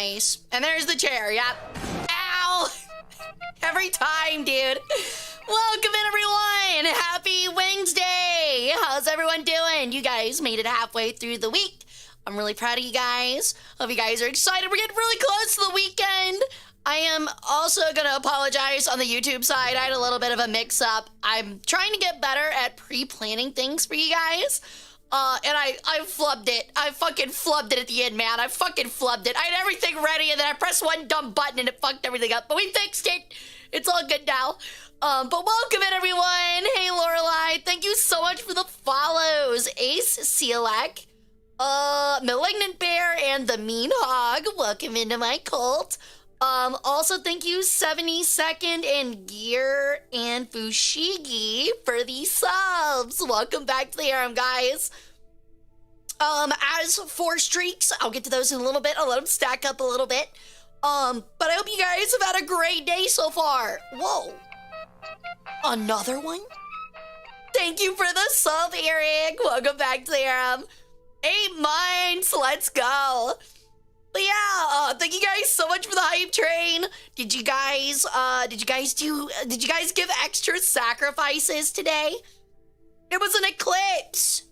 Ace. And there's the chair, yep. Ow! Every time, dude. Welcome in, everyone! Happy Wednesday! How's everyone doing? You guys made it halfway through the week. I'm really proud of you guys. Hope you guys are excited. We're getting really close to the weekend. I am also gonna apologize on the YouTube side. I had a little bit of a mix-up. I'm trying to get better at pre-planning things for you guys. And I flubbed it. I fucking flubbed it at the end, man. I fucking flubbed it. I had everything ready, and then I pressed one dumb button, and it fucked everything up. But we fixed it. It's all good now. But welcome in, everyone. Hey, Lorelai. Thank you so much for the follows. Ace, Sealak, Malignant Bear, and the Mean Hog. Welcome into my cult. Also, thank you, 72nd and Gear and Fushigi for the subs. Welcome back to the harem, guys. As for streaks, I'll get to those in a little bit. I'll let them stack up a little bit. But I hope you guys have had a great day so far. Whoa. Another one? Thank you for the sub, Eric. Welcome back to the harem. 8 months, let's go. But yeah, thank you guys so much for the hype train. Did you guys give extra sacrifices today? It was an eclipse.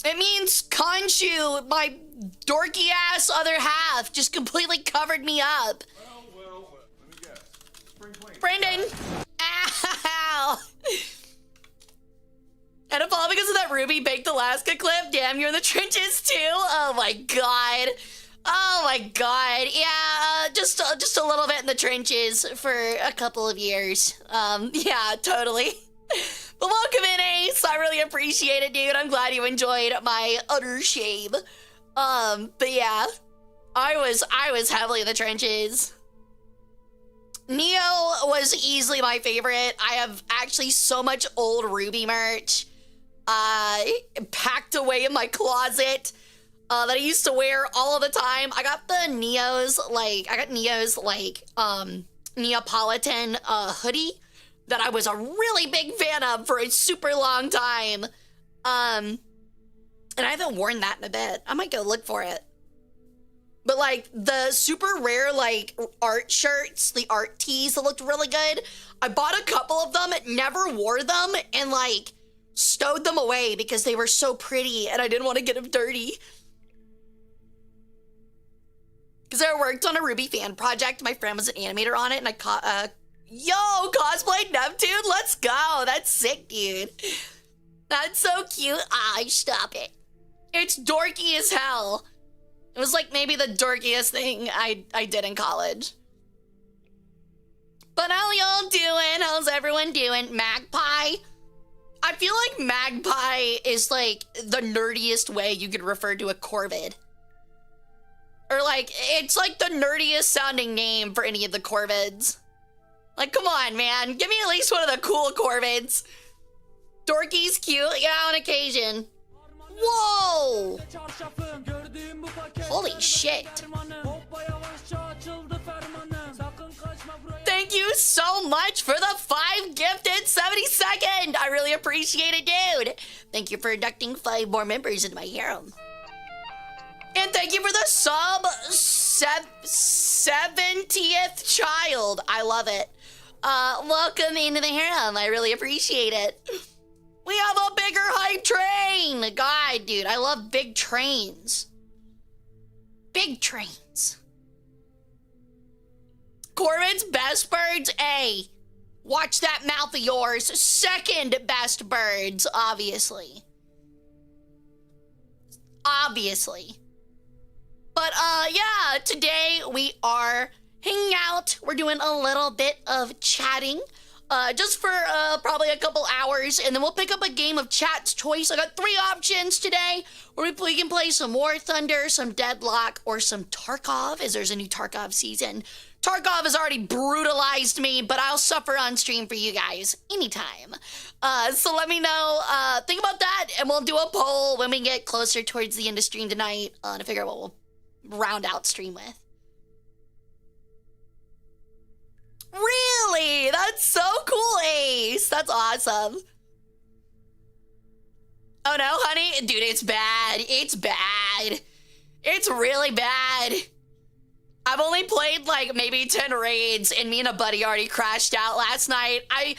It means Khonshu, my dorky ass other half, just completely covered me up. Well, let me guess. Spring clean. Brandon! Ow! And if all because of that Ruby Baked Alaska clip, damn, you're in the trenches too? Oh my god. Oh my god. Yeah, just a little bit in the trenches for a couple of years. Yeah, totally. But welcome in, Ace. I really appreciate it, dude. I'm glad you enjoyed my utter shame. But yeah, I was heavily in the trenches. Neo was easily my favorite. I have actually so much old Ruby merch packed away in my closet that I used to wear all the time. I got the Neo's Neapolitan hoodie that I was a really big fan of for a super long time. And I haven't worn that in a bit. I might go look for it. But like the super rare like art shirts, the art tees that looked really good, I bought a couple of them, never wore them, and like stowed them away because they were so pretty and I didn't want to get them dirty. Because I worked on a Ruby fan project. My friend was an animator on it, and I cosplayed Neptune. Let's go. That's sick, dude. That's so cute. Stop it. It's dorky as hell. It was like maybe the dorkiest thing I did in college. But how y'all doing? How's everyone doing? Magpie? I feel like Magpie is like the nerdiest way you could refer to a Corvid. Or like, it's like the nerdiest sounding name for any of the Corvids. Like, come on, man. Give me at least one of the cool Corvids. Dorky's cute, yeah, on occasion. Whoa! Holy shit. Thank you so much for the 5 gifted 72nd. I really appreciate it, dude. Thank you for inducting 5 more members into my harem. And thank you for the sub 70th child. I love it. Welcome into the harem. I really appreciate it. We have a bigger hype train. God, dude, I love big trains. Big trains. Corbin's best birds, A. Watch that mouth of yours. Second best birds, obviously. Obviously. But, yeah, today we are hanging out. We're doing a little bit of chatting. Just for probably a couple hours, and then we'll pick up a game of Chat's Choice. I got 3 options today, where we can play some War Thunder, some Deadlock, or some Tarkov, as there's a new Tarkov season. Tarkov has already brutalized me, but I'll suffer on stream for you guys anytime. So let me know, think about that, and we'll do a poll when we get closer towards the end of stream tonight to figure out what we'll round out stream with. Really? That's so cool, Ace. That's awesome. Oh no, honey? Dude, it's bad. It's bad. It's really bad. I've only played like maybe 10 raids, and me and a buddy already crashed out last night. I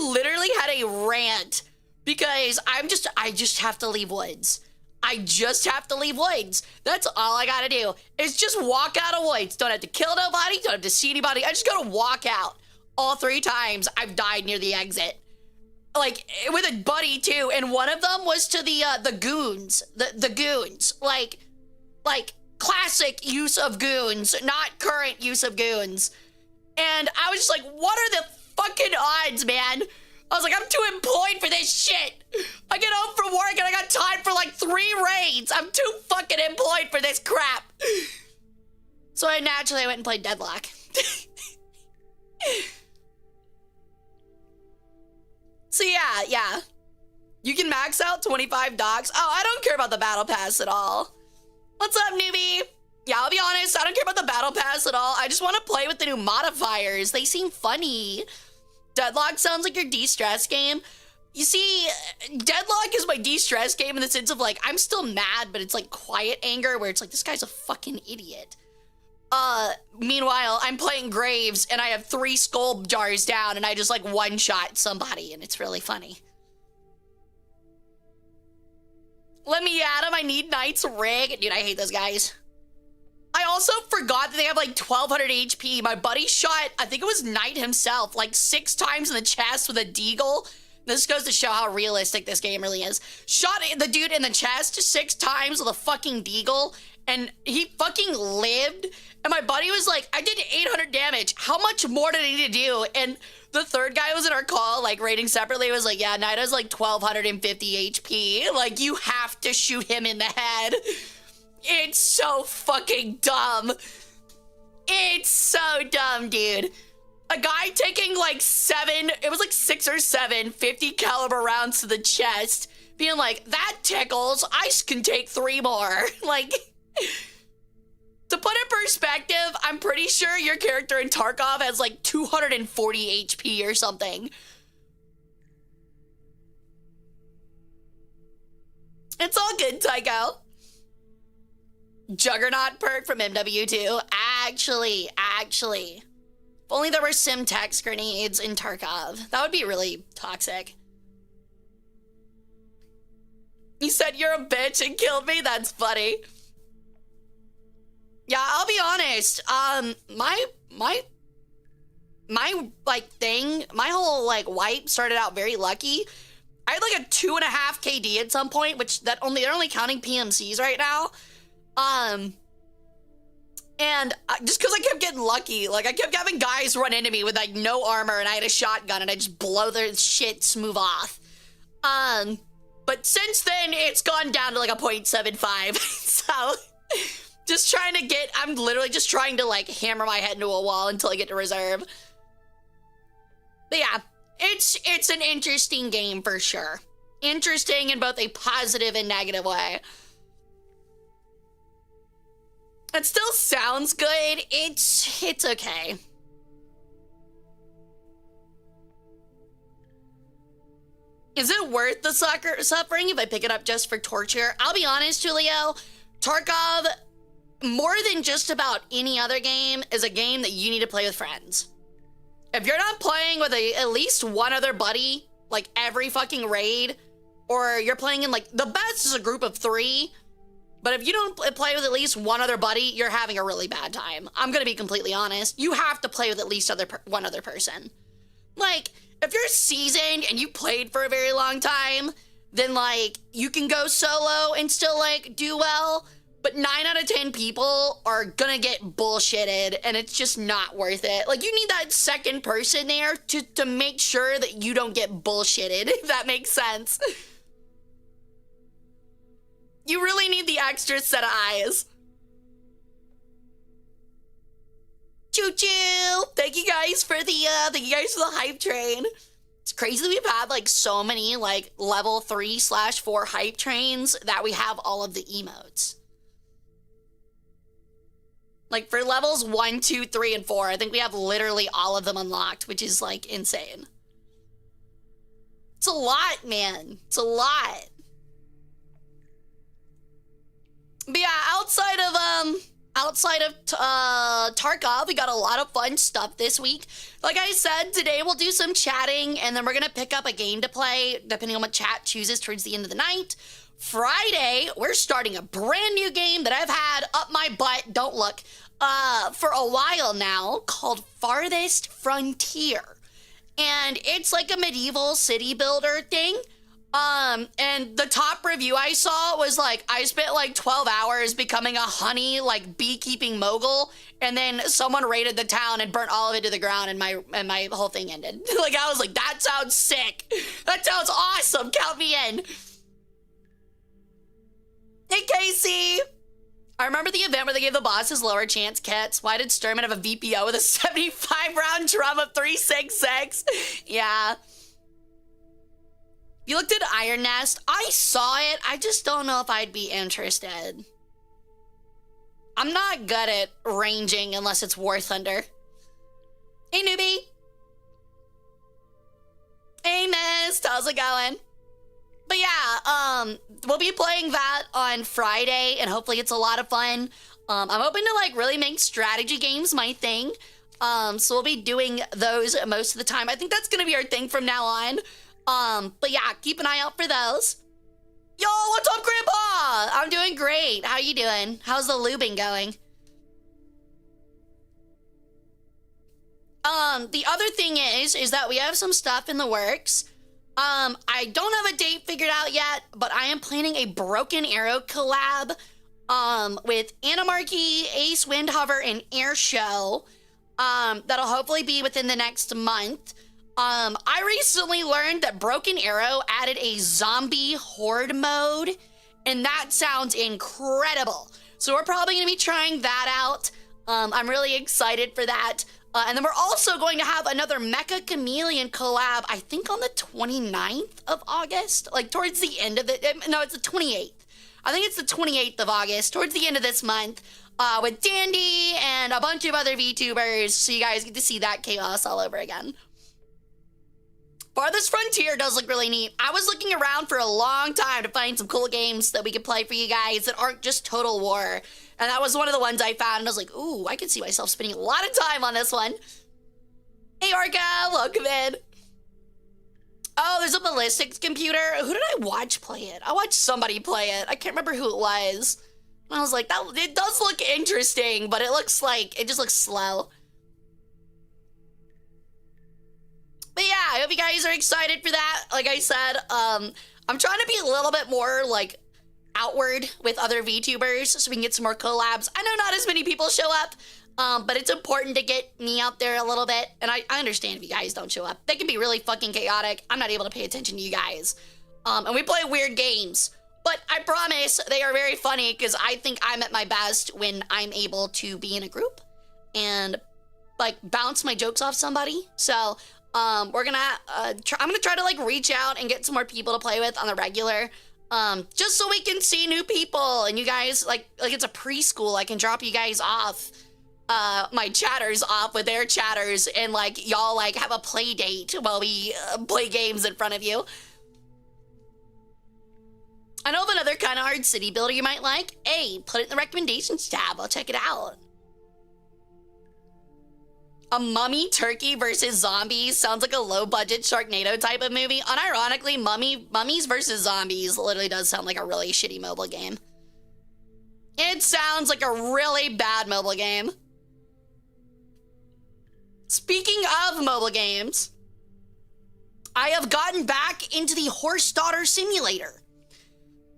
literally had a rant because I just have to leave woods. I just have to leave woods. That's all I gotta do is just walk out of woods. Don't have to kill nobody, don't have to see anybody. I just gotta walk out. All 3 times I've died near the exit. Like, with a buddy too, and one of them was to the goons. The goons. Like, classic use of goons, not current use of goons. And I was just like, what are the fucking odds, man? I was like, I'm too employed for this shit. I get home from work and I got time for like 3 raids. I'm too fucking employed for this crap. So I naturally went and played Deadlock. So yeah. You can max out 25 dogs. Oh, I don't care about the battle pass at all. What's up, newbie? Yeah, I'll be honest, I don't care about the battle pass at all. I just want to play with the new modifiers. They seem funny. Deadlock sounds like your de-stress game. You see, Deadlock is my de-stress game in the sense of like, I'm still mad, but it's like quiet anger where it's like, this guy's a fucking idiot. Meanwhile, I'm playing Graves and I have 3 skull jars down and I just like one-shot somebody and it's really funny. Let me at him, I need Knight's Rig. Dude, I hate those guys. I also forgot that they have like 1200 HP. My buddy shot, I think it was Knight himself, like 6 times in the chest with a deagle. This goes to show how realistic this game really is. Shot the dude in the chest 6 times with a fucking deagle, and he fucking lived. And my buddy was like, I did 800 damage. How much more did I need to do? And the third guy was in our call, like rating separately, was like, yeah, Knight has like 1250 HP. Like, you have to shoot him in the head. It's so fucking dumb. It's so dumb, dude. A guy taking like 6 or 7 50 caliber rounds to the chest, being like, that tickles, I can take 3 more. Like, to put in perspective, I'm pretty sure your character in Tarkov has like 240 HP or something. It's all good, Tycho. Juggernaut perk from MW2. Actually. If only there were Simtex grenades in Tarkov. That would be really toxic. You said you're a bitch and killed me? That's funny. Yeah, I'll be honest. My whole like wipe started out very lucky. I had like a 2.5 KD at some point, which they're only counting PMCs right now. And just because I kept getting lucky, like I kept having guys run into me with like no armor and I had a shotgun and I just blow their shit smooth off. But since then it's gone down to like a 0.75. So I'm literally just trying to like hammer my head into a wall until I get to reserve. But yeah, it's an interesting game for sure. Interesting in both a positive and negative way. It still sounds good. It's okay. Is it worth the suffering if I pick it up just for torture? I'll be honest, Julio. Tarkov, more than just about any other game, is a game that you need to play with friends. If you're not playing with at least one other buddy, like every fucking raid, or you're playing in like, the best is a group of 3, but if you don't play with at least one other buddy, you're having a really bad time. I'm gonna be completely honest. You have to play with at least one other person. Like, if you're seasoned and you played for a very long time, then like, you can go solo and still like do well, but 9 out of 10 people are gonna get bullshitted and it's just not worth it. Like, you need that second person there to make sure that you don't get bullshitted, if that makes sense. You really need the extra set of eyes. Choo-choo! Thank you guys for the hype train. It's crazy that we've had like so many like level 3/4 hype trains that we have all of the emotes. Like for levels 1, 2, 3, and 4, I think we have literally all of them unlocked, which is like insane. It's a lot, man. It's a lot. But yeah, outside of outside of Tarkov, we got a lot of fun stuff this week. Like I said, today we'll do some chatting, and then we're going to pick up a game to play, depending on what chat chooses towards the end of the night. Friday, we're starting a brand new game that I've had up my butt, don't look, for a while now, called Farthest Frontier. And it's like a medieval city builder thing. And the top review I saw was like, I spent like 12 hours becoming a honey, like beekeeping mogul, and then someone raided the town and burnt all of it to the ground, and my whole thing ended. Like, I was like, that sounds sick. That sounds awesome. Count me in. Hey, Casey. I remember the event where they gave the bosses lower chance kits. Why did Sturman have a VPO with a 75-round drum of 366? Yeah. You looked at Iron Nest. I saw it. I just don't know if I'd be interested. I'm not good at ranging unless it's War Thunder. Hey, newbie. Hey, Mist. How's it going? But yeah, we'll be playing that on Friday, and hopefully it's a lot of fun. I'm hoping to like really make strategy games my thing. So we'll be doing those most of the time. I think that's gonna be our thing from now on. But yeah, keep an eye out for those. Yo, what's up, Grandpa? I'm doing great. How you doing? How's the lubing going? The other thing is that we have some stuff in the works. I don't have a date figured out yet, but I am planning a Broken Arrow collab, with Animarchy, Ace Windhover, and Airshow, that'll hopefully be within the next month. I recently learned that Broken Arrow added a zombie horde mode, and that sounds incredible. So we're probably gonna be trying that out. I'm really excited for that. And then we're also going to have another Mecha Chameleon collab, I think on the 29th of August, like towards the end of it. No, it's the 28th. I think it's the 28th of August, towards the end of this month, with Dandy and a bunch of other VTubers. So you guys get to see that chaos all over again. Farthest Frontier does look really neat. I was looking around for a long time to find some cool games that we could play for you guys that aren't just Total War. And that was one of the ones I found, and I was like, ooh, I could see myself spending a lot of time on this one. Hey, Orca, welcome in. Oh, there's a ballistics computer. Who did I watch play it? I watched somebody play it. I can't remember who it was. And I was like, it does look interesting, but it just looks slow. But yeah, I hope you guys are excited for that. Like I said, I'm trying to be a little bit more, like, outward with other VTubers so we can get some more collabs. I know not as many people show up, but it's important to get me out there a little bit. And I understand if you guys don't show up. They can be really fucking chaotic. I'm not able to pay attention to you guys. And we play weird games. But I promise they are very funny because I think I'm at my best when I'm able to be in a group and, like, bounce my jokes off somebody. So, I'm gonna try to, like, reach out and get some more people to play with on the regular. Just so we can see new people and you guys, like it's a preschool. I can drop you guys off, my chatters off with their chatters, and like y'all like have a play date while we play games in front of you. I know of another kind of hard city builder you might like. Hey, put it in the recommendations tab. I'll check it out. A mummy turkey versus zombies sounds like a low-budget Sharknado type of movie. Unironically, mummies versus zombies literally does sound like a really shitty mobile game. It sounds like a really bad mobile game. Speaking of mobile games, I have gotten back into the Horse Daughter Simulator.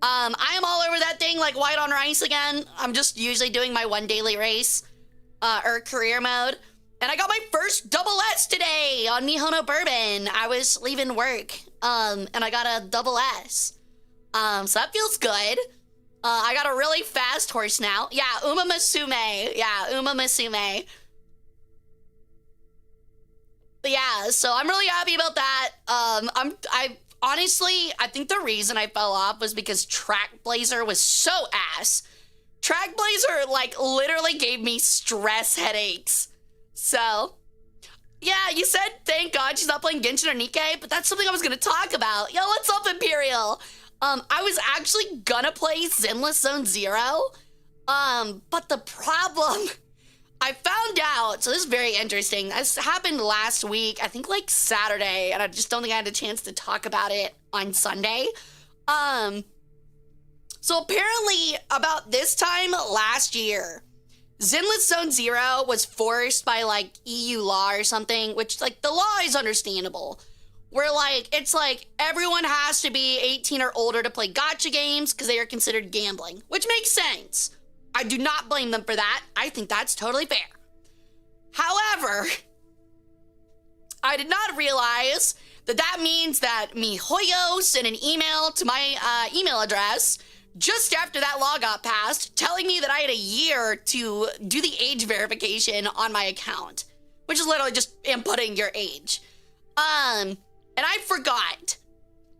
I am all over that thing like white on rice again. I'm just usually doing my one daily race, or career mode. And I got my first double S today on Mihono Bourbon. I was leaving work, and I got a double S. So that feels good. I got a really fast horse now. Yeah, Uma Musume. Yeah, Uma Musume. But yeah, so I'm really happy about that. Honestly, I think the reason I fell off was because Track Blazer was so ass. Track Blazer, like, literally gave me stress headaches. So, yeah, you said thank God she's not playing Genshin or Nikkei, but that's something I was gonna talk about. Yo, what's up, Imperial? I was actually gonna play Zenless Zone Zero, But the problem I found out, so this is very interesting. This happened last week, I think like Saturday, and I just don't think I had a chance to talk about it on Sunday. So apparently about this time last year, Zenless Zone Zero was forced by like EU law or something, which like the law is understandable. Where like, it's like everyone has to be 18 or older to play gacha games because they are considered gambling, which makes sense. I do not blame them for that. I think that's totally fair. However, I did not realize that that means that MiHoYo sent an email to my email address just after that law got passed, telling me that I had a year to do the age verification on my account, which is literally just inputting your age. And I forgot.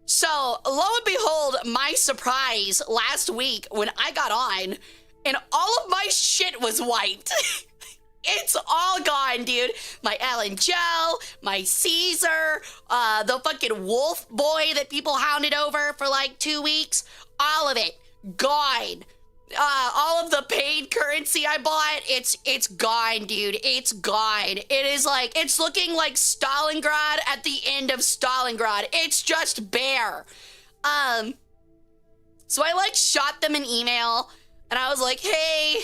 So, lo and behold, my surprise last week when I got on, and all of my shit was wiped. It's all gone, dude. My Ellen Joe, my Caesar, the fucking wolf boy that people hounded over for like 2 weeks, all of it gone. All of the paid currency I bought, it's gone, dude. It's gone. It is like, it's looking like Stalingrad at the end of Stalingrad. It's just bare. So I like shot them an email and I was like, hey,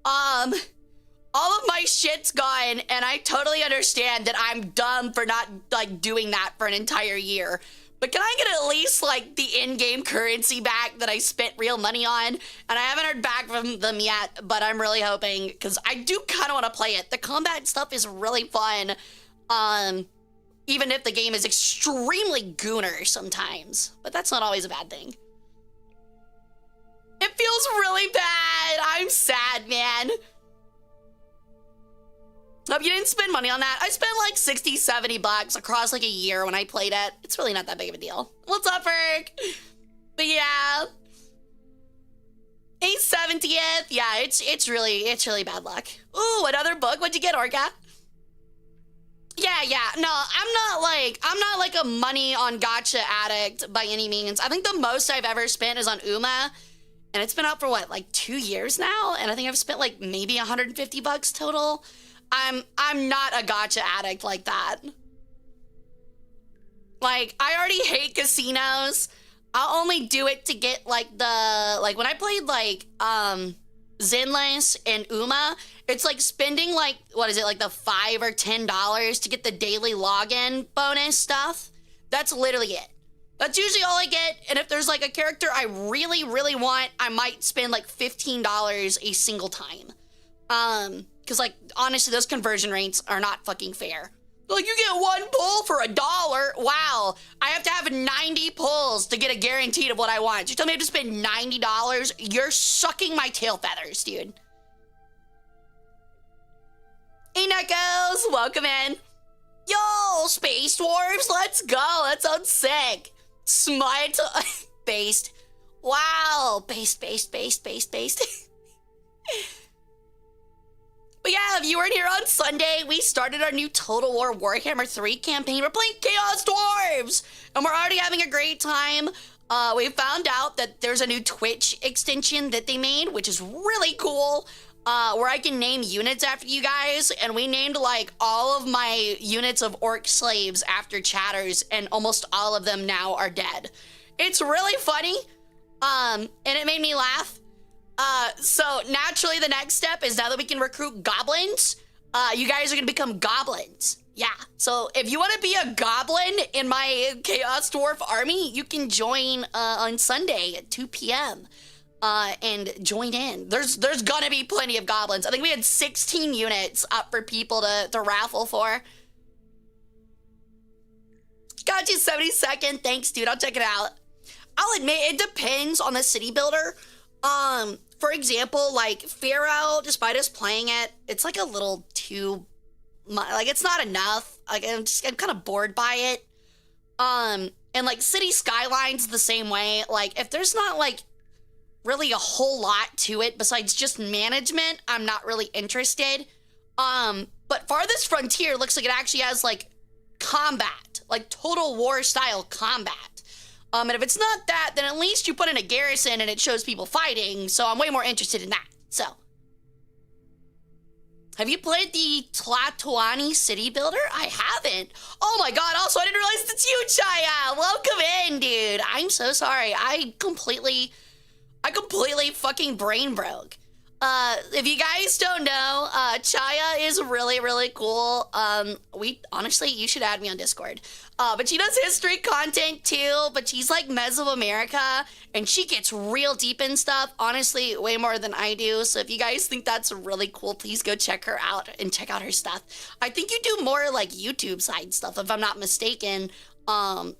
all of my shit's gone and I totally understand that I'm dumb for not like doing that for an entire year. But can I get at least like the in-game currency back that I spent real money on? And I haven't heard back from them yet, but I'm really hoping because I do kind of want to play it. The combat stuff is really fun. Even if the game is extremely gooner sometimes, but that's not always a bad thing. It feels really bad. I'm sad, man. Hope you didn't spend money on that. I spent like 60, 70 bucks across like a year when I played it. It's really not that big of a deal. What's up, Ferg? But yeah. A 70th. Yeah, it's really bad luck. Ooh, another book. What'd you get, Orca? Yeah. No, I'm not like a money on gacha addict by any means. I think the most I've ever spent is on Uma. And it's been out for what, like 2 years now? And I think I've spent like maybe 150 bucks total. I'm not a gacha addict like that. Like, I already hate casinos. I'll only do it to get like like when I played like Zenless and Uma, it's like spending like, what is it, like the $5 or $10 to get the daily login bonus stuff. That's literally it. That's usually all I get, and if there's like a character I really, really want, I might spend like $15 a single time. Because like, honestly, those conversion rates are not fucking fair. Like, you get one pull for $1. Wow. I have to have 90 pulls to get a guaranteed of what I want. You tell me I have to spend $90? You're sucking my tail feathers, dude. Hey, Knuckles, welcome in. Yo, Space Dwarves, let's go. That sounds sick. Smite based. Wow, based. But yeah, if you weren't here on Sunday, we started our new Total War Warhammer 3 campaign. We're playing Chaos Dwarves, and we're already having a great time. We found out that there's a new Twitch extension that they made, which is really cool, where I can name units after you guys, and we named like all of my units of orc slaves after chatters, and almost all of them now are dead. It's really funny, and it made me laugh. So naturally the next step is now that we can recruit goblins, you guys are gonna become goblins. Yeah, so if you want to be a goblin in my Chaos Dwarf army, you can join on Sunday at 2 p.m. And join in. There's gonna be plenty of goblins. I think we had 16 units up for people to raffle for. Got you 72nd. Thanks, dude. I'll check it out. I'll admit, it depends on the city builder. For example, like Pharaoh, despite us playing it, it's like a little too much. Like, it's not enough. Like, I'm kind of bored by it. And like City Skylines the same way. Like, if there's not like really a whole lot to it besides just management, I'm not really interested. But Farthest Frontier looks like it actually has like combat, like Total War style combat. And if it's not that, then at least you put in a garrison and it shows people fighting, so I'm way more interested in that. So, have you played the Tlatoani City Builder? I haven't. Oh my god, also I didn't realize it's you, Chaya. Welcome in, dude. I'm so sorry. I completely fucking brain broke. If you guys don't know, Chaya is really, really cool. Honestly, you should add me on Discord. But she does history content too, but she's like Mesoamerica, and she gets real deep in stuff, honestly, way more than I do. So if you guys think that's really cool, please go check her out and check out her stuff. I think you do more like YouTube side stuff, if I'm not mistaken.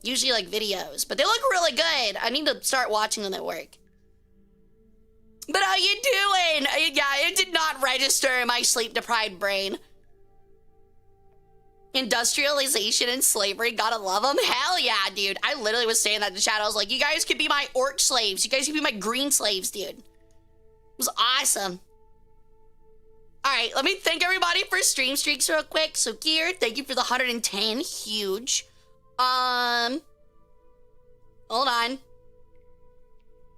Usually like videos, but they look really good. I need to start watching them at work. But how you doing? Yeah, it did not register in my sleep-deprived brain. Industrialization and slavery, gotta love them. Hell yeah, dude. I literally was saying that in the chat. I was like, you guys could be my orc slaves. You guys could be my green slaves, dude. It was awesome. All right, let me thank everybody for stream streaks real quick. So, Gear, thank you for the 110. Huge. Hold on.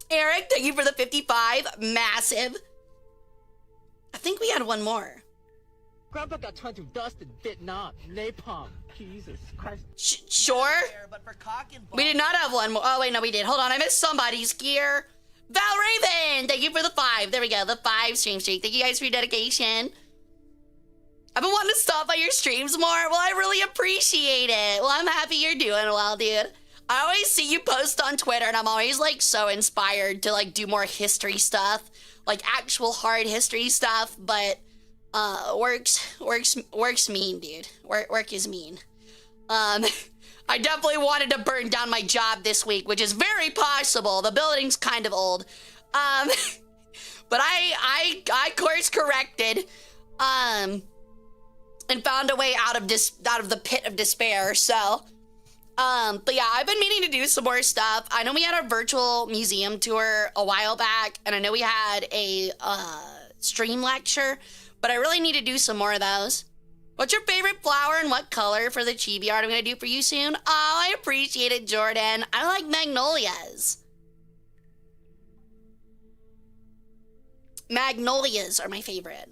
Eric, thank you for the 55. Massive. I think we had one more. Grandpa got turned to dust in Vietnam. Napalm. Jesus Christ. Sure. We did not have one more. Oh, wait, no, we did. Hold on, I missed somebody's. Gear. Val Raven, thank you for the 5. There we go, the 5 stream streak. Thank you guys for your dedication. I've been wanting to stop by your streams more. Well, I really appreciate it. Well, I'm happy you're doing well, dude. I always see you post on Twitter, and I'm always, like, so inspired to, like, do more history stuff. Like, actual hard history stuff, but, work's mean, dude. Work is mean. I definitely wanted to burn down my job this week, which is very possible. The building's kind of old. But I course corrected, and found a way out of the pit of despair, so... but yeah, I've been meaning to do some more stuff. I know we had our virtual museum tour a while back, and I know we had a stream lecture, but I really need to do some more of those. What's your favorite flower and what color for the chibi art I'm gonna do for you soon? Oh, I appreciate it, Jordan. I like magnolias. Magnolias are my favorite.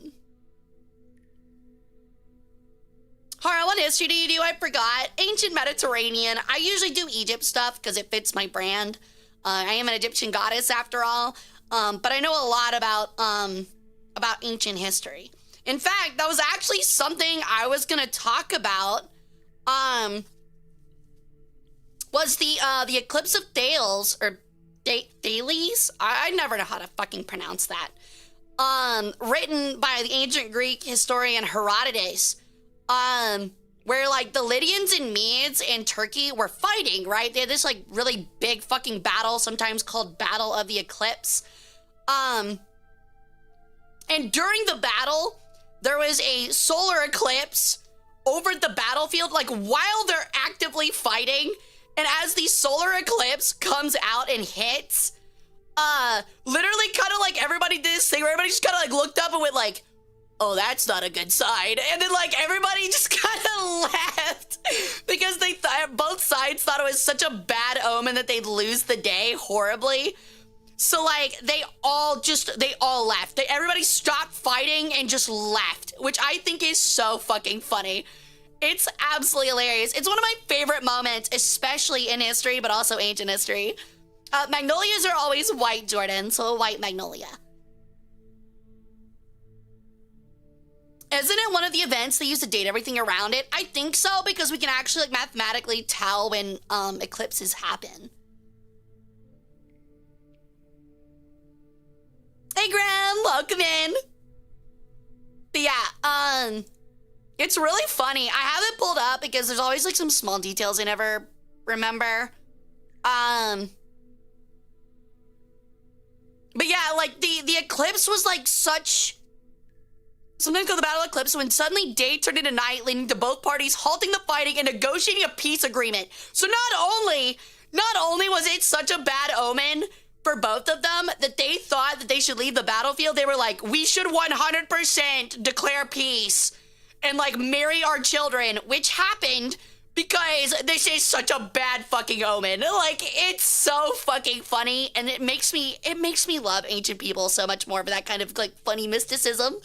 Hara, what history do you do? I forgot. Ancient Mediterranean. I usually do Egypt stuff because it fits my brand. I am an Egyptian goddess after all. But I know a lot about ancient history. In fact, that was actually something I was gonna talk about. Was the Eclipse of Thales or Thales? I never know how to fucking pronounce that. Written by the ancient Greek historian Herodotus. Where like the Lydians and Medes in Turkey were fighting, right? They had this like really big fucking battle, sometimes called Battle of the Eclipse. And during the battle, there was a solar eclipse over the battlefield, like while they're actively fighting. And as the solar eclipse comes out and hits, literally kind of like everybody did this thing where everybody just kind of like looked up and went like, oh, that's not a good sign. And then, like, everybody just kind of left because they thought both sides thought it was such a bad omen that they'd lose the day horribly. So, like, they all left. Everybody stopped fighting and just left, which I think is so fucking funny. It's absolutely hilarious. It's one of my favorite moments, especially in history, but also ancient history. Magnolias are always white, Jordan, so a white magnolia. Isn't it one of the events they use to date everything around it? I think so, because we can actually like mathematically tell when eclipses happen. Hey Graham, welcome in. But yeah, it's really funny. I have it pulled up because there's always like some small details I never remember. But yeah, like the eclipse was like such... Sometimes called the Battle Eclipse, when suddenly day turned into night, leading to both parties halting the fighting and negotiating a peace agreement. So not only was it such a bad omen for both of them that they thought that they should leave the battlefield, they were like, we should 100% declare peace and like marry our children, which happened because this is such a bad fucking omen. Like, it's so fucking funny, and it makes me love ancient people so much more for that kind of like funny mysticism.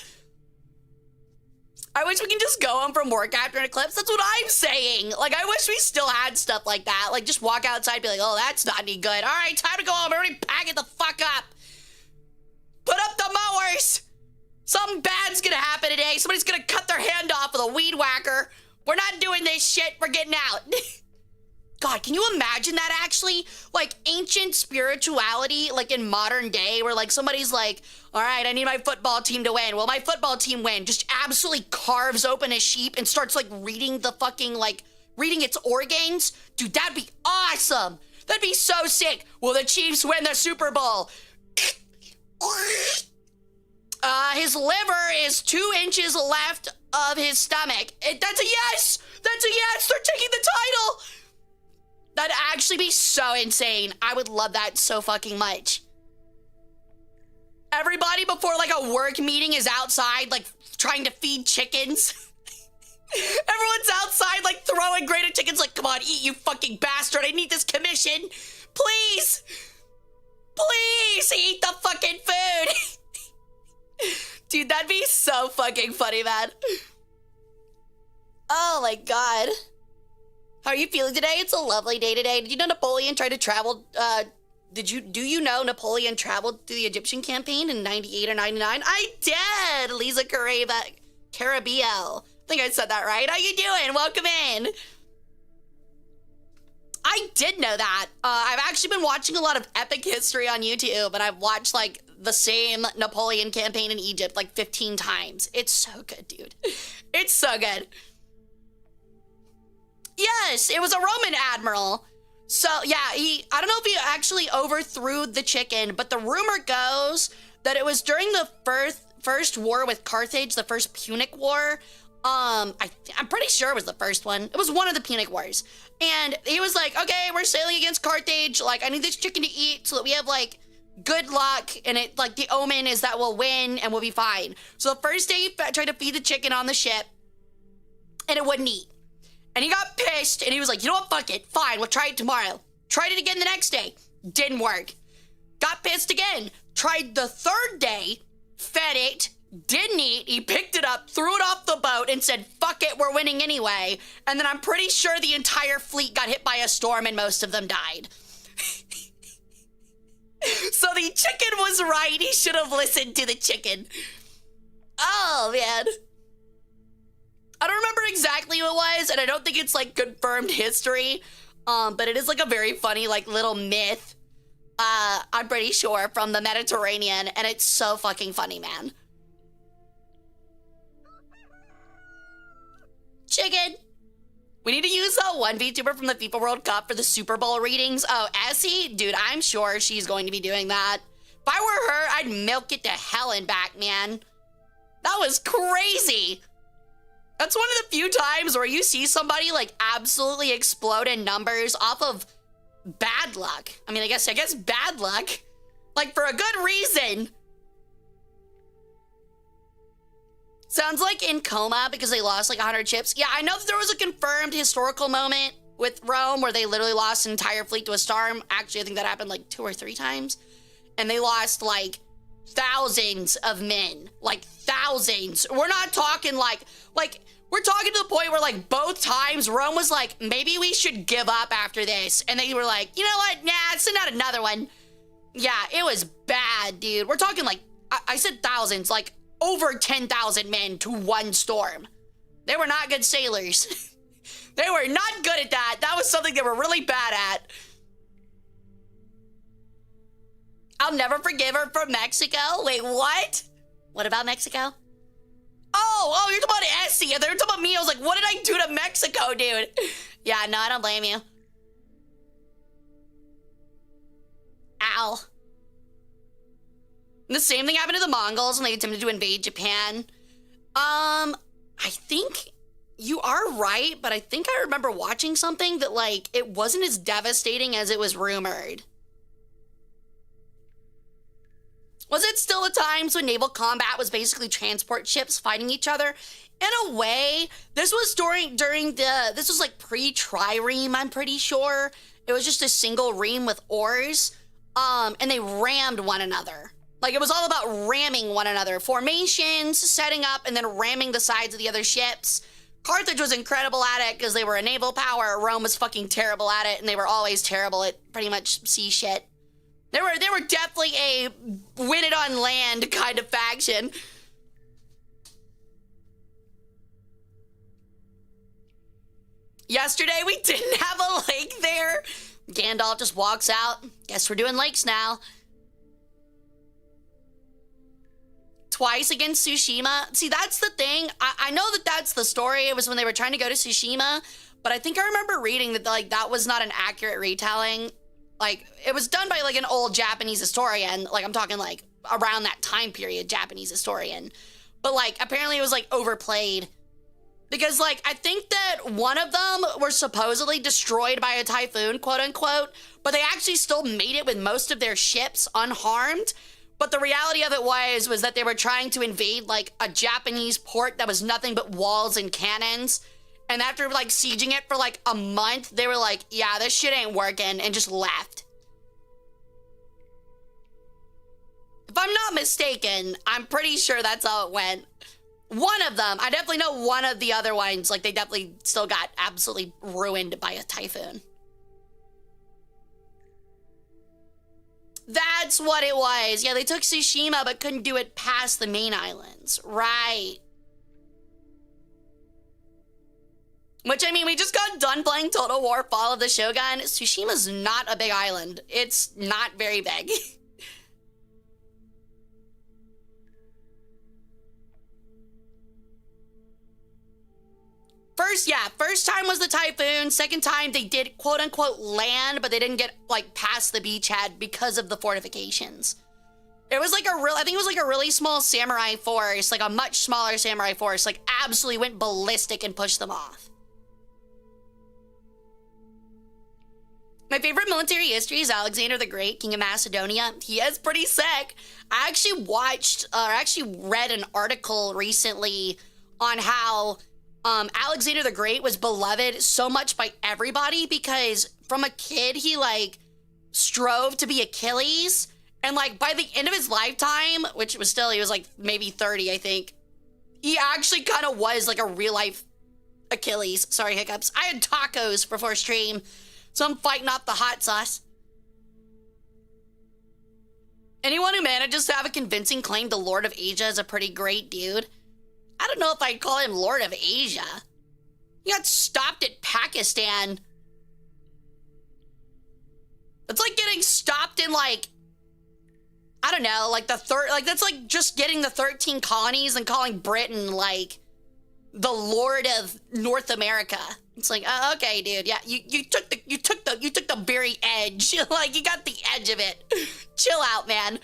I wish we can just go home from work after an eclipse. That's what I'm saying. Like, I wish we still had stuff like that. Like, just walk outside and be like, oh, that's not any good. All right, time to go home. Everybody pack it the fuck up. Put up the mowers. Something bad's gonna happen today. Somebody's gonna cut their hand off with a weed whacker. We're not doing this shit. We're getting out. God, can you imagine that actually? Like ancient spirituality, like in modern day, where like somebody's like, all right, I need my football team to win. Well, my football team win. Just absolutely carves open a sheep and starts like reading the fucking, like, reading its organs. Dude, that'd be awesome. That'd be so sick. Will the Chiefs win the Super Bowl? His liver is 2 inches left of his stomach. That's a yes! That's a yes! They're taking the title! That'd actually be so insane. I would love that so fucking much. Everybody before like a work meeting is outside like trying to feed chickens. Everyone's outside like throwing grated chickens like, come on, eat you fucking bastard. I need this commission. Please. Please eat the fucking food. Dude, that'd be so fucking funny, man. Oh my God. How are you feeling today? It's a lovely day today. Did you know Napoleon tried to travel, do you know Napoleon traveled through the Egyptian campaign in 98 or 99? I did! Lisa Carabio. I think I said that right. How you doing? Welcome in. I did know that. I've actually been watching a lot of epic history on YouTube, and I've watched like the same Napoleon campaign in Egypt like 15 times. It's so good, dude. It's so good. Yes, it was a Roman admiral. So yeah, I don't know if he actually overthrew the chicken, but the rumor goes that it was during the first war with Carthage, the first Punic War. I'm pretty sure it was the first one. It was one of the Punic Wars. And he was like, okay, we're sailing against Carthage. Like, I need this chicken to eat so that we have like good luck. And it like the omen is that we'll win and we'll be fine. So the first day he tried to feed the chicken on the ship and it wouldn't eat. And he got pissed and he was like, you know what, fuck it, fine, we'll try it tomorrow. Tried it again the next day, didn't work. Got pissed again, tried the third day, fed it, didn't eat, he picked it up, threw it off the boat and said, fuck it, we're winning anyway. And then I'm pretty sure the entire fleet got hit by a storm and most of them died. So the chicken was right, he should have listened to the chicken. Oh, man. I don't remember exactly who it was, and I don't think it's like confirmed history, but it is like a very funny like little myth, I'm pretty sure, from the Mediterranean, and it's so fucking funny, man. Chicken. We need to use one VTuber from the FIFA World Cup for the Super Bowl readings. Oh, Essie? Dude, I'm sure she's going to be doing that. If I were her, I'd milk it to hell and back, man. That was crazy. That's one of the few times where you see somebody like absolutely explode in numbers off of bad luck. I mean, I guess bad luck, like for a good reason. Sounds like in coma because they lost like 100 ships. Yeah, I know that there was a confirmed historical moment with Rome where they literally lost an entire fleet to a storm. Actually, I think that happened like 2 or 3 times. And they lost like thousands of men, like thousands. We're not talking like we're talking to the point where like both times Rome was like, maybe we should give up after this. And they were like, you know what? Nah, send out another one. Yeah, it was bad, dude. We're talking like, I said thousands, like over 10,000 men to one storm. They were not good sailors. They were not good at that. That was something they were really bad at. I'll never forgive her from Mexico. Wait, what? What about Mexico? Oh, you're talking about Essie. They were talking about me. I was like, what did I do to Mexico, dude? Yeah, no, I don't blame you. Ow. And the same thing happened to the Mongols when they attempted to invade Japan. I think you are right, but I think I remember watching something that, like, it wasn't as devastating as it was rumored. Was it still the times when naval combat was basically transport ships fighting each other? In a way, this was this was like pre-trireme, I'm pretty sure. It was just a single ream with oars, and they rammed one another. Like, it was all about ramming one another. Formations, setting up, and then ramming the sides of the other ships. Carthage was incredible at it because they were a naval power. Rome was fucking terrible at it, and they were always terrible at pretty much sea shit. They were definitely a win it on land kind of faction. Yesterday, we didn't have a lake there. Gandalf just walks out. Guess we're doing lakes now. Twice against Tsushima. See, that's the thing. I know that that's the story. It was when they were trying to go to Tsushima, but I think I remember reading that, like, that was not an accurate retelling. Like, it was done by, like, an old Japanese historian. Like, I'm talking, like, around that time period, Japanese historian. But, like, apparently it was, like, overplayed. Because, like, I think that one of them were supposedly destroyed by a typhoon, quote unquote, but they actually still made it with most of their ships unharmed. But the reality of it was that they were trying to invade, like, a Japanese port that was nothing but walls and cannons. And after, like, sieging it for, like, a month, they were like, yeah, this shit ain't working, and just left. If I'm not mistaken, I'm pretty sure that's how it went. One of them, I definitely know one of the other ones, like, they definitely still got absolutely ruined by a typhoon. That's what it was. Yeah, they took Tsushima, but couldn't do it past the main islands. Right. Which, I mean, we just got done playing Total War Fall of the Shogun. Tsushima's not a big island. It's not very big. First time was the typhoon. Second time they did quote unquote land, but they didn't get like past the beachhead because of the fortifications. It was like I think it was like a really small samurai force, like a much smaller samurai force, like absolutely went ballistic and pushed them off. My favorite military history is Alexander the Great, King of Macedonia. He is pretty sick. I actually read an article recently on how Alexander the Great was beloved so much by everybody because from a kid, he like strove to be Achilles. And like by the end of his lifetime, which was still, he was like maybe 30, I think, he actually kind of was like a real life Achilles. Sorry, hiccups. I had tacos before stream, so I'm fighting off the hot sauce. Anyone who manages to have a convincing claim to Lord of Asia is a pretty great dude. I don't know if I'd call him Lord of Asia. He got stopped at Pakistan. It's like getting stopped in like, I don't know, like that's like just getting the 13 colonies and calling Britain like the Lord of North America. It's like, oh, okay, dude, yeah, you took the very edge. Like you got the edge of it. Chill out, man.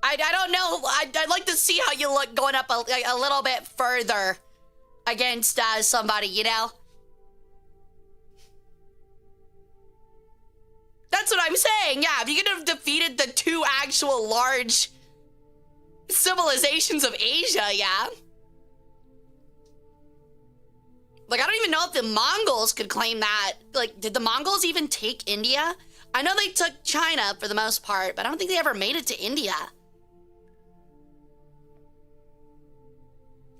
I don't know. I'd like to see how you look going up a little bit further against somebody, you know? That's what I'm saying. Yeah, if you could have defeated the two actual large civilizations of Asia, yeah. Like, I don't even know if the Mongols could claim that. Like, did the Mongols even take India? I know they took China for the most part, but I don't think they ever made it to India.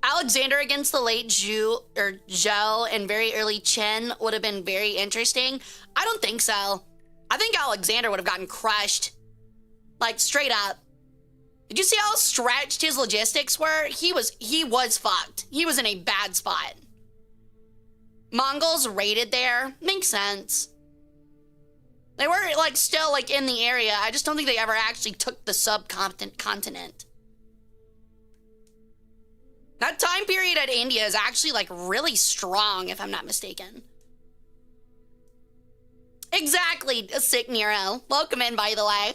Alexander against the late Zhou and very early Qin would have been very interesting. I don't think so. I think Alexander would have gotten crushed. Like, straight up. Did you see how stretched his logistics were? He was fucked. He was in a bad spot. Mongols raided there. Makes sense. They were, like, still, like, in the area. I just don't think they ever actually took the subcontinent. That time period at India is actually, like, really strong, if I'm not mistaken. Exactly, a sick Nero. Welcome in, by the way.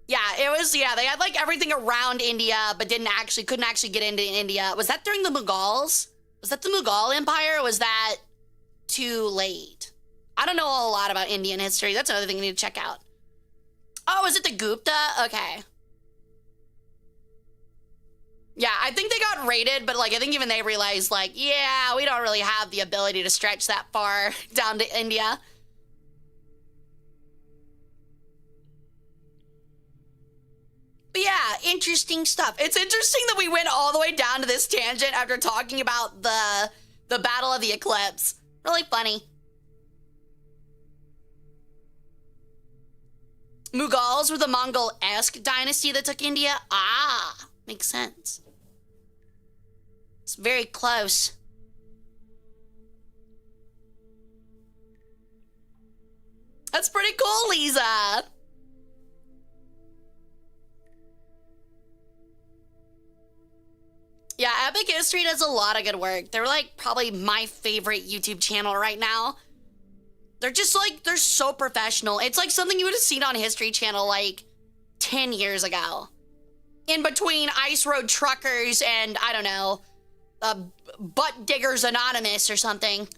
Yeah, it was, yeah, they had, like, everything around India, but couldn't actually get into India. Was that during the Mughals? Was that the Mughal Empire, or was that too late? I don't know a whole lot about Indian history. That's another thing I need to check out. Oh, is it the Gupta? Okay. Yeah, I think they got raided, but like I think even they realized like, yeah, we don't really have the ability to stretch that far down to India. But yeah, interesting stuff. It's interesting that we went all the way down to this tangent after talking about the Battle of the Eclipse. Really funny. Mughals were the Mongol-esque dynasty that took India. Ah, makes sense. It's very close. That's pretty cool, Lisa. Yeah, Epic History does a lot of good work. They're like probably my favorite YouTube channel right now. They're just like, they're so professional. It's like something you would have seen on History Channel like 10 years ago. In between Ice Road Truckers and, I don't know, Butt Diggers Anonymous or something.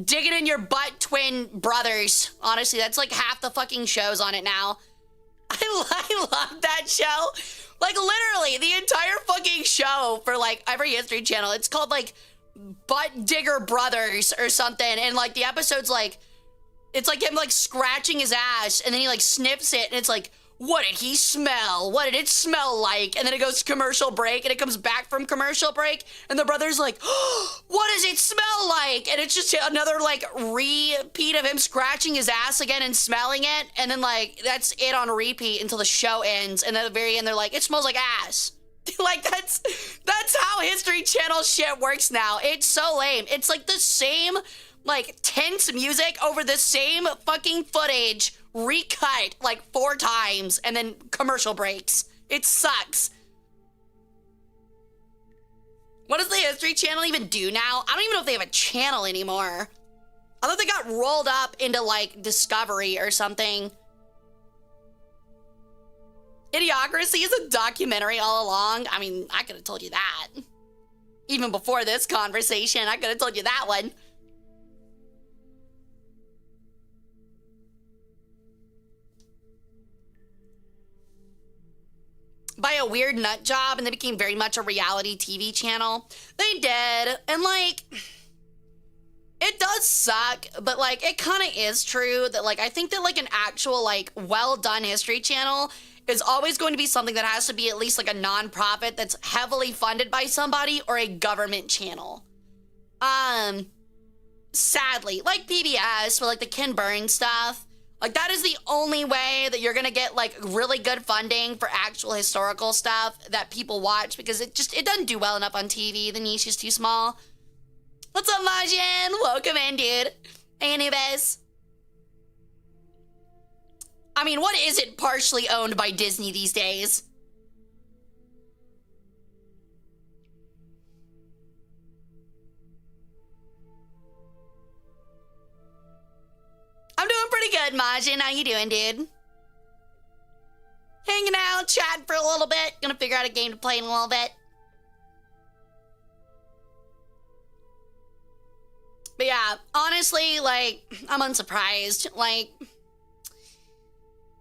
Dig it in your butt, twin brothers. Honestly, that's like half the fucking shows on it now. I love that show. Like literally the entire fucking show for like every History Channel. It's called like Butt Digger Brothers or something. And like the episode's like, it's like him like scratching his ass and then he like sniffs it and it's like, what did he smell? What did it smell like? And then it goes to commercial break and it comes back from commercial break and the brother's like, oh, what does it smell like? And it's just another like repeat of him scratching his ass again and smelling it. And then like, that's it on repeat until the show ends. And at the very end, they're like, it smells like ass. Like that's how History Channel shit works now. It's so lame. It's like the same like tense music over the same fucking footage recut like 4 times and then commercial breaks. It sucks. What does the History Channel even do now? I don't even know if they have a channel anymore. I thought they got rolled up into like Discovery or something. Idiocracy is a documentary all along. I mean, I could have told you that. Even before this conversation, I could have told you that one. By a weird nut job, and they became very much a reality TV channel. They did, and like, it does suck, but like, it kind of is true that like, I think that like an actual like well-done History Channel is always going to be something that has to be at least like a non-profit that's heavily funded by somebody or a government channel. Sadly, like PBS for like the Ken Burns stuff, like that is the only way that you're gonna get like really good funding for actual historical stuff that people watch because it doesn't do well enough on TV. The niche is too small. What's up, Majin? Welcome in, dude. Anubis. I mean, what isn't partially owned by Disney these days? I'm doing pretty good, Majin. How you doing, dude? Hanging out, chatting for a little bit. Gonna figure out a game to play in a little bit. But yeah, honestly, like, I'm unsurprised. Like,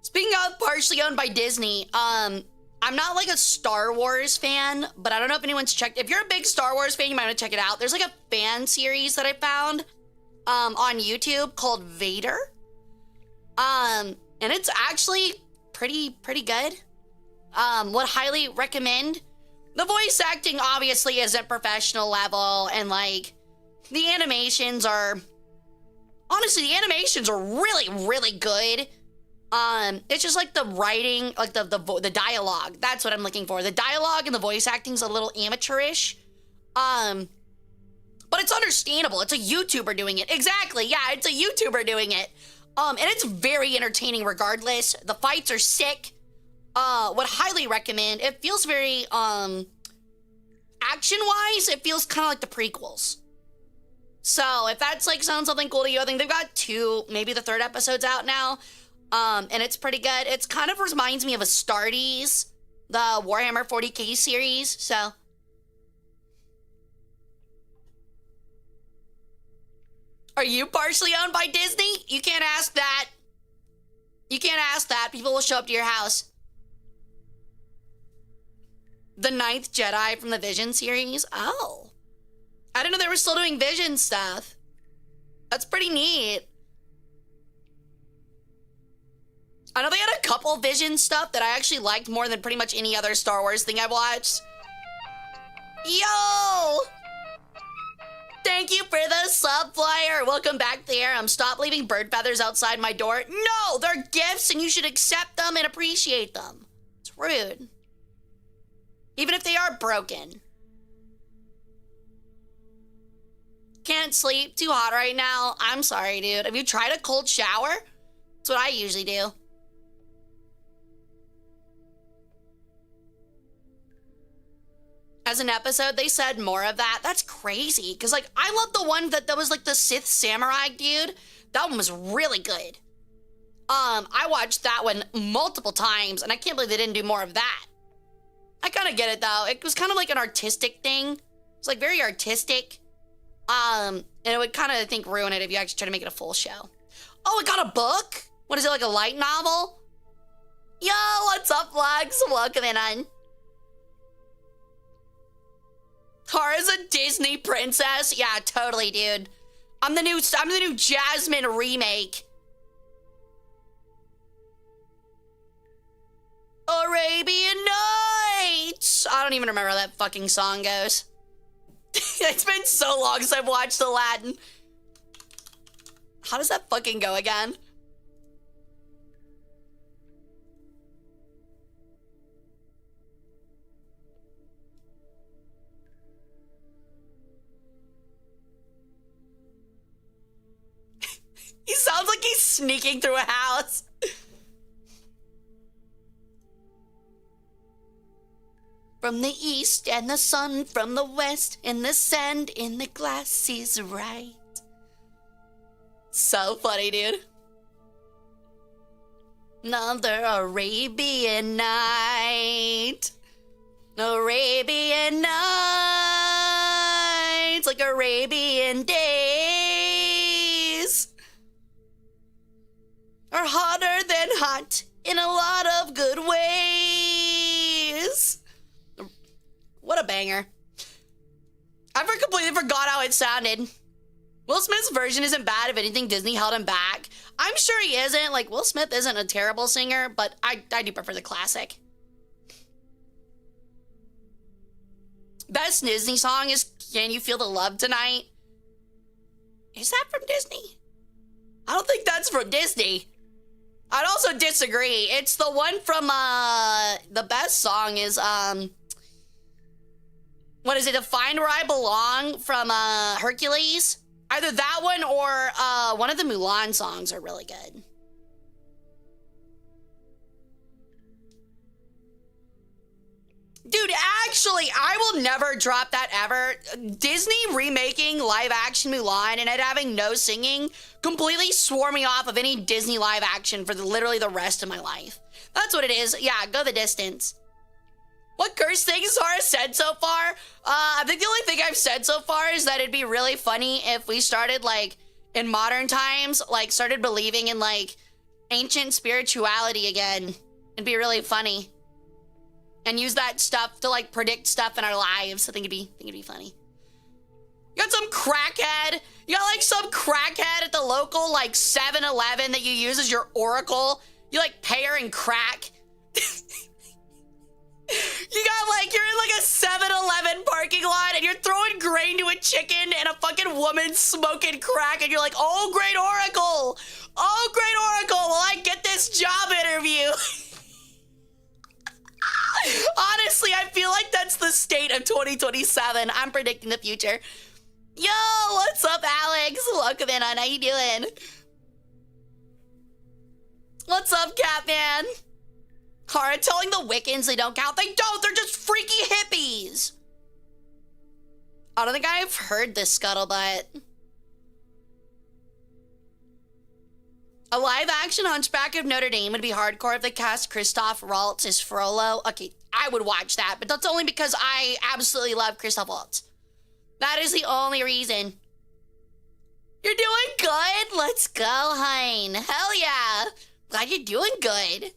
speaking of partially owned by Disney, I'm not like a Star Wars fan, but I don't know if anyone's checked. If you're a big Star Wars fan, you might want to check it out. There's like a fan series that I found on YouTube called Vader. And it's actually pretty good. Would highly recommend. The voice acting obviously isn't professional level, and like the animations are really good. It's just like the writing, like the dialogue. That's what I'm looking for. The dialogue and the voice acting's a little amateurish. But it's understandable. It's a YouTuber doing it. Exactly. Yeah, it's a YouTuber doing it. And it's very entertaining regardless. The fights are sick. Would highly recommend. It feels very action-wise, it feels kind of like the prequels. So if that's like sounds something cool to you, I think they've got 2, maybe the 3rd episode's out now. And it's pretty good. It's kind of reminds me of Astartes, the Warhammer 40k series. So Are you partially owned by Disney? You can't ask that. You can't ask that. People will show up to your house. The Ninth Jedi from the Vision series? Oh. I didn't know they were still doing Vision stuff. That's pretty neat. I know they had a couple Vision stuff that I actually liked more than pretty much any other Star Wars thing I've watched. Yo! Thank you for the sub flyer. Welcome back there. Stop leaving bird feathers outside my door. No, they're gifts and you should accept them and appreciate them. It's rude. Even if they are broken. Can't sleep, too hot right now. I'm sorry, dude. Have you tried a cold shower? That's what I usually do. As an episode, they said more of that. That's crazy. Because, like, I love the one that was, like, the Sith Samurai dude. That one was really good. I watched that one multiple times, and I can't believe they didn't do more of that. I kind of get it, though. It was kind of like an artistic thing. It's, like, very artistic. And it would kind of, I think, ruin it if you actually try to make it a full show. Oh, it got a book? What is it, like a light novel? Yo, what's up, vlogs? Welcome in on. Hara's a Disney princess? Yeah, totally, dude. I'm the new Jasmine remake. Arabian Nights! I don't even remember how that fucking song goes. It's been so long since I've watched Aladdin. How does that fucking go again? He sounds like he's sneaking through a house. From the east and the sun from the west and the sand in the glass is right. So funny, dude. Another Arabian night. Arabian nights like Arabian days are hotter than hot in a lot of good ways. What a banger. I completely forgot how it sounded. Will Smith's version isn't bad. If anything, Disney held him back. I'm sure he isn't. Like, Will Smith isn't a terrible singer, but I do prefer the classic. Best Disney song is Can You Feel the Love Tonight? Is that from Disney? I don't think that's from Disney. I'd also disagree. It's the one from, the best song is, what is it? To Find Where I Belong from, Hercules? Either that one or, one of the Mulan songs are really good. Dude, actually, I will never drop that ever. Disney remaking live-action Mulan and it having no singing completely swore me off of any Disney live-action for literally the rest of my life. That's what it is. Yeah, go the distance. What cursed things Hara said so far? I think the only thing I've said so far is that it'd be really funny if we started, like, in modern times, like, started believing in, like, ancient spirituality again. It'd be really funny. And use that stuff to, like, predict stuff in our lives. I think it'd be funny. You got some crackhead? You got, like, some crackhead at the local, like, 7-Eleven that you use as your oracle? You, like, pay her in crack? You got, like, you're in, like, a 7-Eleven parking lot and you're throwing grain to a chicken and a fucking woman smoking crack and you're like, oh, great oracle! Oh, great oracle! Will I get this job interview? Honestly, I feel like that's the state of 2027. I'm predicting the future. Yo, what's up, Alex? Welcome in on. How you doing? What's up, Catman? Hara telling the Wiccans they don't count. They don't. They're just freaky hippies. I don't think I've heard this scuttlebutt. A live-action Hunchback of Notre Dame would be hardcore if they cast Christoph Waltz as Frollo. Okay, I would watch that, but that's only because I absolutely love Christoph Waltz. That is the only reason. You're doing good? Let's go, Hein. Hell yeah. Glad you're doing good.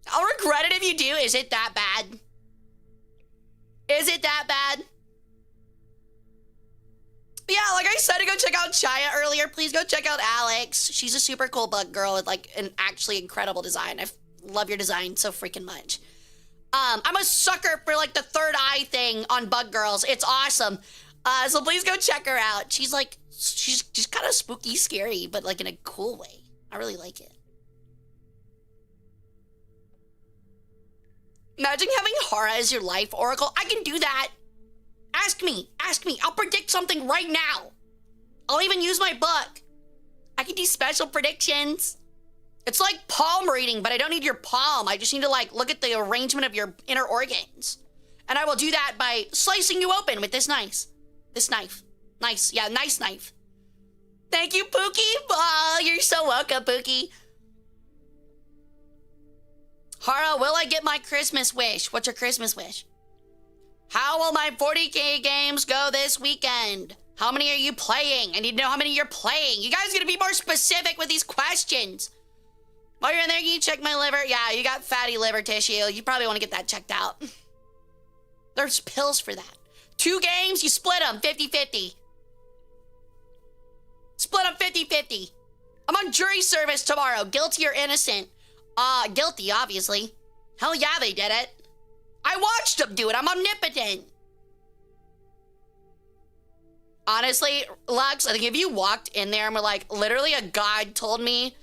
I'll regret it if you do. Is it that bad? Is it that bad? But yeah, like I said to go check out Chaya earlier, please go check out Alex. She's a super cool bug girl with like an actually incredible design. I love your design so freaking much. I'm a sucker for like the third eye thing on bug girls. It's awesome. So please go check her out. She's kind of spooky, scary, but like in a cool way. I really like it. Imagine having Hara as your life oracle. I can do that. Ask me. I'll predict something right now. I'll even use my book. I can do special predictions. It's like palm reading, but I don't need your palm. I just need to like look at the arrangement of your inner organs. And I will do that by slicing you open with this knife. Nice, yeah, nice knife. Thank you, Pookie. Oh, you're so welcome, Pookie. Hara, will I get my Christmas wish? What's your Christmas wish? How will my 40K games go this weekend? How many are you playing? I need to know how many you're playing. You guys gotta be more specific with these questions. While you're in there, can you check my liver? Yeah, you got fatty liver tissue. You probably want to get that checked out. There's pills for that. 2 games, you split them 50-50. Split them 50-50. I'm on jury service tomorrow. Guilty or innocent? Guilty, obviously. Hell yeah, they did it. I watched them do it. I'm omnipotent. Honestly, Lux, I think if you walked in there and were like, literally a god told me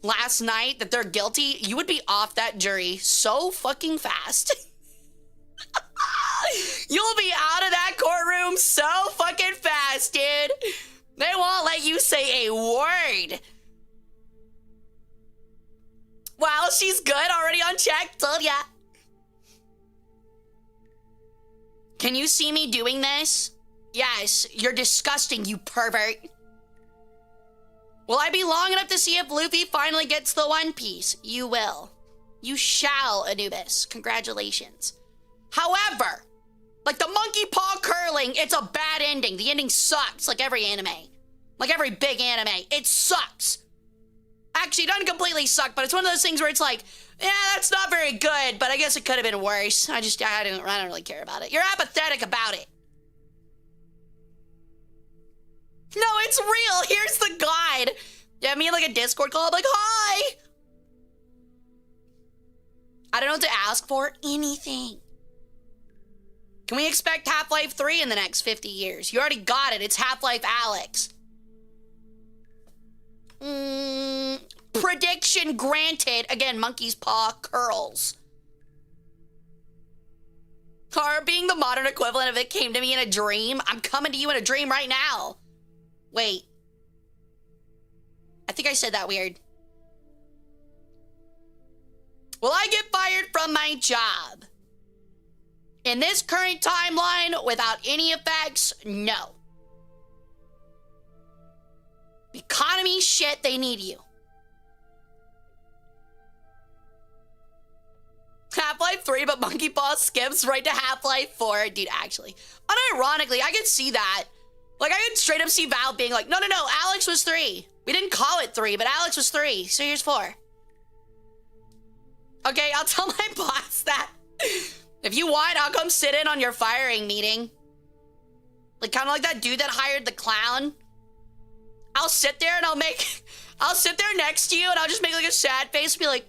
last night that they're guilty, you would be off that jury so fucking fast. You'll be out of that courtroom so fucking fast, dude. They won't let you say a word. Wow, she's good. Already on check. Told ya. Can you see me doing this? Yes, you're disgusting, you pervert. Will I be long enough to see if Luffy finally gets the One Piece? You will. You shall, Anubis. Congratulations. However, like the monkey paw curling, it's a bad ending. The ending sucks, like every anime. Like every big anime. It sucks. Actually, it doesn't completely suck, but it's one of those things where it's like, yeah, that's not very good, but I guess it could have been worse. I don't really care about it. You're apathetic about it. No, it's real. Here's the guide. Yeah, me like a Discord call. I'm like, hi. I don't know what to ask for. Anything. Can we expect Half-Life 3 in the next 50 years? You already got it. It's Half-Life Alex. Prediction granted. Again, monkey's paw curls. Or being the modern equivalent of it came to me in a dream. I'm coming to you in a dream right now. Wait. I think I said that weird. Will I get fired from my job? In this current timeline, without any effects, no. Economy shit, they need you. Half-Life 3, but Monkey Paw skips right to Half-Life 4. Dude, actually. Unironically, I could see that. Like, I could straight up see Val being like, no, Alex was 3. We didn't call it 3, but Alex was 3, so here's 4. Okay, I'll tell my boss that. If you want, I'll come sit in on your firing meeting. Like, kind of like that dude that hired the clown. I'll sit there and I'll sit there next to you and I'll just make like a sad face and be like,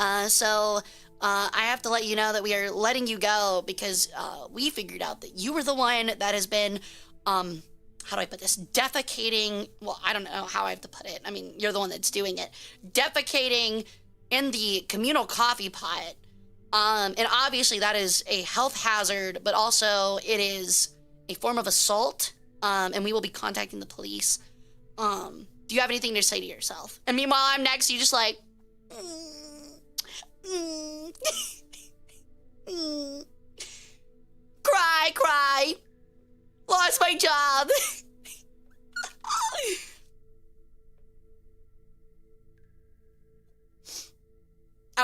I have to let you know that we are letting you go because we figured out that you were the one that has been, how do I put this? Defecating, well, I don't know how I have to put it. I mean, you're the one that's doing it. Defecating in the communal coffee pot. And obviously that is a health hazard, but also it is a form of assault. And we will be contacting the police. Do you have anything to say to yourself? And meanwhile, I'm next, you just like, cry. Lost my job.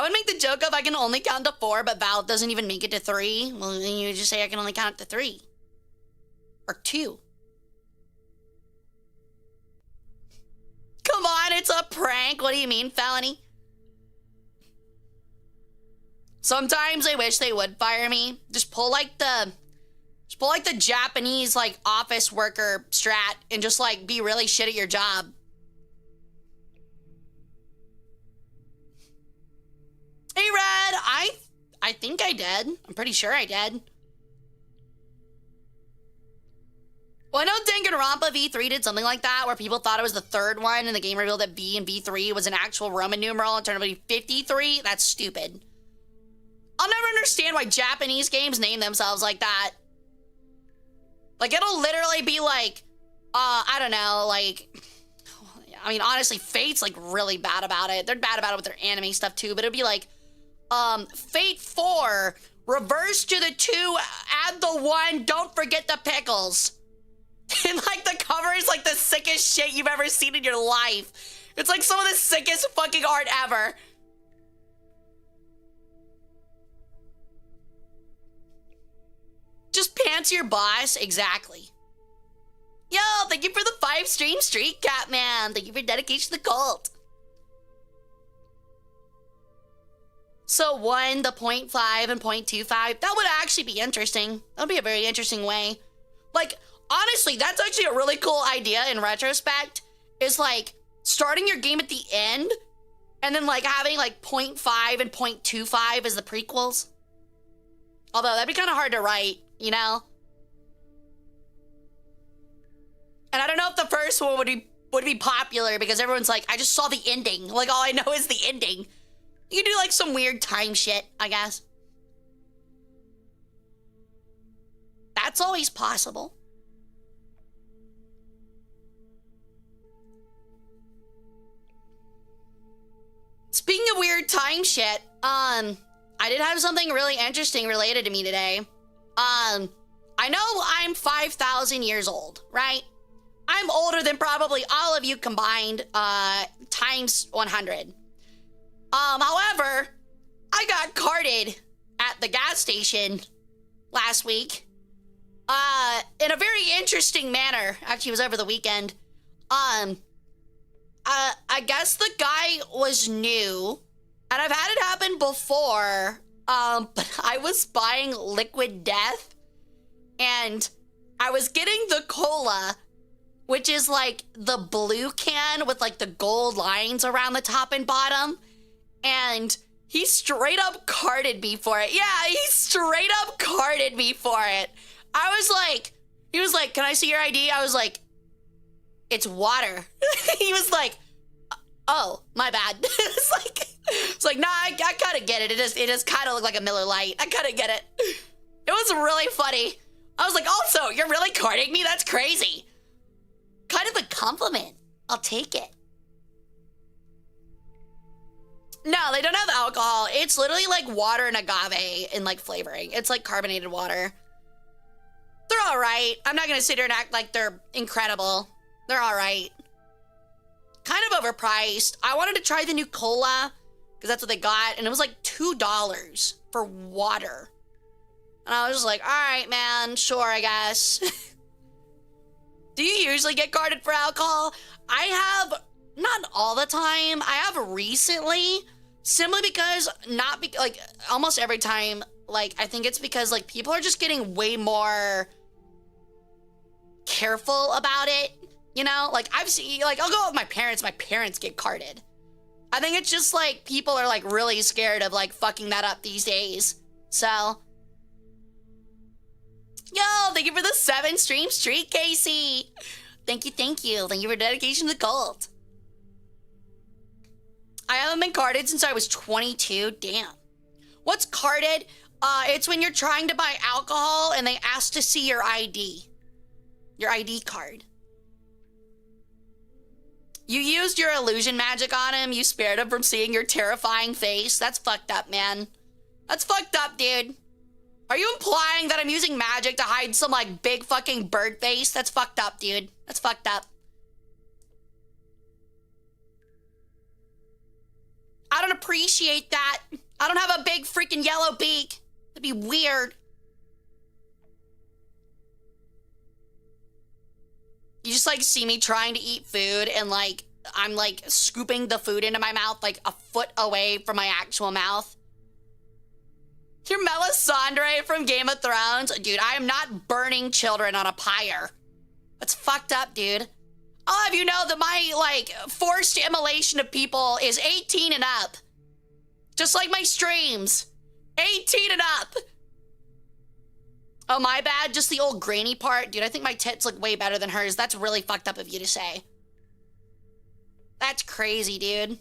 would make the joke of I can only count to 4, but Val doesn't even make it to 3. Well, then you just say I can only count to 3. Or 2. Come on, it's a prank. What do you mean, felony? Sometimes I wish they would fire me. Just pull like the Japanese like office worker strat and just like be really shit at your job. Hey Red, I think I did. I'm pretty sure I did. Well, I know Danganronpa V3 did something like that, where people thought it was the third one, and the game revealed that V and V3 was an actual Roman numeral and turned out to be 53. That's stupid. I'll never understand why Japanese games name themselves like that. Like, it'll literally be like, I don't know, like, I mean, honestly, Fate's like really bad about it. They're bad about it with their anime stuff too, but it'd be like, Fate 4, reverse to the 2, add the 1, don't forget the pickles. And like the cover is like the sickest shit you've ever seen in your life. It's like some of the sickest fucking art ever. Just pants your boss, exactly. Yo, thank you for the 5 stream streak, Catman. Thank you for dedication to the cult. So 1, the 0.5 and 0.25, that would actually be interesting. That would be a very interesting way. Like, honestly, that's actually a really cool idea in retrospect, is like starting your game at the end and then like having like 0.5 and 0.25 as the prequels. Although that'd be kind of hard to write, you know? And I don't know if the first one would be popular because everyone's like, I just saw the ending. Like, all I know is the ending. You could do like some weird time shit, I guess. That's always possible. Speaking of weird time shit, I did have something really interesting related to me today. I know I'm 5,000 years old, right? I'm older than probably all of you combined, times 100. However, I got carded at the gas station last week, in a very interesting manner. Actually, it was over the weekend. I guess the guy was new, and I've had it happen before, but I was buying Liquid Death, and I was getting the cola, which is like the blue can with like the gold lines around the top and bottom, and he straight up carded me for it. Yeah, he straight up carded me for it. I was like, he was like, can I see your ID? I was like, it's water. He was like, oh, my bad. It's like, nah, I kind of get it. It just kind of looked like a Miller Lite. I kind of get it. It was really funny. I was like, also, you're really carding me? That's crazy. Kind of a compliment. I'll take it. No, they don't have alcohol. It's literally like water and agave in like flavoring. It's like carbonated water. They're all right. I'm not going to sit here and act like they're incredible. They're all right. Kind of overpriced. I wanted to try the new cola because that's what they got. And it was like $2 for water. And I was just like, all right, man, sure, I guess. Do you usually get carded for alcohol? I have, not all the time. I have recently, simply because, like, almost every time, like, I think it's because, like, people are just getting way more careful about it. You know, like, I've seen, like, I'll go out with my parents get carded. I think it's just, like, people are, like, really scared of, like, fucking that up these days. So, yo, thank you for the 7 stream streak, Casey. Thank you, thank you. Thank you for dedication to the cult. I haven't been carded since I was 22. Damn. What's carded? It's when you're trying to buy alcohol and they ask to see your ID. Your ID card. You used your illusion magic on him. You spared him from seeing your terrifying face. That's fucked up, man. That's fucked up, dude. Are you implying that I'm using magic to hide some, like, big fucking bird face? That's fucked up, dude. That's fucked up. I don't appreciate that. I don't have a big freaking yellow beak. That'd be weird. You just like see me trying to eat food and like I'm like scooping the food into my mouth like a foot away from my actual mouth. You're Melisandre from Game of Thrones? Dude, I am not burning children on a pyre. That's fucked up, dude. I'll have you know that my like forced immolation of people is 18 and up. Just like my streams. 18 and up. Oh, my bad. Just the old grainy part. Dude, I think my tits look way better than hers. That's really fucked up of you to say. That's crazy, dude.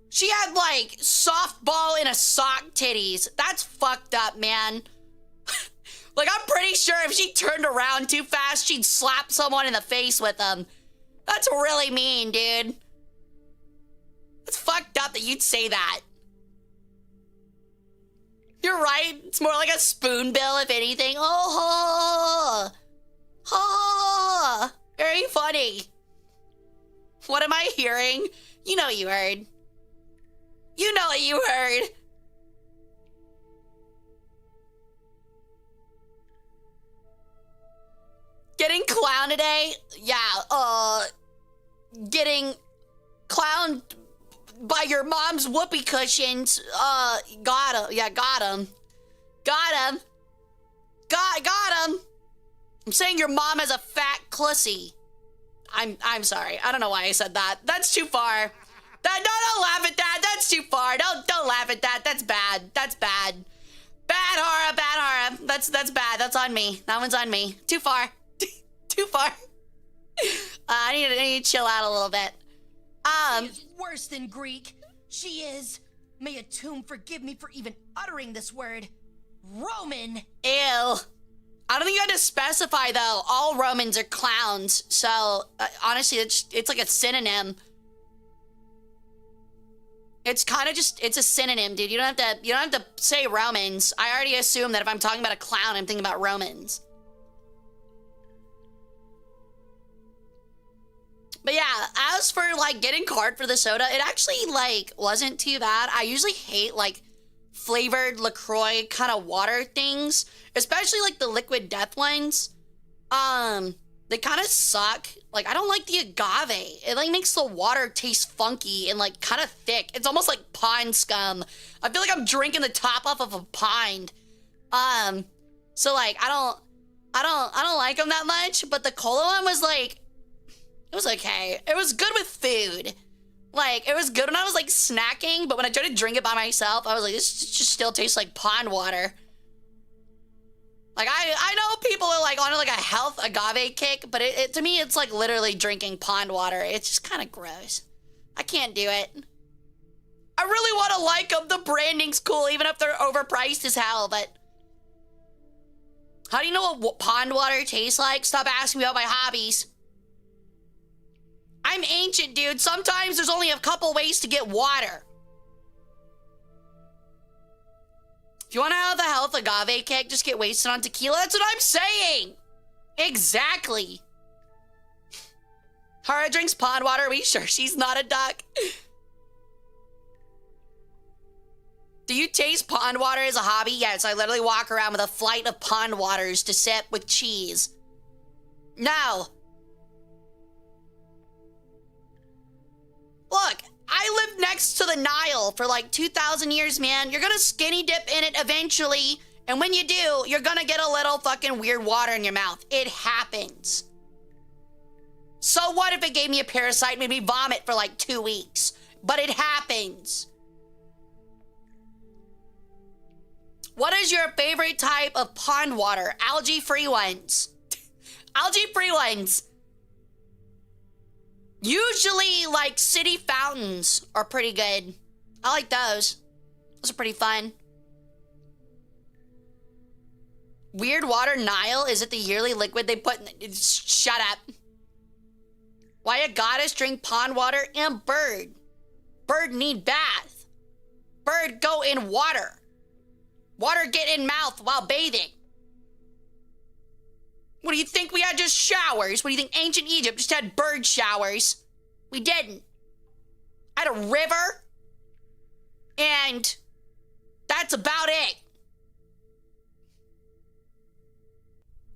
She had, like, softball in a sock titties. That's fucked up, man. Like, I'm pretty sure if she turned around too fast, she'd slap someone in the face with them. That's really mean, dude. It's fucked up that you'd say that. You're right. It's more like a spoonbill, if anything. Oh, very funny. What am I hearing? You know what you heard. You know what you heard. Getting clowned today? Yeah, getting clowned by your mom's whoopee cushions. Got him. Yeah, got him. Got him. Got him. I'm saying your mom has a fat clussy. I'm sorry. I don't know why I said that. That's too far. Don't laugh at that. That's too far. Don't laugh at that. That's bad. That's bad. Bad Hara. Bad Hara. That's bad. That's on me. That one's on me. Too far. Too far. I need to chill out a little bit. She is worse than Greek. She is, may a tomb forgive me for even uttering this word, Roman. Ew. I don't think you had to specify, though. All Romans are clowns. So, honestly, it's like a synonym. It's kind of just, it's a synonym, dude. You don't have to say Romans. I already assume that if I'm talking about a clown, I'm thinking about Romans. But yeah, as for like getting card for the soda, it actually like wasn't too bad. I usually hate like flavored LaCroix kind of water things, especially like the liquid death ones. They kind of suck. Like I don't like the agave. It like makes the water taste funky and like kind of thick. It's almost like pine scum. I feel like I'm drinking the top off of a pine. So like I don't like them that much, but the cola one was like, it was okay. It was good with food. Like, it was good when I was, like, snacking, but when I tried to drink it by myself, I was like, this just still tastes like pond water. Like, I know people are, like, on, like, a health agave kick, but to me, it's, like, literally drinking pond water. It's just kind of gross. I can't do it. I really want to like them. The branding's cool, even if they're overpriced as hell, but... How do you know what pond water tastes like? Stop asking me about my hobbies. I'm ancient, dude. Sometimes there's only a couple ways to get water. If you want to have the health agave kick, just get wasted on tequila. That's what I'm saying. Exactly. Hara drinks pond water. Are we sure she's not a duck? Do you taste pond water as a hobby? Yes, I literally walk around with a flight of pond waters to sip with cheese. No. Look, I lived next to the Nile for like 2,000 years, man. You're gonna skinny dip in it eventually, and when you do, you're gonna get a little fucking weird water in your mouth. It happens. So what if it gave me a parasite and made me vomit for like 2 weeks? But it happens. What is your favorite type of pond water? Algae-free ones. Algae-free ones. Usually, like, city fountains are pretty good. I like those. Those are pretty fun. Weird water Nile? Is it the yearly liquid they put in... Shut up. Why a goddess drink pond water and bird? Bird need bath. Bird go in water. Water get in mouth while bathing. What do you think? We had just showers? What do you think? Ancient Egypt just had bird showers? We didn't. I had a river, and that's about it.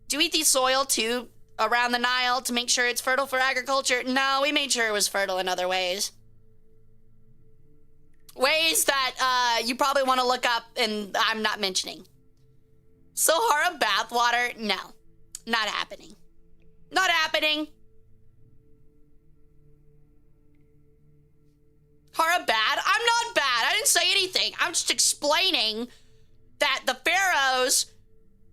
Do you eat the soil too around the Nile to make sure it's fertile for agriculture? No, we made sure it was fertile in other ways. Ways that you probably want to look up and I'm not mentioning. Sahara bathwater? No, not happening. Not happening. Hara bad? I'm not bad. I didn't say anything. I'm just explaining that the pharaohs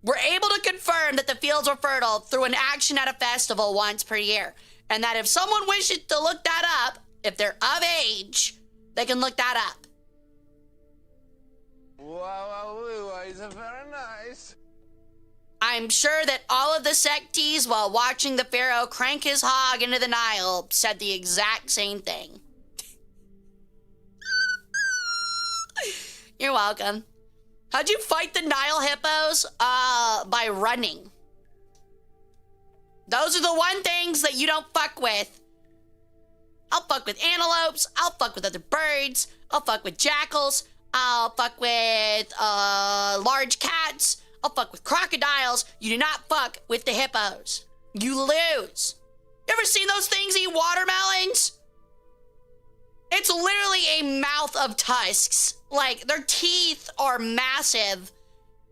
were able to confirm that the fields were fertile through an action at a festival once per year. And that if someone wishes to look that up, if they're of age, they can look that up. Wow, it's very nice. I'm sure that all of the sectees, while watching the pharaoh crank his hog into the Nile, said the exact same thing. You're welcome. How'd you fight the Nile hippos? By running. Those are the one things that you don't fuck with. I'll fuck with antelopes. I'll fuck with other birds. I'll fuck with jackals. I'll fuck with large cats. I'll fuck with crocodiles. You do not fuck with the hippos. You lose. You ever seen those things eat watermelons? It's literally a mouth of tusks. Like, their teeth are massive,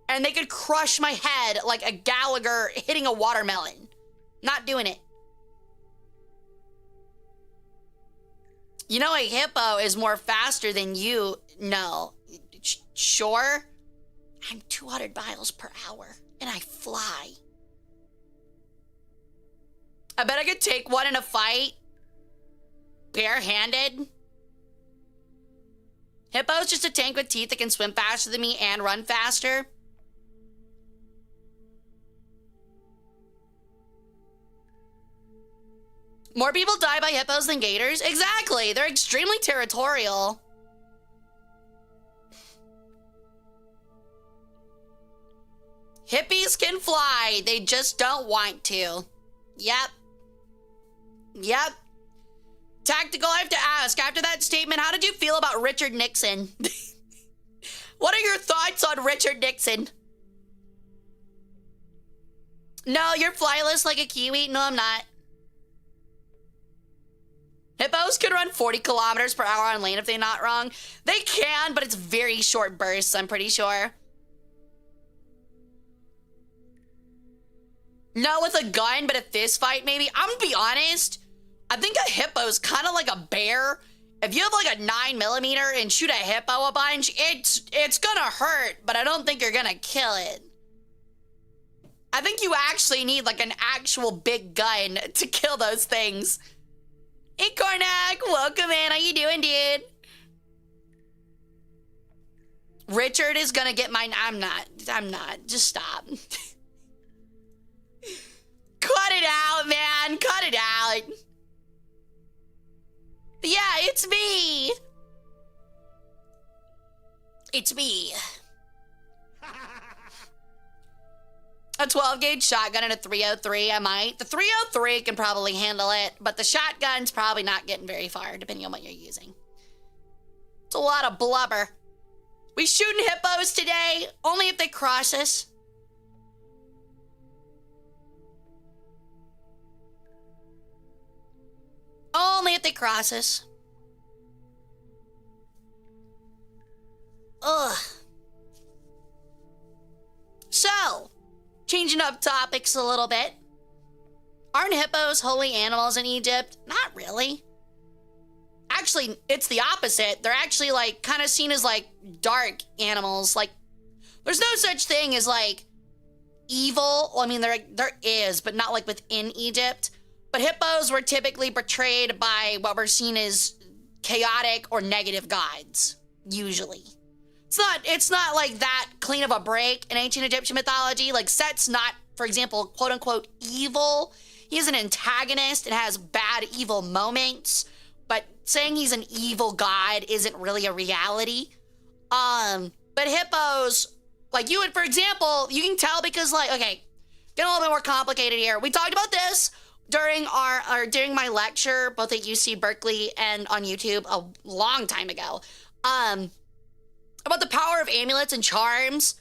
and they could crush my head like a Gallagher hitting a watermelon. Not doing it. You know a hippo is more faster than you. No. Sure? I'm 200 miles per hour, and I fly. I bet I could take one in a fight. Barehanded. Hippo's just a tank with teeth that can swim faster than me and run faster. More people die by hippos than gators? Exactly. They're extremely territorial. Hippies can fly. They just don't want to. Yep. Yep. Tactical, I have to ask, after that statement, how did you feel about Richard Nixon? What are your thoughts on Richard Nixon? No, you're flyless like a kiwi. No, I'm not. Hippos can run 40 kilometers per hour on land if they're not wrong. They can, but it's very short bursts, I'm pretty sure. No, with a gun, but a fist fight, maybe. I'm gonna be honest. I think a hippo's kind of like a bear. If you have like a 9mm and shoot a hippo a bunch, it's gonna hurt, but I don't think you're gonna kill it. I think you actually need like an actual big gun to kill those things. Hey, Kornak, welcome in. How you doing, dude? Richard is gonna get mine. I'm not. Just stop. Cut it out, man. Cut it out. Yeah, it's me. It's me. A 12-gauge shotgun and a 303, I might. The 303 can probably handle it, but the shotgun's probably not getting very far, depending on what you're using. It's a lot of blubber. We shooting hippos today, only if they cross us. Only if they cross us. Ugh. So, changing up topics a little bit. Aren't hippos holy animals in Egypt? Not really. Actually, it's the opposite. They're actually like kind of seen as like dark animals. Like, there's no such thing as like evil. Well, I mean, there is, but not like within Egypt. But hippos were typically portrayed by what were seen as chaotic or negative gods, usually. It's not like that clean of a break in ancient Egyptian mythology. Like, Set's not, for example, quote unquote evil. He's an antagonist and has bad evil moments, but saying he's an evil god isn't really a reality. But hippos, like you would, for example, you can tell because like, okay, get a little bit more complicated here. We talked about this. during during my lecture, both at UC Berkeley and on YouTube a long time ago, about the power of amulets and charms.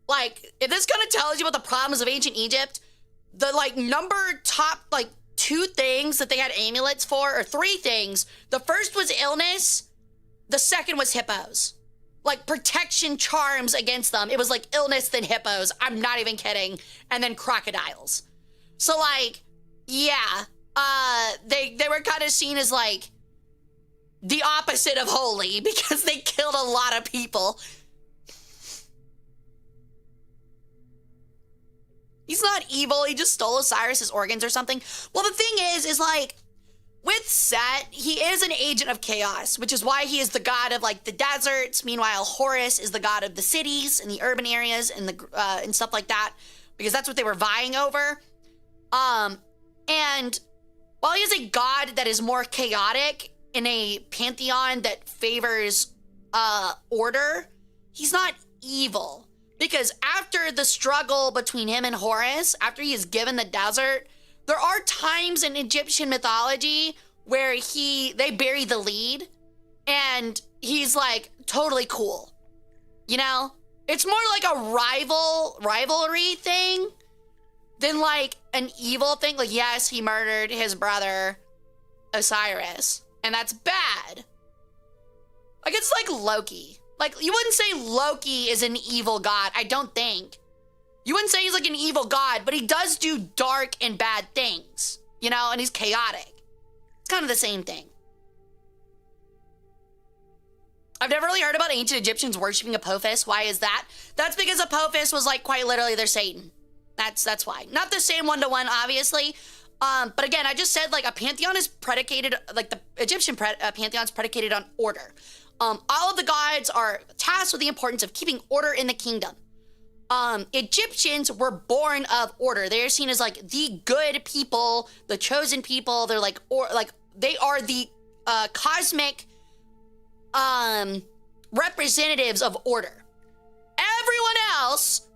Like, if this kind of tells you about the problems of ancient Egypt, the like top like 2 things that they had amulets for, or 3 things. The first was illness. The second was hippos. Like protection charms against them. It was like illness then hippos. I'm not even kidding. And then crocodiles. So like, yeah, they were kind of seen as like the opposite of holy because they killed a lot of people. He's not evil. He just stole Osiris's organs or something. Well, the thing is like, with Set, he is an agent of chaos, which is why he is the god of like the deserts. Meanwhile, Horus is the god of the cities and the urban areas and the and stuff like that, because that's what they were vying over. And while he is a god that is more chaotic in a pantheon that favors order, he's not evil. Because after the struggle between him and Horus, after he is given the desert, there are times in Egyptian mythology where they bury the lead and he's like totally cool. You know? It's more like a rivalry thing than like an evil thing. Like, yes, he murdered his brother Osiris, and that's bad. Like, it's like Loki. Like, you wouldn't say Loki is an evil god, I don't think. You wouldn't say he's like an evil god, but he does do dark and bad things, you know, and he's chaotic. It's kind of the same thing. I've never really heard about ancient Egyptians worshiping Apophis. Why is that? That's because Apophis was like quite literally their Satan. That's why. Not the same one-to-one, obviously. But again, I just said like a pantheon is predicated, like the Egyptian pantheon is predicated on order. All of the gods are tasked with the importance of keeping order in the kingdom. Egyptians were born of order. They're seen as like the good people, the chosen people. They're like, they are the cosmic representatives of order. Everyone else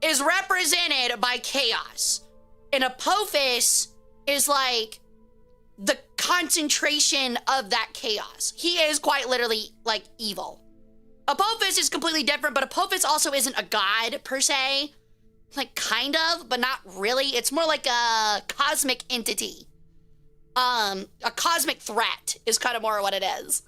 is represented by chaos. And Apophis is like the concentration of that chaos. He is quite literally like evil. Apophis is completely different, but Apophis also isn't a god per se. Like kind of, but not really. It's more like a cosmic entity. A cosmic threat is kind of more what it is.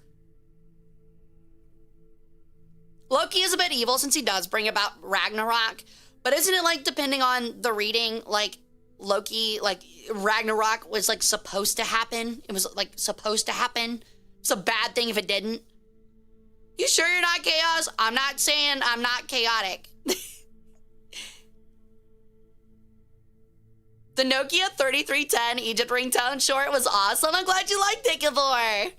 Loki is a bit evil since he does bring about Ragnarok, but isn't it like depending on the reading, like Loki, like Ragnarok was like supposed to happen. It was like supposed to happen. It's a bad thing if it didn't. You sure you're not chaos? I'm not saying I'm not chaotic. The Nokia 3310 Egypt ringtone short was awesome. I'm glad you liked it, Gavor.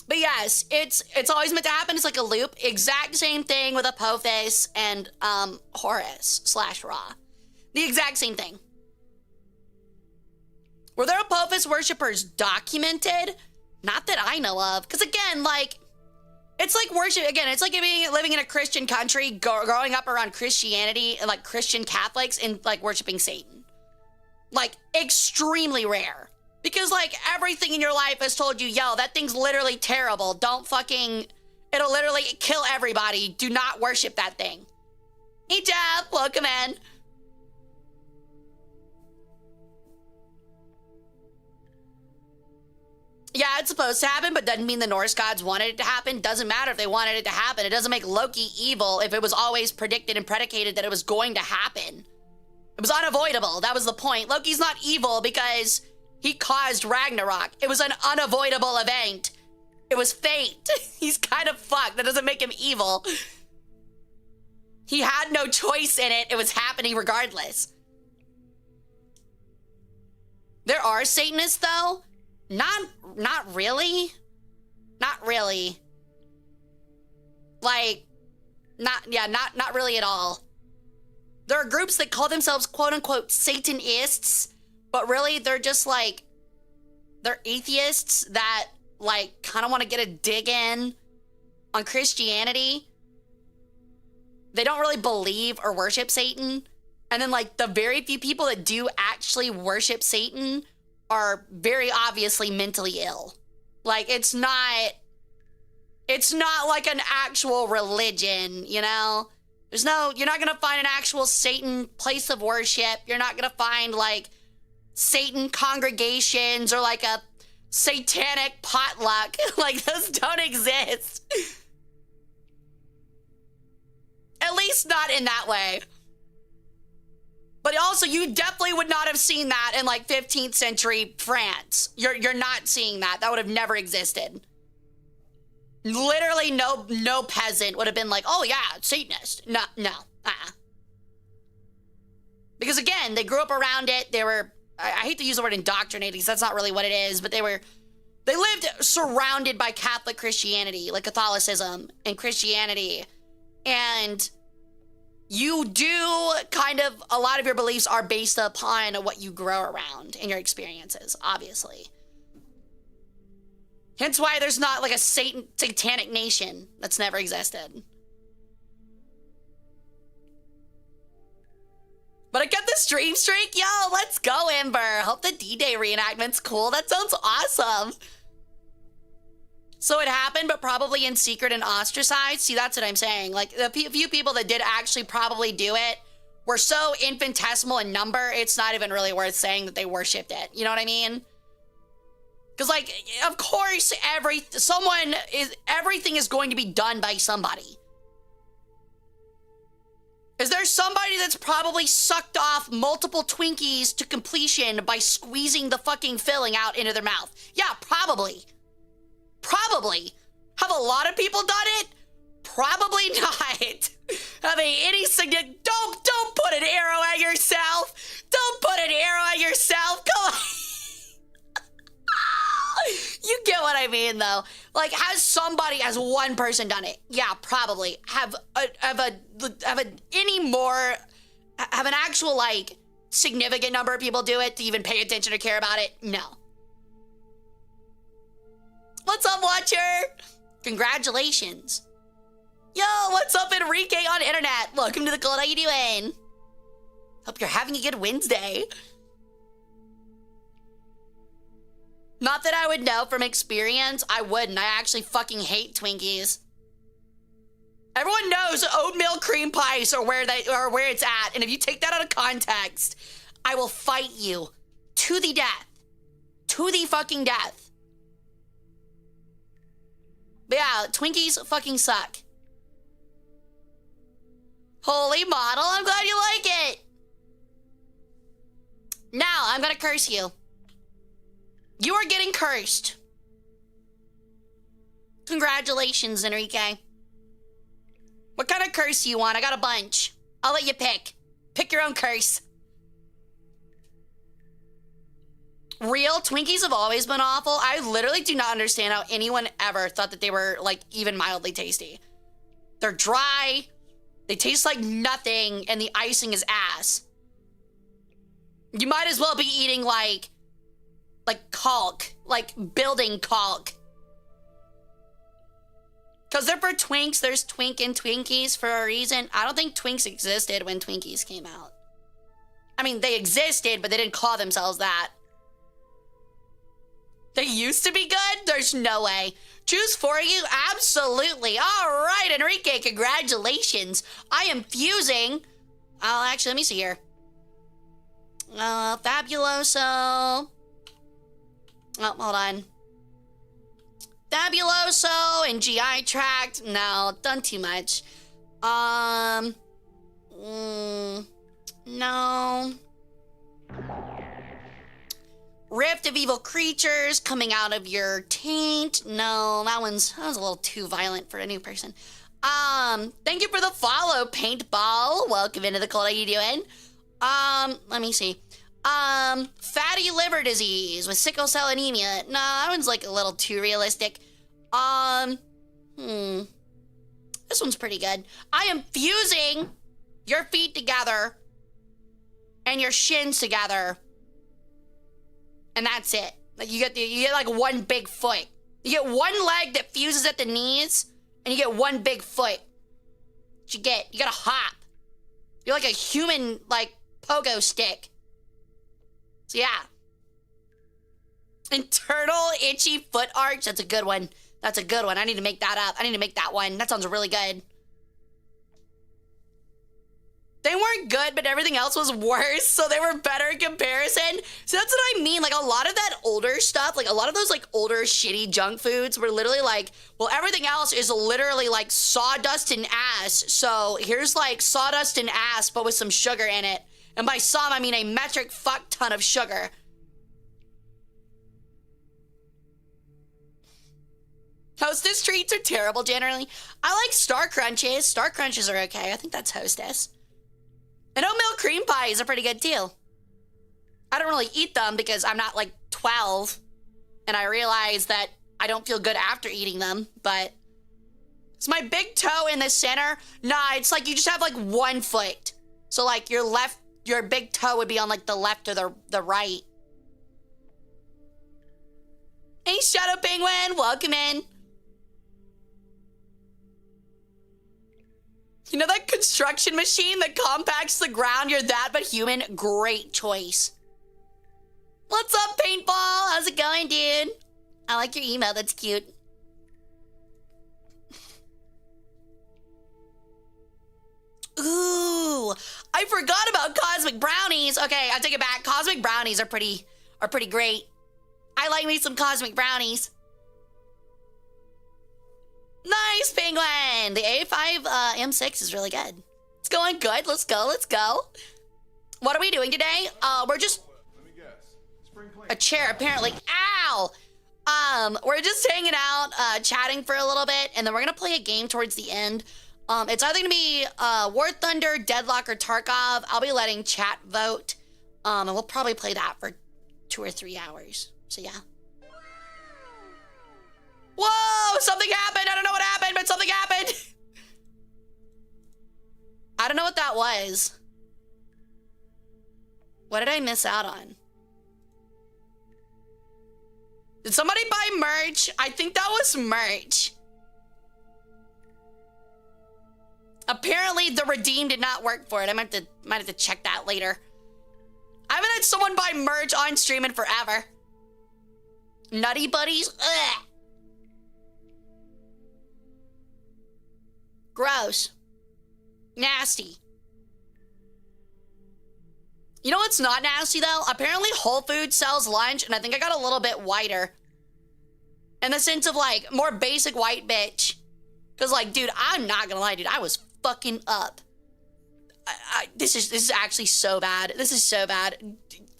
But yes, it's always meant to happen. It's like a loop. Exact same thing with Apophis and Horus / Ra. The exact same thing. Were there Apophis worshippers documented? Not that I know of. Because again, like, it's like worship. Again, it's like living in a Christian country, growing up around Christianity and like Christian Catholics and like worshiping Satan. Like, extremely rare. Because, like, everything in your life has told you, yo, that thing's literally terrible. Don't fucking, it'll literally kill everybody. Do not worship that thing. Hey, Jeff, welcome in. Yeah, it's supposed to happen, but doesn't mean the Norse gods wanted it to happen. Doesn't matter if they wanted it to happen. It doesn't make Loki evil if it was always predicted and predicated that it was going to happen. It was unavoidable. That was the point. Loki's not evil because he caused Ragnarok. It was an unavoidable event. It was fate. He's kind of fucked. That doesn't make him evil. He had no choice in it. It was happening regardless. There are Satanists, though. Not really. Not really. Like, not really at all. There are groups that call themselves quote-unquote Satanists, but really they're just like, they're atheists that like kind of want to get a dig in on Christianity. They don't really believe or worship Satan, And then, like, the very few people that do actually worship Satan are very obviously mentally ill. Like, it's not like an actual religion, you know? You're not gonna find an actual Satan place of worship. You're not gonna find, like, Satan congregations or, like, a satanic potluck. Like, those don't exist. At least not in that way. But also, you definitely would not have seen that in, like, 15th century France. You're not seeing that. That would have never existed. Literally no peasant would have been like, oh, yeah, Satanist. No. Because, again, they grew up around it. They were, I hate to use the word indoctrinated because that's not really what it is, but they lived surrounded by Catholic Christianity, like Catholicism and Christianity. And you do kind of, a lot of your beliefs are based upon what you grow around in your experiences, obviously. Hence why there's not like a satanic nation that's never existed. But I got the stream streak. Yo, let's go, Ember. Hope the D-Day reenactment's cool. That sounds awesome. So it happened, but probably in secret and ostracized. See, that's what I'm saying. Like, the few people that did actually probably do it were so infinitesimal in number, it's not even really worth saying that they worshipped it. You know what I mean? Because, like, of course, everything is going to be done by somebody. Is there somebody that's probably sucked off multiple Twinkies to completion by squeezing the fucking filling out into their mouth? Yeah, probably. Probably. Have a lot of people done it? Probably not. Have any significant... Don't put an arrow at yourself. Don't put an arrow at yourself. Come on. You get what I mean, though. Like, has one person done it? Yeah, probably. Have an actual, like, significant number of people do it to even pay attention or care about it? No. What's up, Watcher? Congratulations. Yo, what's up, Enrique on internet? Welcome to the cult. How you doing? Hope you're having a good Wednesday. Not that I would know from experience. I wouldn't. I actually fucking hate Twinkies. Everyone knows oatmeal cream pies are where it's at. And if you take that out of context, I will fight you to the death. To the fucking death. But yeah, Twinkies fucking suck. Holy model, I'm glad you like it. Now, I'm gonna curse you. You are getting cursed. Congratulations, Enrique. What kind of curse do you want? I got a bunch. I'll let you pick. Pick your own curse. Real Twinkies have always been awful. I literally do not understand how anyone ever thought that they were, like, even mildly tasty. They're dry, they taste like nothing, and the icing is ass. You might as well be eating, like caulk, like building caulk. Because they're for Twinks, there's Twink and Twinkies for a reason. I don't think Twinks existed when Twinkies came out. I mean, they existed, but they didn't call themselves that. They used to be good? There's no way. Choose for you? Absolutely. All right, Enrique, congratulations. I am fusing. Oh, actually, let me see here. Fabuloso. Oh, hold on. Fabuloso and GI tract. No, done too much. No. Rift of evil creatures coming out of your taint. No, that was a little too violent for a new person. Thank you for the follow, Paintball. Welcome into the cult. How you doing? Let me see. Fatty liver disease with sickle cell anemia. No, that one's like a little too realistic. This one's pretty good. I am fusing your feet together and your shins together. And that's it. Like you get like one big foot. You get one leg that fuses at the knees, and you get one big foot. What you get? You got a hop. You're like a human, like pogo stick. So yeah. Internal itchy foot arch. That's a good one. That's a good one. I need to make that up. I need to make that one. That sounds really good. They weren't good, but everything else was worse, so they were better in comparison. So that's what I mean. Like, a lot of that older stuff, like, a lot of those, like, older, shitty junk foods were literally like, well, everything else is literally, like, sawdust and ass. So here's, like, sawdust and ass, but with some sugar in it. And by some, I mean a metric fuck ton of sugar. Hostess treats are terrible, generally. I like Star Crunches. Star Crunches are okay. I think that's Hostess. And oatmeal cream pies are pretty good too. I don't really eat them because I'm not like 12 and I realize that I don't feel good after eating them, but it's my big toe in the center. Nah, it's like you just have like one foot. So like your big toe would be on like the left or the right. Hey, Shadow Penguin, welcome in. You know that construction machine that compacts the ground? You're that but human? Great choice. What's up, Paintball? How's it going, dude? I like your email. That's cute. Ooh, I forgot about cosmic brownies. Okay, I take it back. Cosmic brownies are pretty great. I like me some cosmic brownies. Nice, Penguin! The A5 M6 is really good. It's going good. Let's go, let's go. What are we doing today? We're just... A chair, apparently. Ow! We're just hanging out, chatting for a little bit, and then we're gonna play a game towards the end. It's either gonna be War Thunder, Deadlock, or Tarkov. I'll be letting chat vote. And we'll probably play that for 2 or 3 hours. So yeah. Whoa! Something happened! I don't know what happened, but something happened! I don't know what that was. What did I miss out on? Did somebody buy merch? I think that was merch. Apparently, the redeem did not work for it. I might have to check that later. I haven't had someone buy merch on stream in forever. Nutty Buddies? Ugh. Gross. Nasty. You know what's not nasty, though? Apparently Whole Foods sells lunch, and I think I got a little bit whiter. In the sense of, like, more basic white bitch. Because, like, dude, I'm not gonna lie, dude. I was fucking up. This is actually so bad. This is so bad.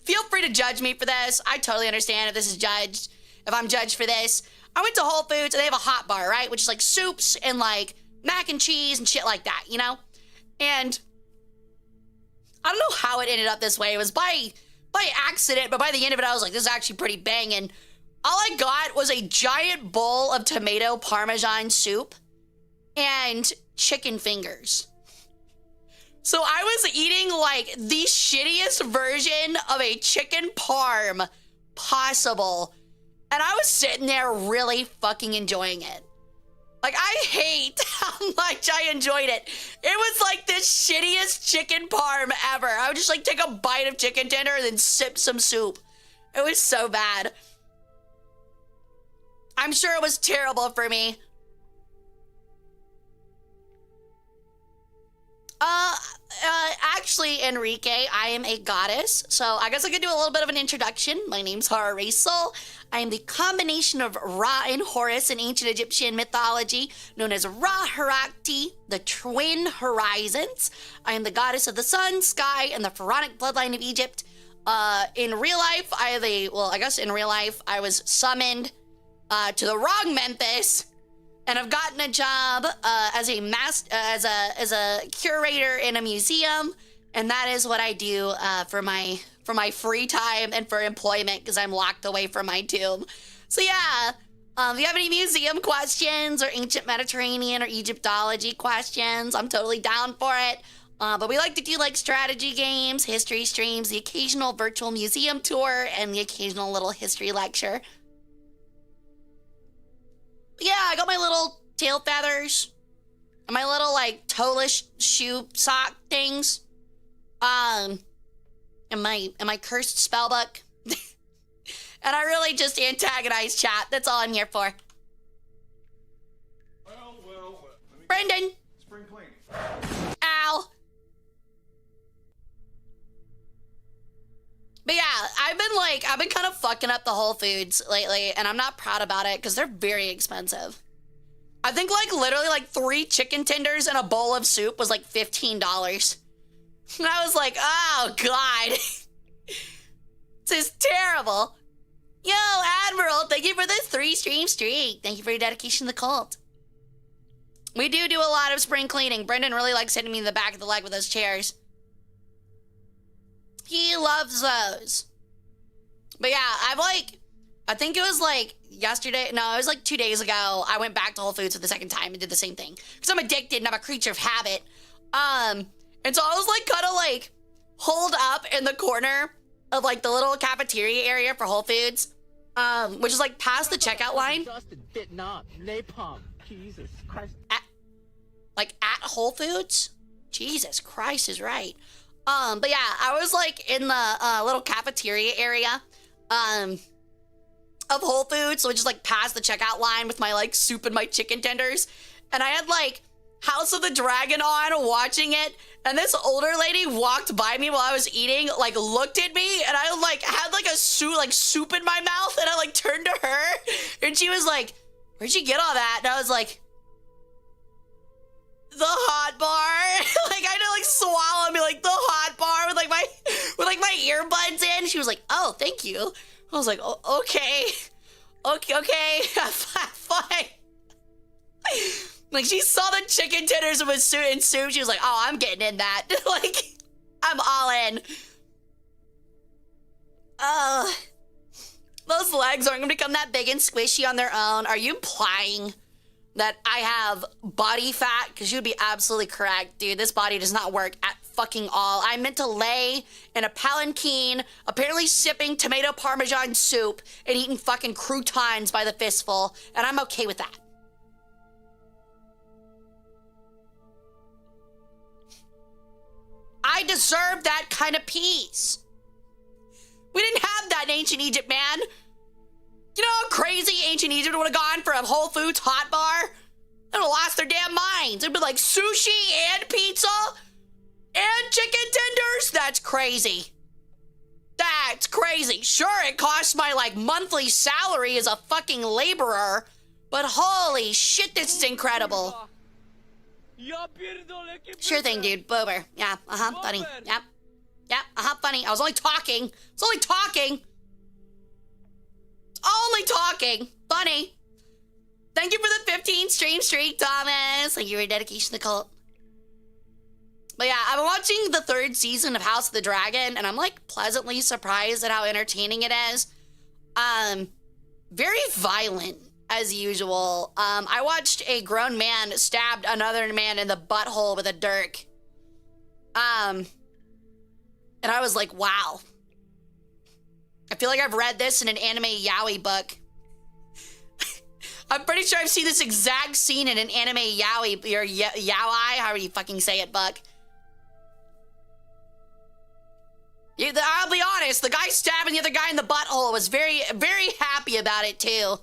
Feel free to judge me for this. I totally understand if this is judged. If I'm judged for this. I went to Whole Foods, and they have a hot bar, right? Which is, like, soups and, like, mac and cheese and shit like that, you know? And I don't know how it ended up this way. It was by accident, but by the end of it, I was like, this is actually pretty banging. All I got was a giant bowl of tomato parmesan soup and chicken fingers. So I was eating like the shittiest version of a chicken parm possible. And I was sitting there really fucking enjoying it. Like, I hate how much I enjoyed it. It was like the shittiest chicken parm ever. I would just like take a bite of chicken tender and then sip some soup. It was so bad. I'm sure it was terrible for me. Actually, Enrique, I am a goddess, so I guess I could do a little bit of an introduction. My name's Hara Rae Sol. I am the combination of Ra and Horus in ancient Egyptian mythology, known as Ra Harakti, the twin horizons. I am the goddess of the sun, sky, and the pharaonic bloodline of Egypt. In real life, in real life, I was summoned to the wrong Memphis, and I've gotten a job as a curator in a museum, and that is what I do for my free time and for employment because I'm locked away from my tomb. So yeah, if you have any museum questions or ancient Mediterranean or Egyptology questions, I'm totally down for it. But we like to do like strategy games, history streams, the occasional virtual museum tour, and the occasional little history lecture. But yeah, I got my little tail feathers and my little like toeless shoe sock things. my cursed spellbook. And I really just antagonize chat. That's all I'm here for. Well. Brendan. Spring clean. Ow. But yeah, I've been kind of fucking up the Whole Foods lately, and I'm not proud about it because they're very expensive. I think literally 3 chicken tenders and a bowl of soup was like $15. And I was like, oh God. This is terrible. Yo, Admiral, thank you for the 3-stream streak. Thank you for your dedication to the cult. We do a lot of spring cleaning. Brendan really likes hitting me in the back of the leg with those chairs. He loves those. But yeah, I think it was yesterday. No, it was 2 days ago. I went back to Whole Foods for the second time and did the same thing. Because I'm addicted and I'm a creature of habit. And so I was kind of holed up in the corner of the little cafeteria area for Whole Foods. Which is past the checkout line. Dusted Vietnam, napalm. Jesus Christ. At Whole Foods? Jesus Christ is right. But yeah, I was in the little cafeteria area of Whole Foods, which is past the checkout line with my soup and my chicken tenders. And I had House of the Dragon on watching it, and this older lady walked by me while I was eating, looked at me, and I had a soup in my mouth, and I turned to her, and she was like, "Where'd you get all that?" And I was like, the hot bar. I had to swallow me the hot bar with my earbuds in. She was like, "Oh, thank you." I was like, "Oh, okay, fine." She saw the chicken tenders and soup. She was like, "Oh, I'm getting in that." I'm all in. Those legs aren't gonna become that big and squishy on their own. Are you implying that I have body fat? Because you'd be absolutely correct, dude. This body does not work at fucking all. I meant to lay in a palanquin, apparently sipping tomato parmesan soup and eating fucking croutons by the fistful, and I'm okay with that. I deserve that kind of peace. We didn't have that in ancient Egypt, man. You know how crazy ancient Egypt would have gone for a Whole Foods hot bar? They'd have lost their damn minds. It'd be sushi and pizza and chicken tenders. That's crazy. That's crazy. Sure, it costs my monthly salary as a fucking laborer, but holy shit, this is incredible. Sure thing, dude. Bober. Yeah, funny. Yep. Funny. I was only talking. Only talking. Funny. Thank you for the 15 stream streak, Thomas. Thank you for your dedication to the cult. But yeah, I'm watching the 3rd season of House of the Dragon, and I'm pleasantly surprised at how entertaining it is. Very violent, as usual. I watched a grown man stabbed another man in the butthole with a dirk. And I was like, wow. I feel like I've read this in an anime yaoi book. I'm pretty sure I've seen this exact scene in an anime yaoi, or yaoi, however you fucking say it, book. I'll be honest, the guy stabbing the other guy in the butthole was very, very happy about it, too.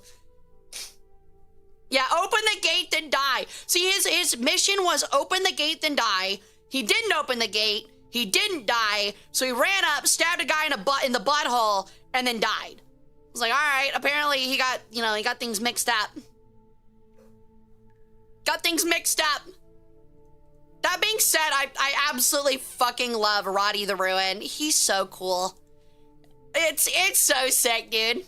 Yeah, open the gate, then die. See, his mission was open the gate, then die. He didn't open the gate. He didn't die. So he ran up, stabbed a guy in the butthole, and then died. I was like, all right, apparently he got things mixed up. That being said, I absolutely fucking love Roddy the Ruin. He's so cool. It's so sick, dude.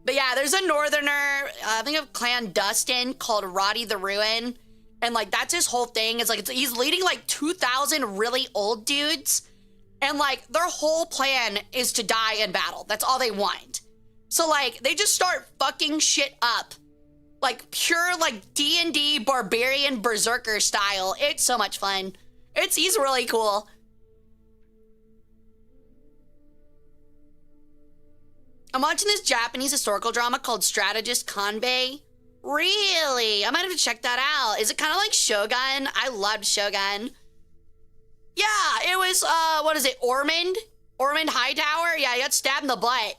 But yeah, there's a northerner, I think of Clan Dustin, called Roddy the Ruin. And that's his whole thing. It's he's leading 2,000 really old dudes. And their whole plan is to die in battle. That's all they want. So they just start fucking shit up. Pure D&D barbarian berserker style. It's so much fun. He's really cool. I'm watching this Japanese historical drama called Strategist Kanbei. Really? I might have to check that out. Is it kind of like Shogun? I loved Shogun. Yeah, it was, what is it, Ormond? Ormond Hightower? Yeah, he got stabbed in the butt.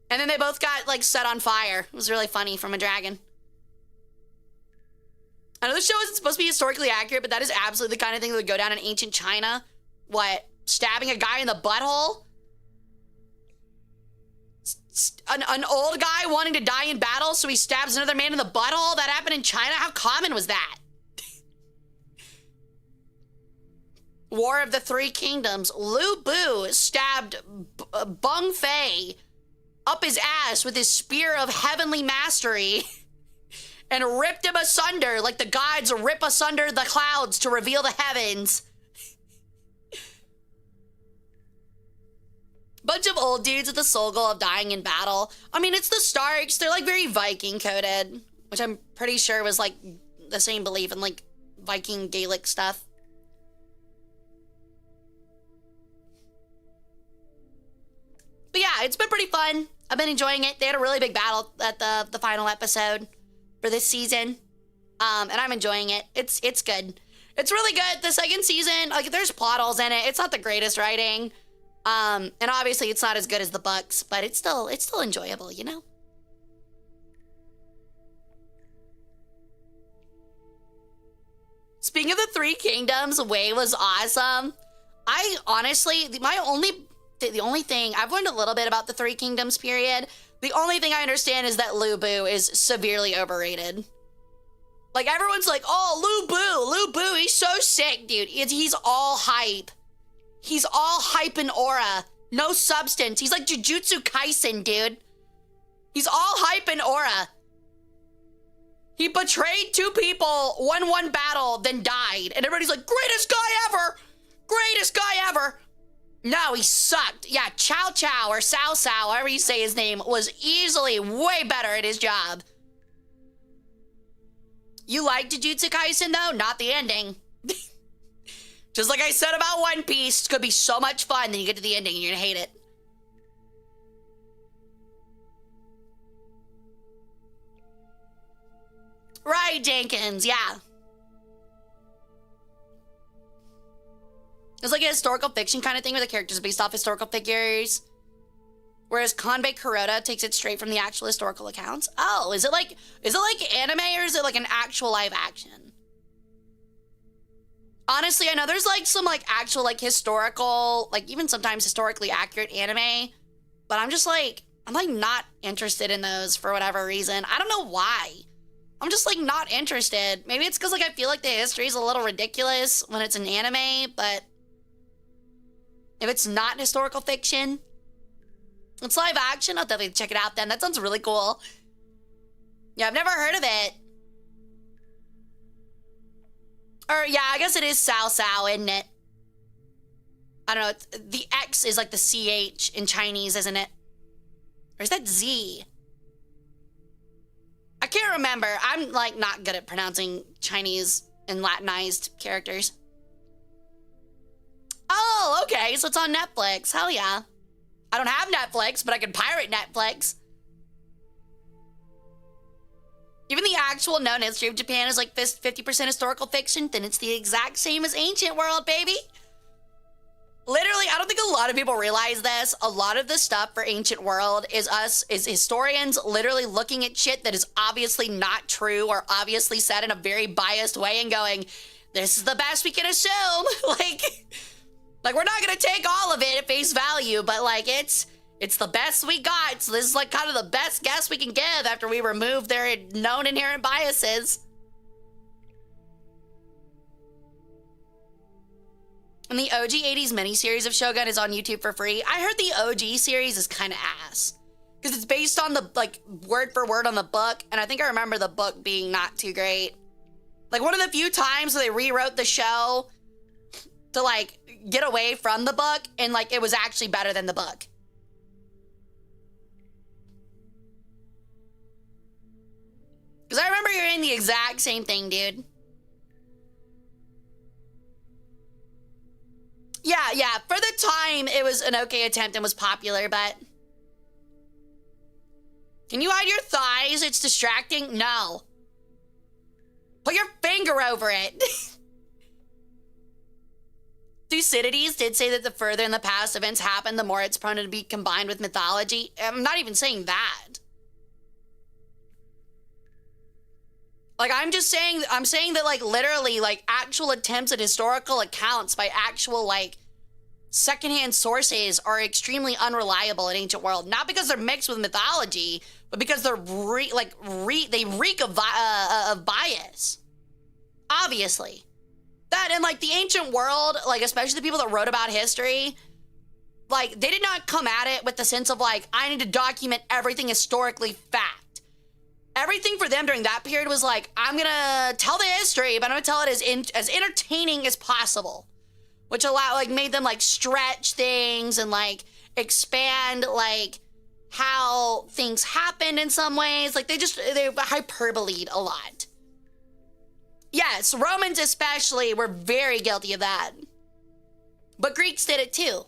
And then they both got, like, set on fire. It was really funny from a dragon. I know this show isn't supposed to be historically accurate, but that is absolutely the kind of thing that would go down in ancient China. What? Stabbing a guy in the butthole? An old guy wanting to die in battle, so he stabs another man in the butthole? That happened in China? How common was that? War of the Three Kingdoms. Lu Bu stabbed Bung Fei up his ass with his spear of heavenly mastery and ripped him asunder like the gods rip asunder the clouds to reveal the heavens. Bunch of old dudes with the sole goal of dying in battle. I mean, it's the Starks. They're like very Viking coded, which I'm pretty sure was like the same belief in like Viking Gaelic stuff. But yeah, it's been pretty fun. I've been enjoying it. They had a really big battle at the final episode for this season. And I'm enjoying it. It's good. It's really good. The second season, like there's plot holes in it. It's not the greatest writing. And obviously it's not as good as the books, but it's still enjoyable, you know? Speaking of the Three Kingdoms, Wei was awesome. I honestly, the only thing, I've learned a little bit about the Three Kingdoms period. The only thing I understand is that Lu Bu is severely overrated. Like everyone's like, oh, Lu Bu, he's so sick, dude. He's all hype. He's all hype and aura. No substance. He's like Jujutsu Kaisen, dude. He's all hype and aura. He betrayed two people, won one battle, then died. And everybody's like, greatest guy ever. Greatest guy ever. No, he sucked. Yeah, Chow Chow or Sao Sao, however you say his name, was easily way better at his job. You like Jujutsu Kaisen, though? Not the ending. Just like I said about One Piece, it's gonna be so much fun, then you get to the ending and you're gonna hate it. Right, Jenkins, yeah. It's like a historical fiction kind of thing where the characters are based off historical figures. Whereas Kanbei Kuroda takes it straight from the actual historical accounts. Oh, is it like anime or is it like an actual live action? Honestly, I know there's like some like actual like historical, like even sometimes historically accurate anime, but I'm like not interested in those for whatever reason. I don't know why. I'm just like not interested. Maybe it's because like I feel like the history is a little ridiculous when it's an anime, but if it's not historical fiction, it's live action, I'll definitely check it out then. That sounds really cool. Yeah, I've never heard of it. Or yeah, I guess it is Sao Sao, isn't it? I don't know, the X is like the CH in Chinese, isn't it? Or is that Z? I can't remember. I'm like not good at pronouncing Chinese and Latinized characters. Oh, okay, so it's on Netflix. Hell yeah. I don't have Netflix, but I can pirate Netflix. Even the actual known history of Japan is like 50% historical fiction, then it's the exact same as Ancient World, baby. Literally, I don't think a lot of people realize this. A lot of the stuff for Ancient World is us, is historians literally looking at shit that is obviously not true or obviously said in a very biased way and going, this is the best we can assume. Like we're not gonna take all of it at face value, but like it's the best we got. So this is like kind of the best guess we can give after we remove their known inherent biases. And the OG 80s miniseries of Shogun is on YouTube for free. I heard the OG series is kind of ass because it's based on the like word for word on the book. And I think I remember the book being not too great. Like one of the few times where they rewrote the show to like get away from the book and like it was actually better than the book. Because I remember hearing the exact same thing, dude. Yeah, for the time, it was an okay attempt and was popular, but... Can you hide your thighs? It's distracting? No. Put your finger over it. Thucydides did say that the further in the past events happen, the more it's prone to be combined with mythology. I'm not even saying that. Like, I'm saying that, like, literally, like, actual attempts at historical accounts by actual, like, secondhand sources are extremely unreliable in ancient world. Not because they're mixed with mythology, but because they're they reek of bias. Obviously. That in, like, the ancient world, like, especially the people that wrote about history, like, they did not come at it with the sense of, like, I need to document everything historically fact. Everything for them during that period was like, I'm gonna tell the history, but I'm gonna tell it as entertaining as possible. Which made them, like, stretch things and, like, expand, like, how things happened in some ways. Like, they hyperbolated a lot. Yes, Romans especially were very guilty of that. But Greeks did it too.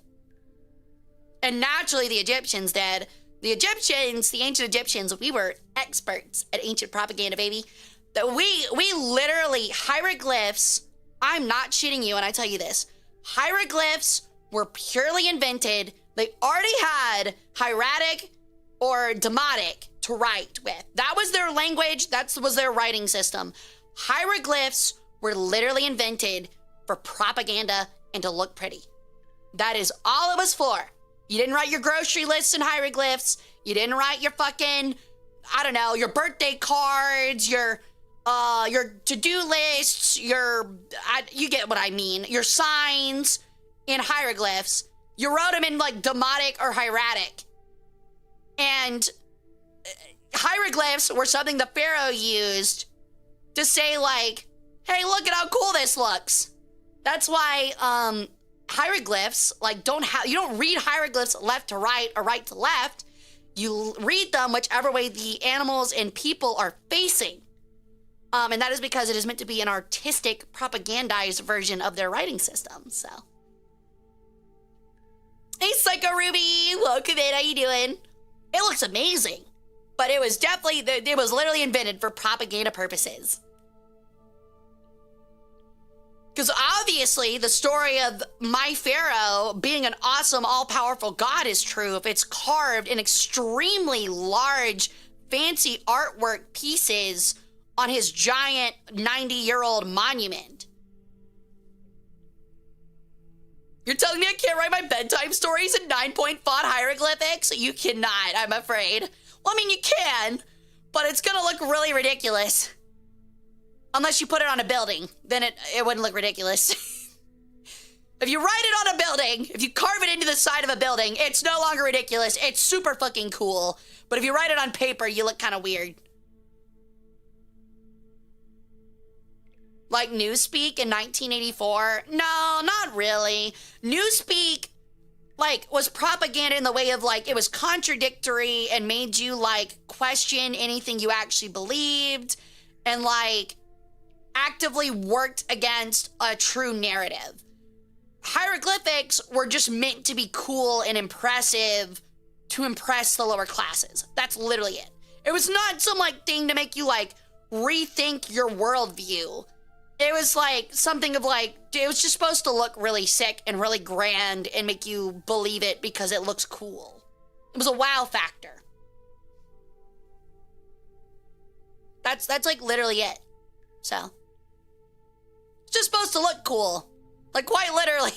And naturally the Egyptians did. The ancient Egyptians, we were experts at ancient propaganda, baby. We literally, hieroglyphs, I'm not shitting you when I tell you this. Hieroglyphs were purely invented. They already had hieratic or demotic to write with. That was their language. That was their writing system. Hieroglyphs were literally invented for propaganda and to look pretty. That is all it was for. You didn't write your grocery lists in hieroglyphs. You didn't write your fucking, I don't know, your birthday cards, your to-do lists, you get what I mean, your signs in hieroglyphs. You wrote them in, like, demotic or hieratic. And hieroglyphs were something the pharaoh used to say, like, hey, look at how cool this looks. That's why hieroglyphs, like, you don't read hieroglyphs left to right or right to left. You read them whichever way the animals and people are facing. And that is because it is meant to be an artistic, propagandized version of their writing system, so. Hey, Psycho Ruby, welcome in, how you doing? It looks amazing, but it was literally invented for propaganda purposes. Because obviously the story of my pharaoh being an awesome, all-powerful god is true if it's carved in extremely large, fancy artwork pieces on his giant 90-year-old monument. You're telling me I can't write my bedtime stories in 9-point font hieroglyphics? You cannot, I'm afraid. Well, I mean, you can, but it's gonna look really ridiculous. Unless you put it on a building, then it wouldn't look ridiculous. If you write it on a building, if you carve it into the side of a building, it's no longer ridiculous. It's super fucking cool. But if you write it on paper, you look kind of weird. Like Newspeak in 1984? No, not really. Newspeak, like, was propaganda in the way of, like, it was contradictory and made you, like, question anything you actually believed and, like, actively worked against a true narrative. Hieroglyphics were just meant to be cool and impressive to impress the lower classes. That's literally it. It was not some, like, thing to make you, like, rethink your worldview. It was, like, something of, like, it was just supposed to look really sick and really grand and make you believe it because it looks cool. It was a wow factor. That's like, literally it. So. It's just supposed to look cool. Like, quite literally.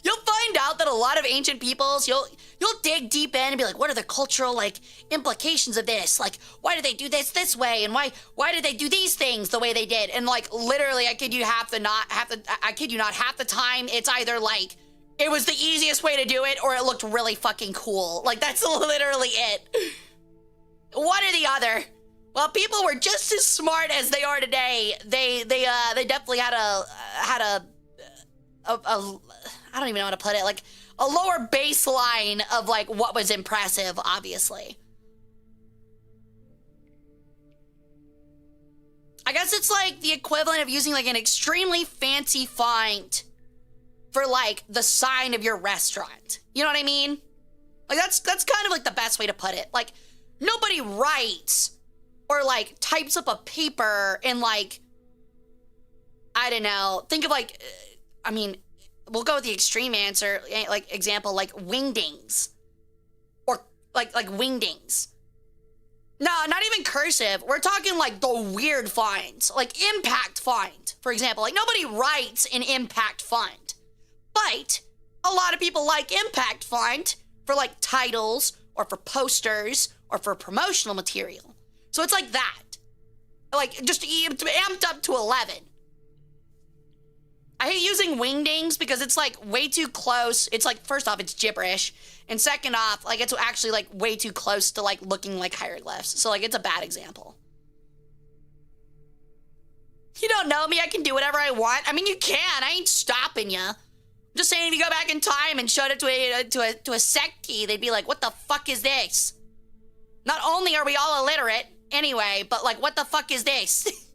You'll find out that a lot of ancient peoples, you'll dig deep in and be like, what are the cultural, like, implications of this? Like, why did they do this way? And why did they do these things the way they did? And, like, literally, I kid you not, half the time, it's either, like, it was the easiest way to do it or it looked really fucking cool. Like, that's literally it. One or the other. Well, people were just as smart as they are today. They definitely had a I don't even know how to put it, like a lower baseline of like what was impressive, obviously. I guess it's like the equivalent of using like an extremely fancy font for like the sign of your restaurant. You know what I mean? Like that's kind of like the best way to put it. Like nobody writes or like types up a paper and like, I don't know, think of like, I mean, we'll go with the extreme answer, like example, like wingdings. Or like wingdings. No, not even cursive. We're talking like the weird fonts, like impact font, for example. Like nobody writes in impact font, but a lot of people like impact font for like titles or for posters or for promotional material. So it's like that, like just amped up to 11. I hate using wingdings because it's like way too close. It's like, first off, it's gibberish. And second off, like it's actually like way too close to like looking like hieroglyphs. So like it's a bad example. You don't know me, I can do whatever I want. I mean, you can, I ain't stopping you. I'm just saying if you go back in time and showed it to a sectee, they'd be like, what the fuck is this? Not only are we all illiterate anyway, but like, what the fuck is this?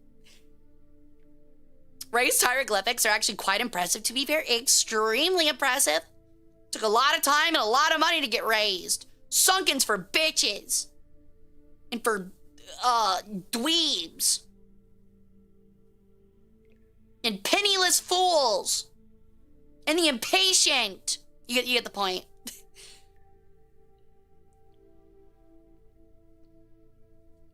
Raised hieroglyphics are actually quite impressive, to be fair, extremely impressive. Took a lot of time and a lot of money to get raised. Sunkens for bitches. And for, dweebs. And penniless fools. And the impatient. You get the point.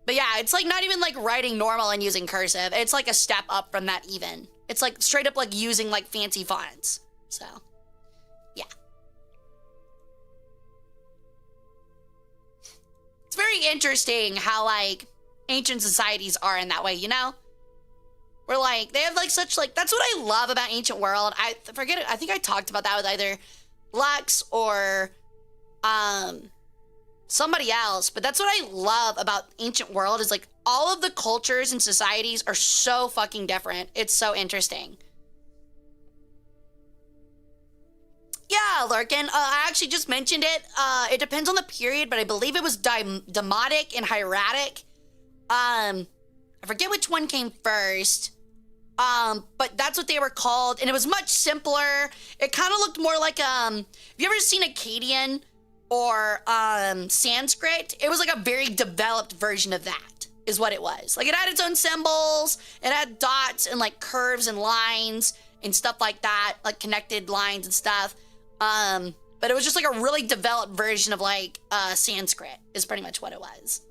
But yeah, it's like not even like writing normal and using cursive. It's like a step up from that even. It's like straight up like using like fancy fonts. So, yeah. It's very interesting how like ancient societies are in that way, you know? Where like, they have like such like, that's what I love about ancient world. I forget it, I think I talked about that with either Lux or, somebody else, but that's what I love about ancient world is like all of the cultures and societies are so fucking different. It's so interesting. Yeah, Lurkin, I actually just mentioned it. It depends on the period, but I believe it was Demotic and Hieratic. I forget which one came first. But that's what they were called, and it was much simpler. It kind of looked more like, have you ever seen Akkadian? Or Sanskrit? It was like a very developed version of that, is what it was. Like it had its own symbols, it had dots and like curves and lines and stuff like that, like connected lines and stuff. But it was just like a really developed version of like Sanskrit, is pretty much what it was.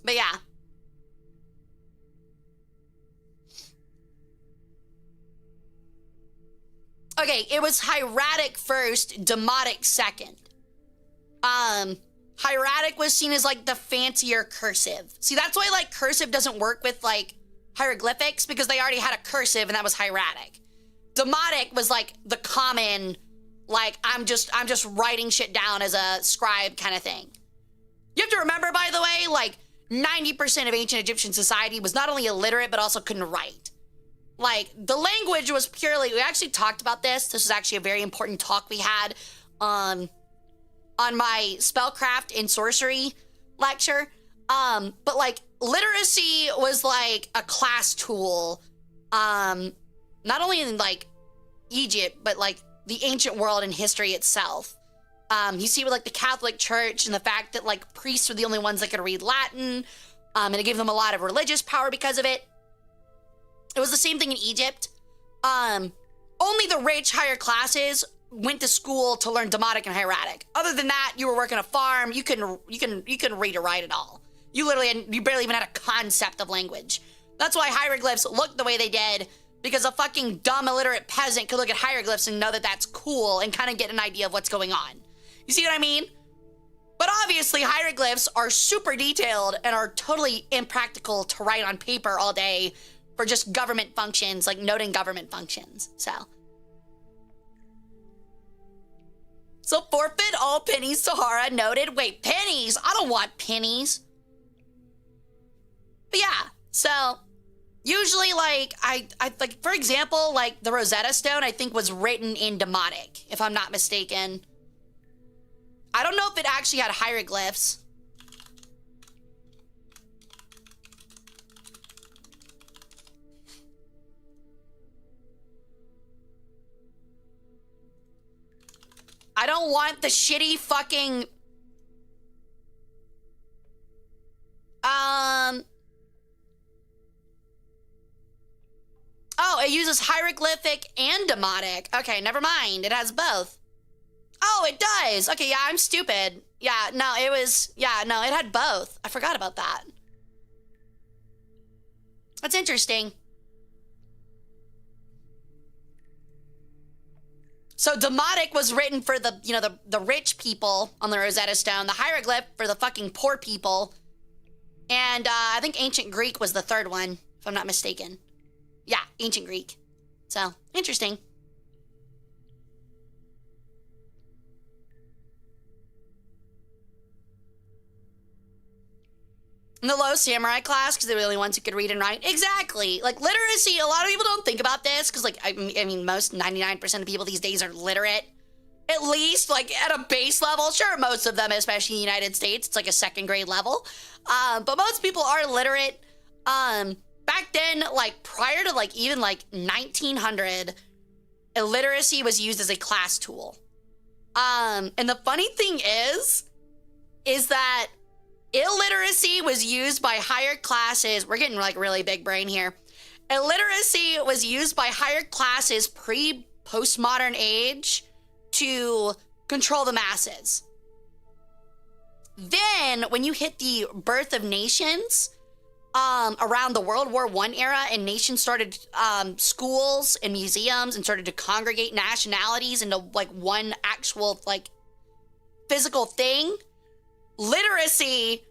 But yeah. Okay, it was hieratic first, demotic second. Hieratic was seen as like the fancier cursive. See, that's why like cursive doesn't work with like hieroglyphics because they already had a cursive and that was hieratic. Demotic was like the common, like I'm just writing shit down as a scribe kind of thing. You have to remember, by the way, like 90% of ancient Egyptian society was not only illiterate but also couldn't write. Like, the language was purely, we actually talked about this. This was actually a very important talk we had on my spellcraft and sorcery lecture. But like, literacy was like a class tool, not only in like Egypt, but like the ancient world and history itself. You see with like the Catholic Church and the fact that like priests were the only ones that could read Latin, and it gave them a lot of religious power because of it. It was the same thing in Egypt. Only the rich higher classes went to school to learn Demotic and Hieratic. Other than that, you were working a farm. You couldn't read or write at all. You barely even had a concept of language. That's why hieroglyphs looked the way they did, because a fucking dumb illiterate peasant could look at hieroglyphs and know that that's cool and kind of get an idea of what's going on. You see what I mean? But obviously hieroglyphs are super detailed and are totally impractical to write on paper all day for just government functions, like noting government functions. So forfeit all pennies to Hara, noted. Wait, pennies? I don't want pennies. But yeah, so usually like, I like, for example, like the Rosetta Stone, I think was written in Demotic, if I'm not mistaken. I don't know if it actually had hieroglyphs. I don't want the shitty fucking it uses hieroglyphic and demotic. Okay, never mind. It has both. Oh, it does. Okay, yeah, I'm stupid. Yeah, no, it was, yeah, no, it had both. I forgot about that. That's interesting. So demotic was written for the, you know, the rich people on the Rosetta Stone, the hieroglyph for the fucking poor people. And I think ancient Greek was the third one, if I'm not mistaken. Yeah, ancient Greek. So, interesting. And the low samurai class, because they were the only ones who could read and write. Exactly. Like, literacy, a lot of people don't think about this, because, like, I mean, most 99% of people these days are literate. At least, like, at a base level. Sure, most of them, especially in the United States, it's like a second grade level. But most people are literate. Back then, like, prior to, like, even, like, 1900, illiteracy was used as a class tool. And the funny thing is that illiteracy was used by higher classes. We're getting, like, really big brain here. Illiteracy was used by higher classes pre-postmodern age to control the masses. Then, when you hit the birth of nations, around the World War I era, and nations started schools and museums and started to congregate nationalities into, like, one actual, like, physical thing, literacy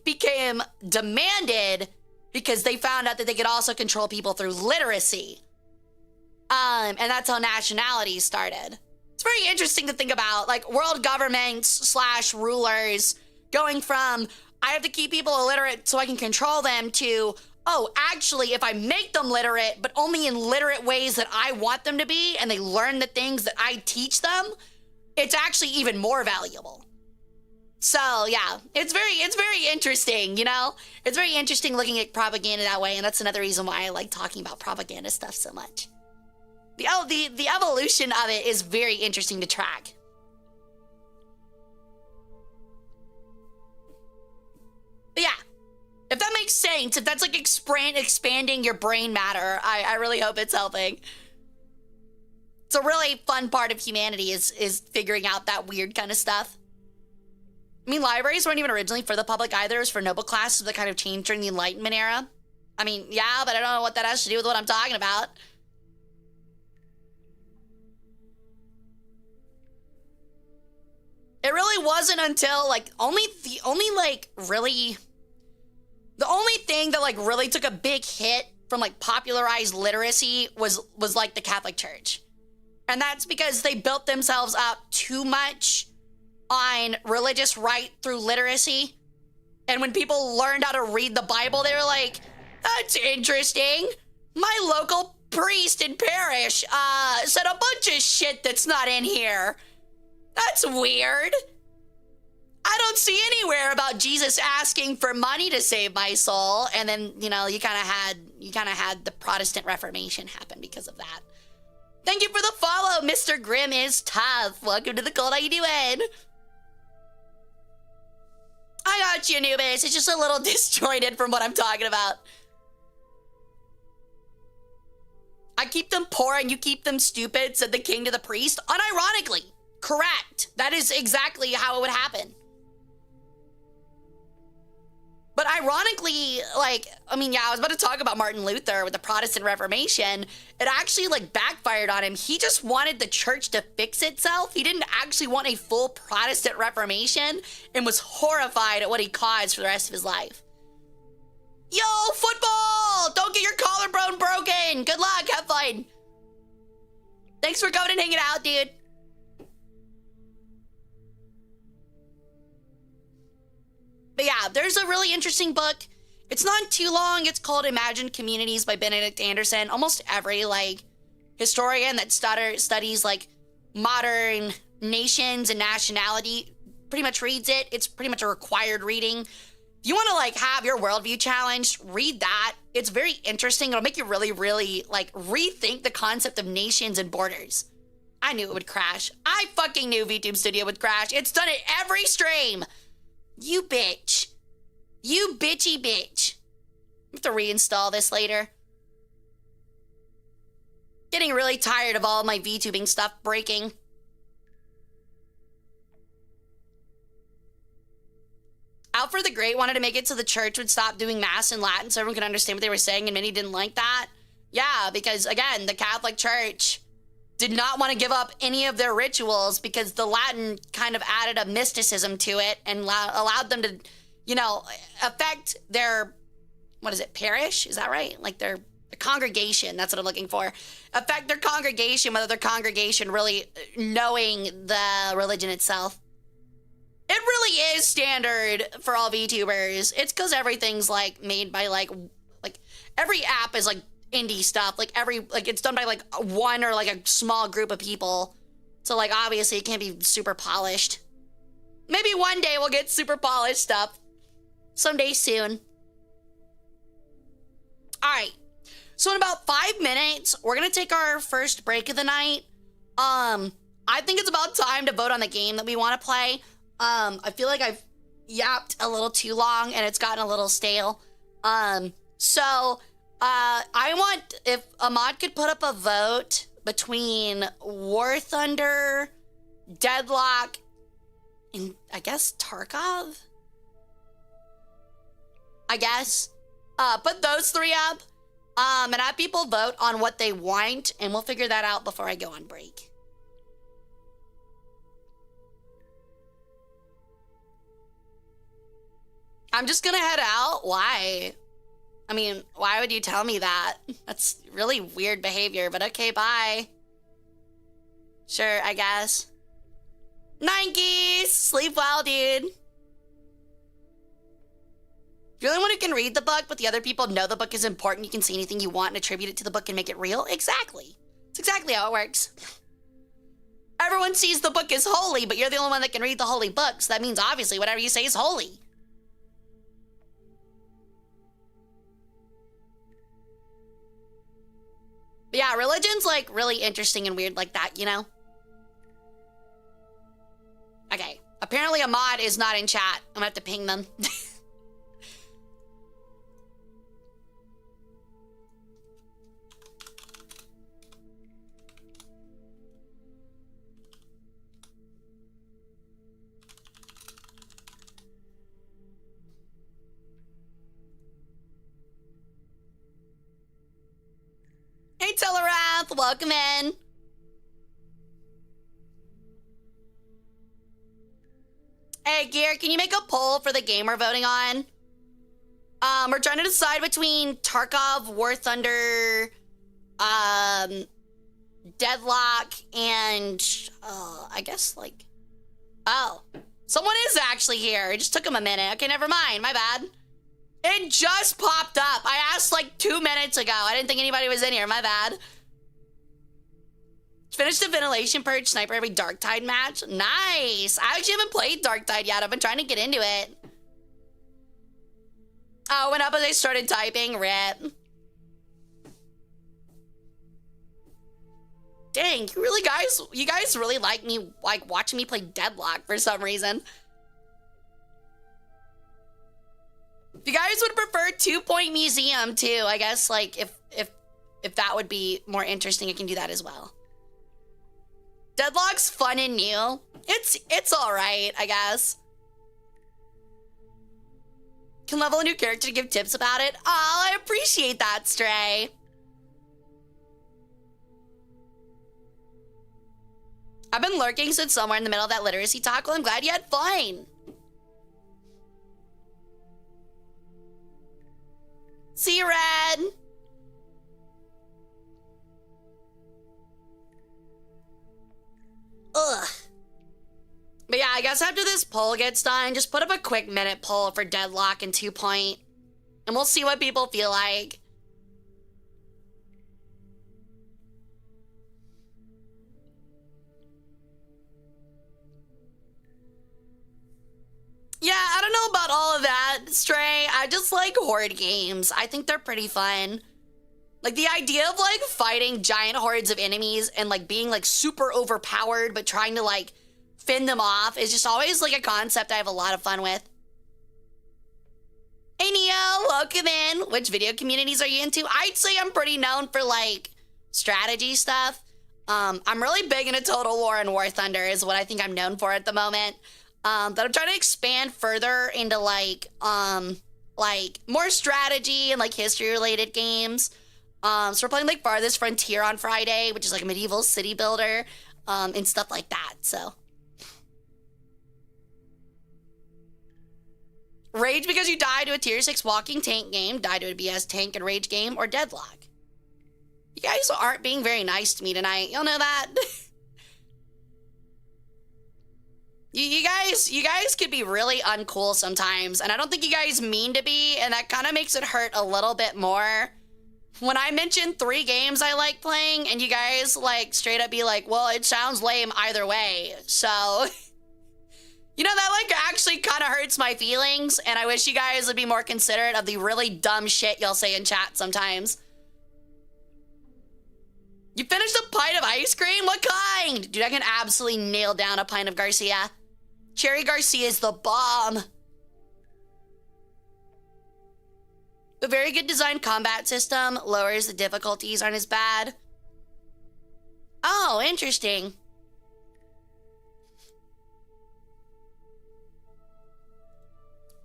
became demanded because they found out that they could also control people through literacy. And that's how nationalities started. It's very interesting to think about, like, world governments / rulers going from, I have to keep people illiterate so I can control them, to, oh, actually, if I make them literate, but only in literate ways that I want them to be, and they learn the things that I teach them, it's actually even more valuable. So, yeah, it's very interesting, you know? It's very interesting looking at propaganda that way, and that's another reason why I like talking about propaganda stuff so much. The evolution of it is very interesting to track. But yeah, if that makes sense, if that's like expanding your brain matter, I really hope it's helping. It's a really fun part of humanity is figuring out that weird kind of stuff. I mean, libraries weren't even originally for the public either. It was for noble classes that kind of changed during the Enlightenment era. I mean, yeah, but I don't know what that has to do with what I'm talking about. It really wasn't until, like, the only thing that, like, really took a big hit from, like, popularized literacy was like the Catholic Church. And that's because they built themselves up too much on religious right through literacy. And when people learned how to read the Bible, they were like, that's interesting. My local priest in parish said a bunch of shit that's not in here. That's weird. I don't see anywhere about Jesus asking for money to save my soul. And then, you know, you kind of had the Protestant Reformation happen because of that. Thank you for the follow, Mr. Grimm is tough. Welcome to the cult. How you doing? I got you, Anubis. It's just a little disjointed from what I'm talking about. I keep them poor and you keep them stupid, said the king to the priest. Unironically. Correct. That is exactly how it would happen. But ironically, like, I mean, yeah, I was about to talk about Martin Luther with the Protestant Reformation. It actually, like, backfired on him. He just wanted the church to fix itself. He didn't actually want a full Protestant Reformation and was horrified at what he caused for the rest of his life. Yo, football! Don't get your collarbone broken! Good luck, have fun. Thanks for coming and hanging out, dude. But yeah, there's a really interesting book. It's not too long. It's called Imagined Communities by Benedict Anderson. Almost every, like, historian that studies, like, modern nations and nationality pretty much reads it. It's pretty much a required reading. If you want to, like, have your worldview challenged, read that. It's very interesting. It'll make you really, really, like, rethink the concept of nations and borders. I knew it would crash. I fucking knew VTube Studio would crash. It's done it every stream. You bitch. You bitchy bitch. I have to reinstall this later. Getting really tired of all my VTubing stuff breaking. Alfred the Great wanted to make it so the church would stop doing mass in Latin so everyone could understand what they were saying, and many didn't like that. Yeah, because again, the Catholic Church did not want to give up any of their rituals because the Latin kind of added a mysticism to it and allowed them to, you know, affect their, what is it, parish? Is that right? Like their congregation, that's what I'm looking for. Affect their congregation, whether their congregation really knowing the religion itself. It really is standard for all VTubers. It's because everything's like made by like every app is like indie stuff. Like it's done by like one or like a small group of people. So like obviously it can't be super polished. Maybe one day we'll get super polished stuff. Someday soon. All right. So in about 5 minutes, we're gonna take our first break of the night. I think it's about time to vote on the game that we want to play. I feel like I've yapped a little too long and it's gotten a little stale. So I want, if Ahmad could put up a vote between War Thunder, Deadlock, and I guess Tarkov? I guess. Put those three up. And have people vote on what they want, and we'll figure that out before I go on break. I'm just gonna head out? Why? I mean, why would you tell me that? That's really weird behavior, but okay, bye. Sure, I guess. Nike! Sleep well, dude. You're the only one who can read the book, but the other people know the book is important. You can see anything you want and attribute it to the book and make it real? Exactly. It's exactly how it works. Everyone sees the book as holy, but you're the only one that can read the holy book, so that means obviously whatever you say is holy. But yeah, religion's like really interesting and weird like that, you know? Okay, apparently Ahmad is not in chat. I'm gonna have to ping them. Hey, Telerath, welcome in. Hey, Gear, can you make a poll for the game we're voting on? We're trying to decide between Tarkov, War Thunder, Deadlock, and, I guess, like, oh, someone is actually here. It just took him a minute. Okay, never mind, my bad. It just popped up. I asked like 2 minutes ago. I didn't think anybody was in here. My bad. Finished the ventilation purge sniper every Darktide match. Nice. I actually haven't played Darktide yet. I've been trying to get into it. Oh, went up as I started typing. Rip. Dang, you guys really like me, like watching me play Deadlock for some reason. If you guys would prefer 2-point museum too, I guess like if that would be more interesting, I can do that as well. Deadlock's fun and new. It's all right, I guess. Can level a new character to give tips about it. Oh, I appreciate that, Stray. I've been lurking since somewhere in the middle of that literacy talk. Well, I'm glad you had fun. See you, Red. Ugh. But yeah, I guess after this poll gets done, just put up a quick minute poll for Deadlock and 2-point. And we'll see what people feel like. Yeah, I don't know about all of that, Stray. I just like horde games. I think they're pretty fun. Like the idea of like fighting giant hordes of enemies and like being like super overpowered but trying to like fend them off is just always like a concept I have a lot of fun with. Hey Neo, welcome in. Which video communities are you into? I'd say I'm pretty known for like strategy stuff. I'm really big into Total War and War Thunder is what I think I'm known for at the moment. But I'm trying to expand further into like more strategy and like history related games. So we're playing like Farthest Frontier on Friday, which is like a medieval city builder, and stuff like that. So rage because you died to a tier 6 walking tank game, died to a BS tank and rage game, or deadlock. You guys aren't being very nice to me tonight. You'll know that. You guys could be really uncool sometimes, and I don't think you guys mean to be, and that kind of makes it hurt a little bit more. When I mention 3 games I like playing, and you guys like straight up be like, well, it sounds lame either way. So, you know, that like actually kind of hurts my feelings, and I wish you guys would be more considerate of the really dumb shit y'all say in chat sometimes. You finished a pint of ice cream? What kind? Dude, I can absolutely nail down a pint of Garcia. Cherry Garcia is the bomb. A very good designed combat system lowers the difficulties, aren't as bad. Oh, interesting.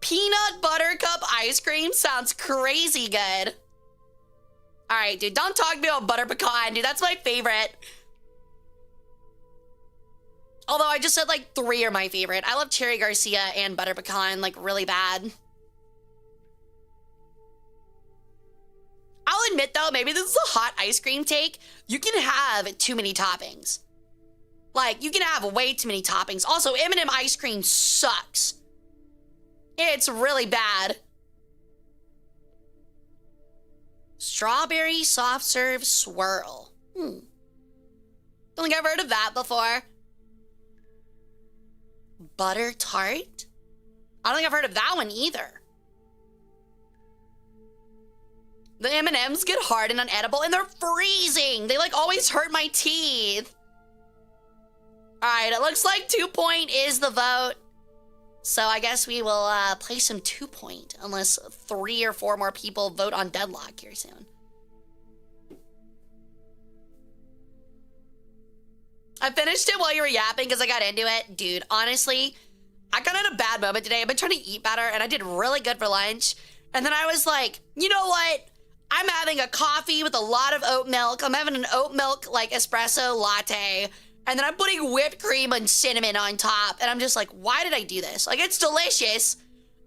Peanut butter cup ice cream sounds crazy good. All right, dude, don't talk to me about butter pecan, dude. That's my favorite. Although I just said like 3 are my favorite. I love Cherry Garcia and butter pecan like really bad. I'll admit though, maybe this is a hot ice cream take. You can have too many toppings. Like, you can have way too many toppings. Also, M&M ice cream sucks. It's really bad. Strawberry soft serve swirl. Don't think I've heard of that before. Butter tart? I don't think I've heard of that one either. The M&Ms get hard and unedible, and they're freezing. They like always hurt my teeth. All right, it looks like 2 point is the vote. So I guess we will play some 2 point, unless 3 or 4 more people vote on deadlock here soon. I finished it while you were yapping because I got into it. Dude, honestly, I got in a bad moment today. I've been trying to eat better, and I did really good for lunch. And then I was like, you know what? I'm having a coffee with a lot of oat milk. I'm having an oat milk, like, espresso latte. And then I'm putting whipped cream and cinnamon on top. And I'm just like, why did I do this? Like, it's delicious.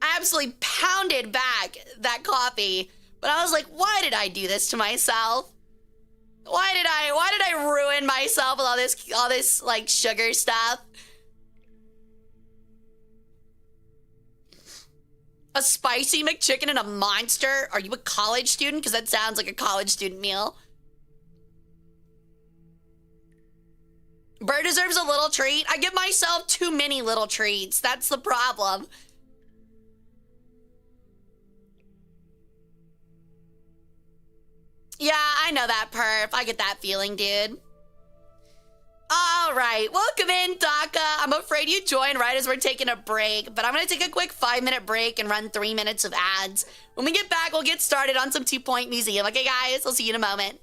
I absolutely pounded back that coffee. But I was like, why did I do this to myself? Why did I ruin myself with all this like sugar stuff? A spicy McChicken and a Monster? Are you a college student? Because that sounds like a college student meal. Bird deserves a little treat. I give myself too many little treats. That's the problem. Yeah, I know that, perf. I get that feeling, dude. All right, welcome in, Daka. I'm afraid you joined right as we're taking a break, but I'm gonna take a quick 5-minute break and run 3 minutes of ads. When we get back, we'll get started on some 2 Point Museum. Okay, guys, I'll see you in a moment.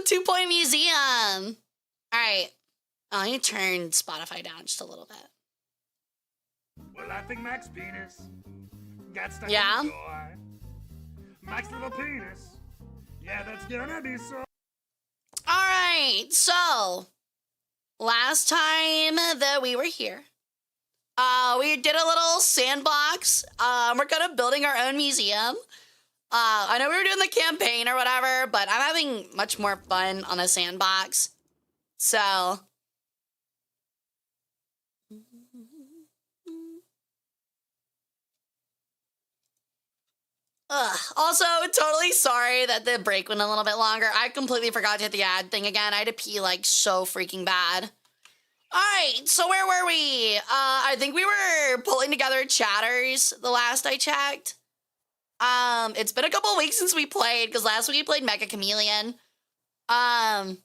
2-point museum. All right. Oh, I need to turn Spotify down just a little bit. Well, I think Mac's penis got stuck Yeah? in the door. Mac's little penis. Yeah, that's gonna be so. All right. So, last time that we were here, we did a little sandbox. We're kind of building our own museum. I know we were doing the campaign or whatever, but I'm having much more fun on a sandbox. So, also, totally sorry that the break went a little bit longer. I completely forgot to hit the ad thing again. I had to pee like so freaking bad. All right, so where were we? I think we were pulling together chatters the last I checked. It's been a couple weeks since we played because last week we played Mecha Chameleon. Let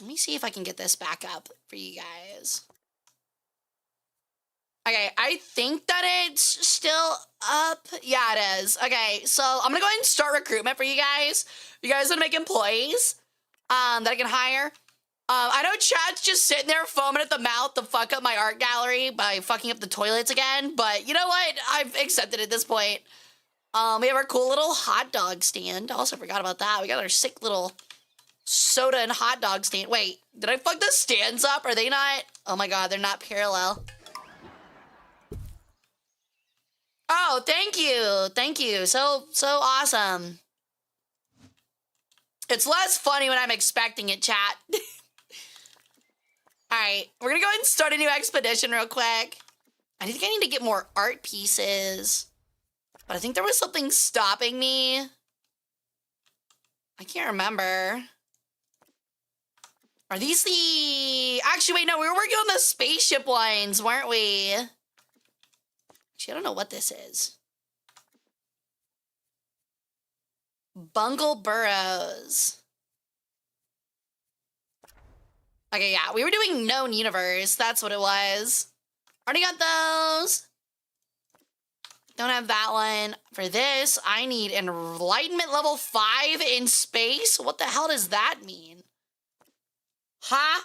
me see if I can get this back up for you guys. Okay, I think that it's still up. Yeah, it is. Okay, so I'm gonna go ahead and start recruitment for you guys. You guys want to make employees that I can hire. I know chat's just sitting there foaming at the mouth to fuck up my art gallery by fucking up the toilets again, but you know what? I've accepted at this point. We have our cool little hot dog stand. I also forgot about that. We got our sick little soda and hot dog stand. Wait, did I fuck the stands up? Are they not? Oh my god, they're not parallel. Oh, thank you. Thank you. So awesome. It's less funny when I'm expecting it, chat. All right, we're gonna go ahead and start a new expedition real quick. I think I need to get more art pieces, but I think there was something stopping me. I can't remember. Are these the... Actually, wait, no, we were working on the spaceship ones, weren't we? Actually, I don't know what this is. Bungle Burrows. Okay, yeah, we were doing known universe. That's what it was. Already got those. Don't have that one. For this, I need enlightenment level 5 in space. What the hell does that mean? Huh?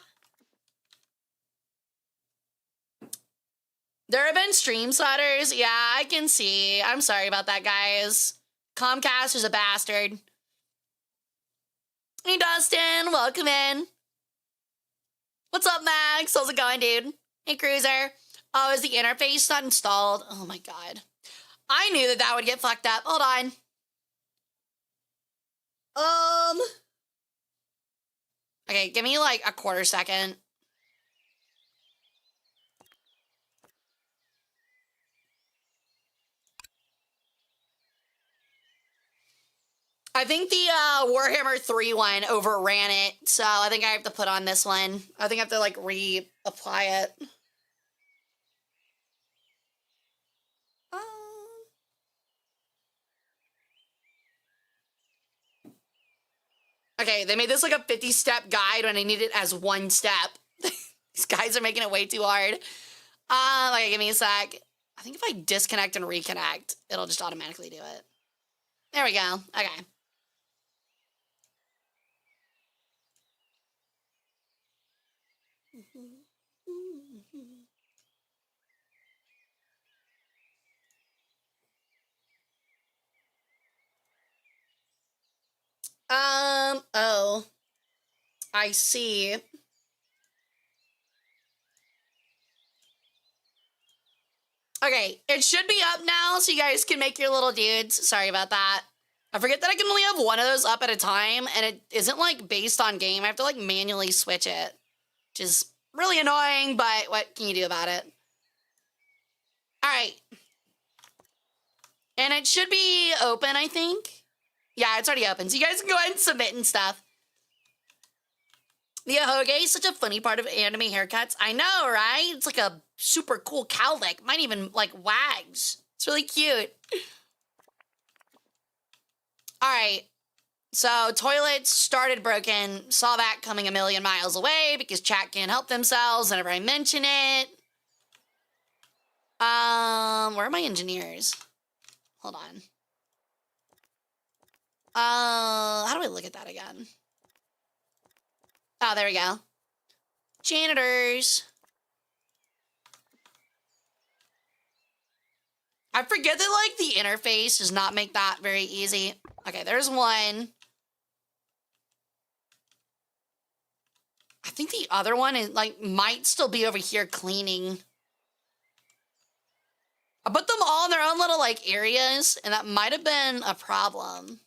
There have been stream sliders. Yeah, I can see. I'm sorry about that, guys. Comcast is a bastard. Hey, Dustin. Welcome in. What's up, Max? How's it going, dude? Hey, Cruiser. Oh, is the interface not installed? Oh, my God. I knew that would get fucked up. Hold on. Okay, give me, like, a quarter second. I think the Warhammer 3 one overran it, so I think I have to put on this one. I think I have to, like, reapply it. Okay, they made this like a 50-step guide when I need it as one step. These guys are making it way too hard. Okay, give me a sec. I think if I disconnect and reconnect, it'll just automatically do it. There we go. Okay. Oh. I see. Okay, it should be up now so you guys can make your little dudes. Sorry about that. I forget that I can only have one of those up at a time, and it isn't, like, based on game. I have to, like, manually switch it, which is really annoying, but what can you do about it? All right. And it should be open, I think. Yeah, it's already open, so you guys can go ahead and submit and stuff. The ahoge is such a funny part of anime haircuts. I know, right? It's like a super cool cowlick. Mine even, like, wags. It's really cute. All right. So, toilets started broken. Saw that coming a million miles away because chat can't help themselves whenever I mention it. Where are my engineers? Hold on. How do I look at that again? Oh, there we go. Janitors. I forget that, like, the interface does not make that very easy. Okay, there's one. I think the other one is, like, might still be over here cleaning. I put them all in their own little, like, areas, and that might have been a problem.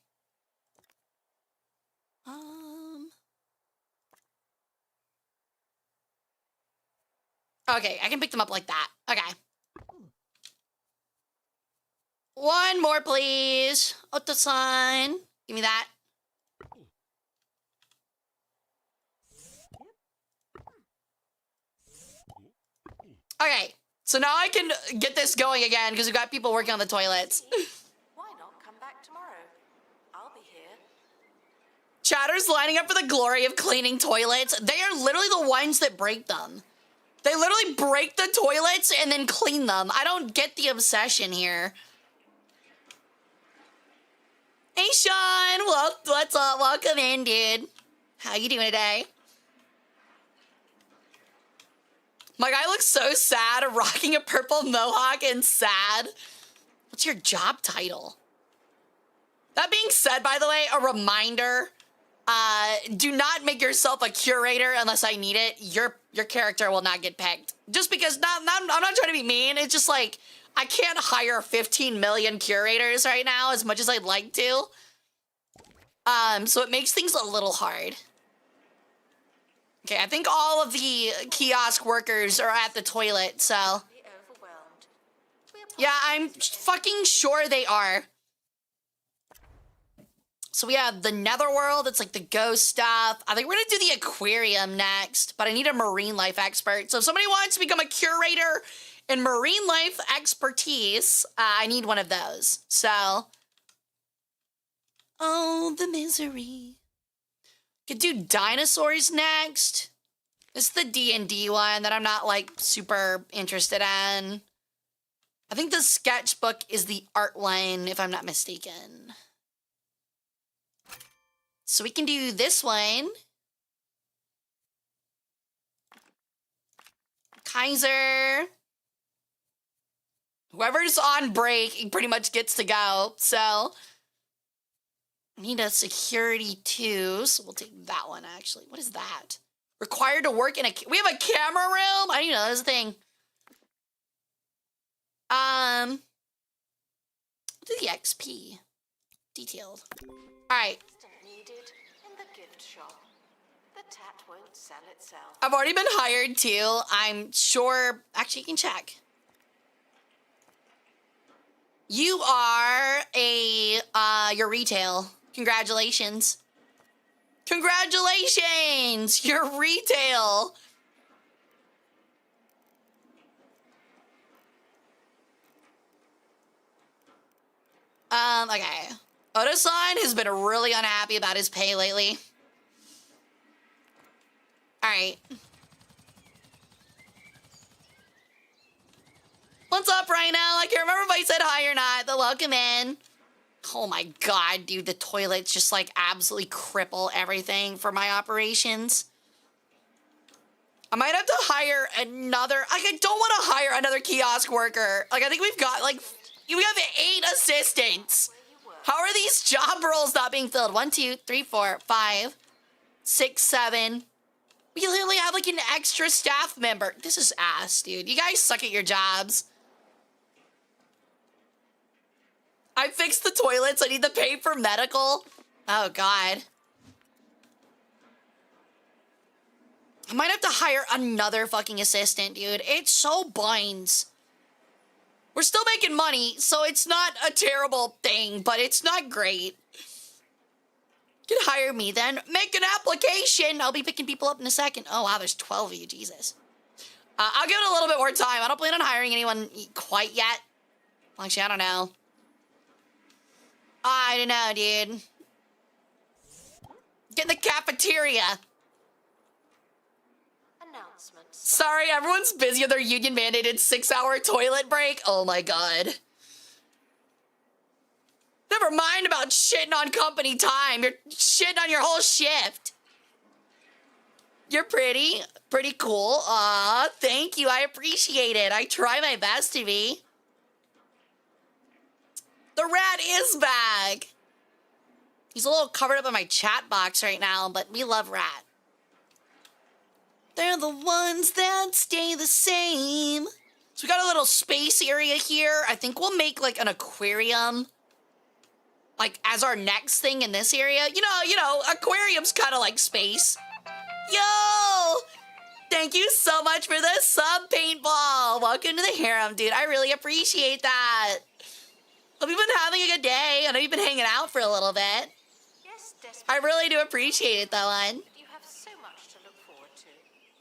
Okay, I can pick them up like that. Okay. One more, please. Oto-san. Give me that. Okay, so now I can get this going again because we've got people working on the toilets. Why not come back tomorrow? I'll be here. Chatters lining up for the glory of cleaning toilets. They are literally the ones that break them. They literally break the toilets and then clean them. I don't get the obsession here. Hey, Sean. Well, what's up? Welcome in, dude. How you doing today? My guy looks so sad, rocking a purple mohawk and sad. What's your job title? That being said, by the way, a reminder, do not make yourself a curator unless I need it. Your character will not get pegged. Just because, I'm not trying to be mean, it's just like, I can't hire 15 million curators right now as much as I'd like to. So it makes things a little hard. Okay, I think all of the kiosk workers are at the toilet, so. Yeah, I'm fucking sure they are. So we have the netherworld, it's like the ghost stuff. I think we're gonna do the aquarium next, but I need a marine life expert. So if somebody wants to become a curator in marine life expertise, I need one of those. So. Oh, the misery. Could do dinosaurs next. This is the D&D one that I'm not, like, super interested in. I think the sketchbook is the art one, if I'm not mistaken. So we can do this one. Kaiser. Whoever's on break pretty much gets to go, so. I need a security too, so we'll take that one, actually. What is that? Required to work in a... We have a camera room? I didn't know that was a thing. Do the XP. Detailed. Alright. Needed in the gift shop. The tat won't sell itself. I've already been hired too. I'm sure... Actually, you can check. You are your retail. Congratulations. Congratulations! You're retail. Okay. Oto-san has been really unhappy about his pay lately. Alright. What's up right now? I can't remember if I said hi or not, but welcome in. Oh my god, dude, the toilets just like absolutely cripple everything for my operations. I might have to hire another, like I don't want to hire another kiosk worker. Like I think we've got like, we have 8 assistants. How are these job roles not being filled? 1, 2, 3, 4, 5, 6, 7. We literally have like an extra staff member. This is ass, dude. You guys suck at your jobs. I fixed the toilets. I need to pay for medical. Oh, God. I might have to hire another fucking assistant, dude. It so binds. We're still making money, so it's not a terrible thing, but it's not great. You can hire me then. Make an application. I'll be picking people up in a second. Oh, wow, there's 12 of you. Jesus. I'll give it a little bit more time. I don't plan on hiring anyone quite yet. Actually, I don't know. I don't know, dude. Get in the cafeteria. Sorry, everyone's busy with their union-mandated 6-hour toilet break. Oh my god. Never mind about shitting on company time. You're shitting on your whole shift. You're pretty cool. Aw, thank you. I appreciate it. I try my best to be. The rat is back. He's a little covered up in my chat box right now, but we love rat. They're the ones that stay the same. So we got a little space area here. I think we'll make like an aquarium, like as our next thing in this area. You know, aquarium's kind of like space. Yo! Thank you so much for the sub, Paintball. Welcome to the harem, dude. I really appreciate that. Hope you've been having a good day. I know you've been hanging out for a little bit. Yes, desperate. I really do appreciate it, though, Len. But you have so much to look forward to.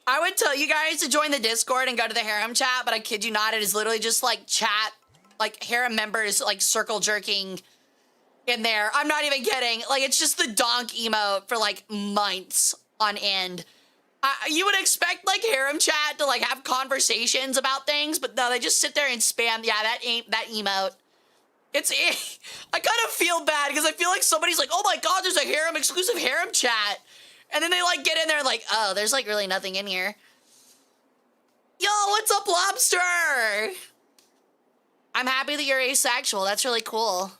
I would tell you guys to join the Discord and go to the harem chat, but I kid you not, it is literally just like chat, like harem members like circle jerking in there. I'm not even kidding. Like, it's just the donk emote for like months on end. You would expect like harem chat to like have conversations about things, but no, they just sit there and spam. Yeah, that emote. I kind of feel bad because I feel like somebody's like, oh my god, there's a harem exclusive harem chat, and then they like get in there and like, oh, there's like really nothing in here. Yo, what's up, Lobster? I'm happy that you're asexual. That's really cool.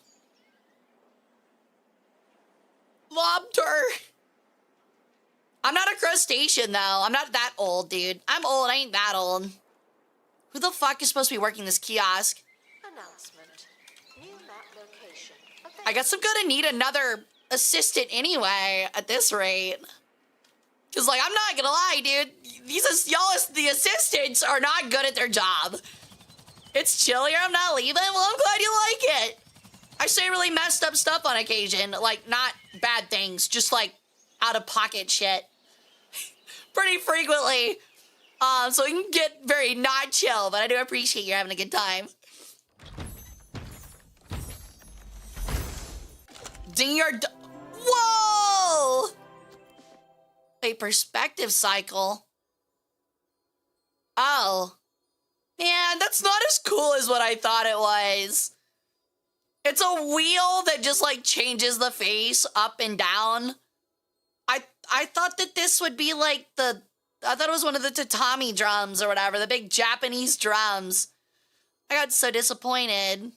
Lobster. I'm not a crustacean, though. I'm not that old, dude. I'm old. I ain't that old. Who the fuck is supposed to be working this kiosk? Announcement. New map location. I guess I'm gonna need another assistant anyway at this rate. Cause like, I'm not gonna lie, dude. The assistants are not good at their job. It's chill here. I'm not leaving. Well, I'm glad you like it. I say really messed up stuff on occasion. Like, not bad things, just like out of pocket shit. Pretty frequently. So we can get very not chill, but I do appreciate you having a good time. Ding your whoa! A perspective cycle. Oh. Man, that's not as cool as what I thought it was. It's a wheel that just like changes the face up and down. I thought that this would be like I thought it was one of the tatami drums or whatever, the big Japanese drums. I got so disappointed.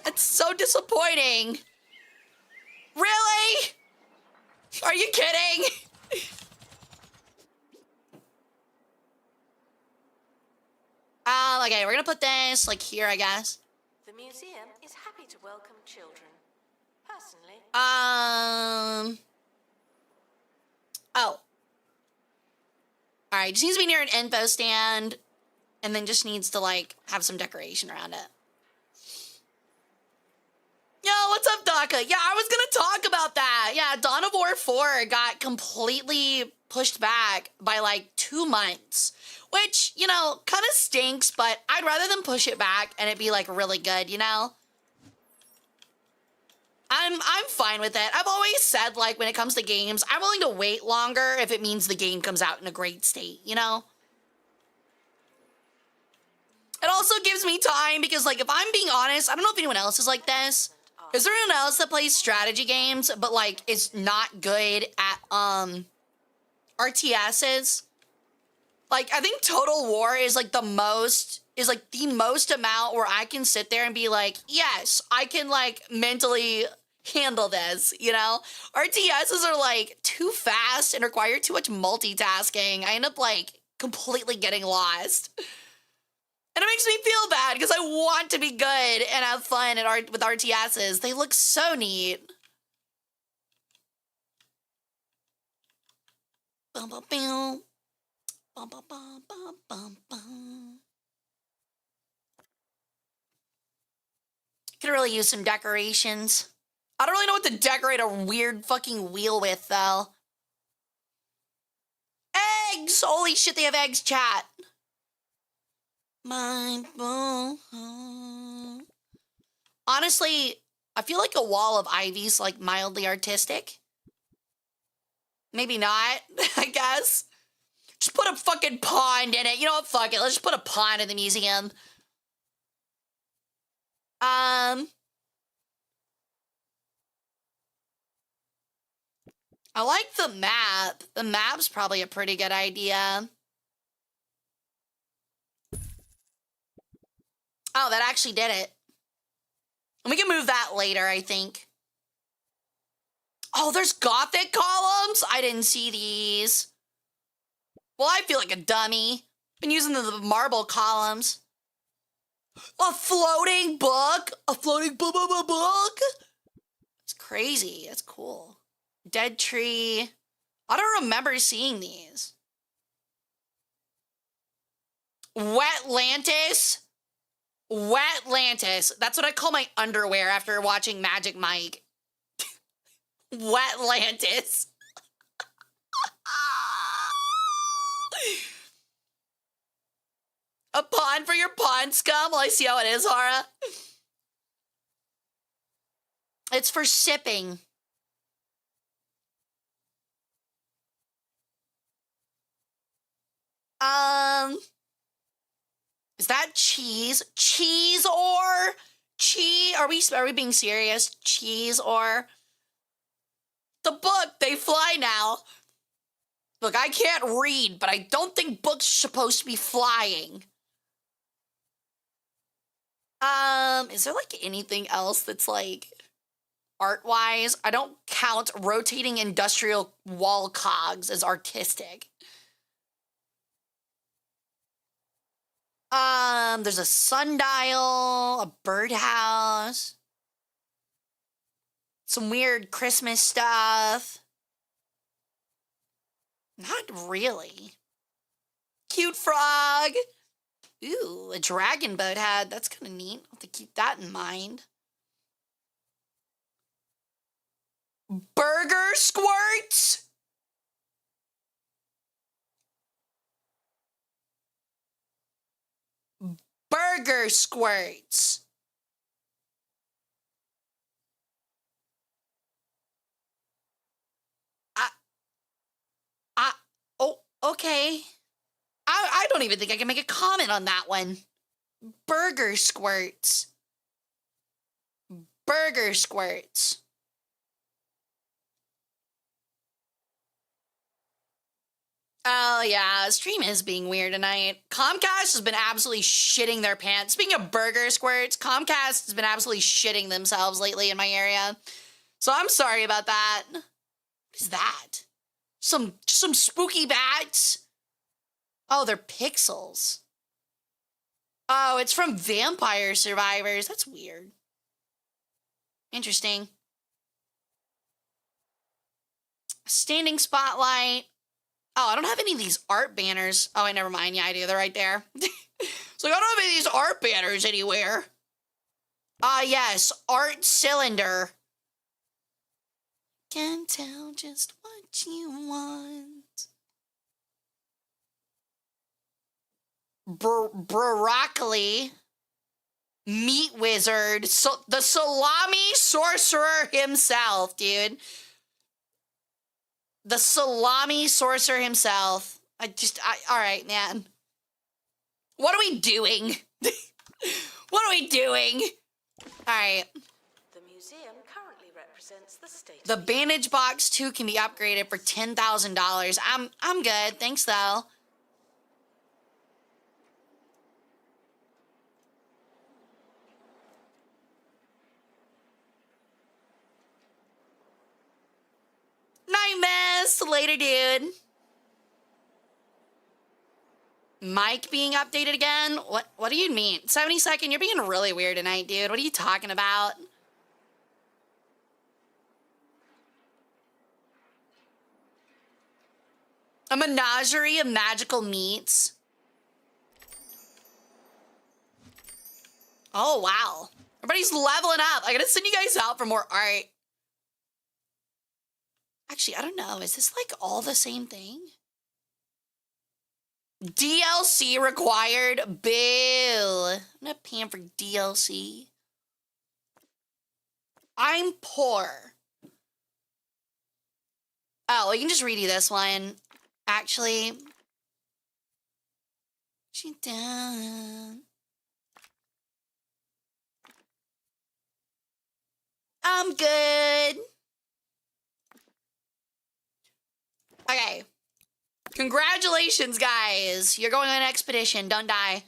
It's so disappointing. Really? Are you kidding? Okay, we're gonna put this like here, I guess. The museum is happy to welcome children. Personally, Oh. Alright, just needs to be near an info stand, and then just needs to, like, have some decoration around it. Yo, what's up, Daka? Yeah, I was gonna talk about that. Yeah, Dawn of War 4 got completely pushed back by, like, 2 months. Which, you know, kind of stinks, but I'd rather than push it back and it be, like, really good, you know? I'm fine with it. I've always said, like, when it comes to games, I'm willing to wait longer if it means the game comes out in a great state, you know? It also gives me time because, like, if I'm being honest, I don't know if anyone else is like this. Is there anyone else that plays strategy games, but, like, is not good at, RTSs? Like, I think Total War is, like, the most amount where I can sit there and be like, yes, I can, like, mentally handle this, you know? RTSs are, like, too fast and require too much multitasking. I end up, like, completely getting lost. And it makes me feel bad because I want to be good and have fun with RTSs. They look so neat. Bum, bum, bum. Bum, bum, bum, bum, bum, bum. Could really use some decorations. I don't really know what to decorate a weird fucking wheel with, though. Eggs! Holy shit, they have eggs, chat. Honestly, I feel like a wall of ivy's like mildly artistic. Maybe not, I guess. Just put a fucking pond in it. You know what? Fuck it. Let's just put a pond in the museum. I like the map. The map's probably a pretty good idea. Oh, that actually did it. And we can move that later, I think. Oh, there's Gothic columns? I didn't see these. Well, I feel like a dummy. Been using the marble columns. A floating book? A floating book? It's crazy. That's cool. Dead tree. I don't remember seeing these. Wetlantis? Wetlantis. That's what I call my underwear after watching Magic Mike. Wetlantis. A pond for your pond scum? Well, I see how it is, Hara. It's for sipping. Is that cheese? Cheese ore? Are we being serious? Cheese ore? The book, they fly now. Look, I can't read, but I don't think books are supposed to be flying. Is there like anything else that's like art-wise? I don't count rotating industrial wall cogs as artistic. There's a sundial, a birdhouse, some weird Christmas stuff. Not really. Cute frog. Ooh, a dragon boat head. That's kind of neat. I'll have to keep that in mind. Burger squirts? Burger squirts. Oh, okay. I don't even think I can make a comment on that one. Burger squirts. Burger squirts. Oh, yeah, stream is being weird tonight. Comcast has been absolutely shitting their pants. Speaking of burger squirts, Comcast has been absolutely shitting themselves lately in my area. So I'm sorry about that. What is that? Some spooky bats? Oh, they're pixels. Oh, it's from Vampire Survivors. That's weird. Interesting. Standing spotlight. Oh, I don't have any of these art banners. Oh, never mind. Yeah, I do. They're right there. So I don't have any of these art banners anywhere. Yes. Art cylinder. Can't tell just what you want. Broccoli. Meat wizard. So the salami sorcerer himself, dude. The salami sorcerer himself. All right, man. What are we doing? What are we doing? All right. The museum currently represents the state. The bandage box too can be upgraded for $10,000. I'm good. Thanks though. Night, miss. Later, dude. Mike being updated again? What do you mean? 72nd, you're being really weird tonight, dude. What are you talking about? A menagerie of magical meats. Oh, wow. Everybody's leveling up. I gotta send you guys out for more art. Actually, I don't know. Is this like all the same thing? DLC required? Boo. I'm not paying for DLC. I'm poor. Oh, we can just redo this one. Actually. She done. I'm good. Congratulations, guys. You're going on an expedition. Don't die.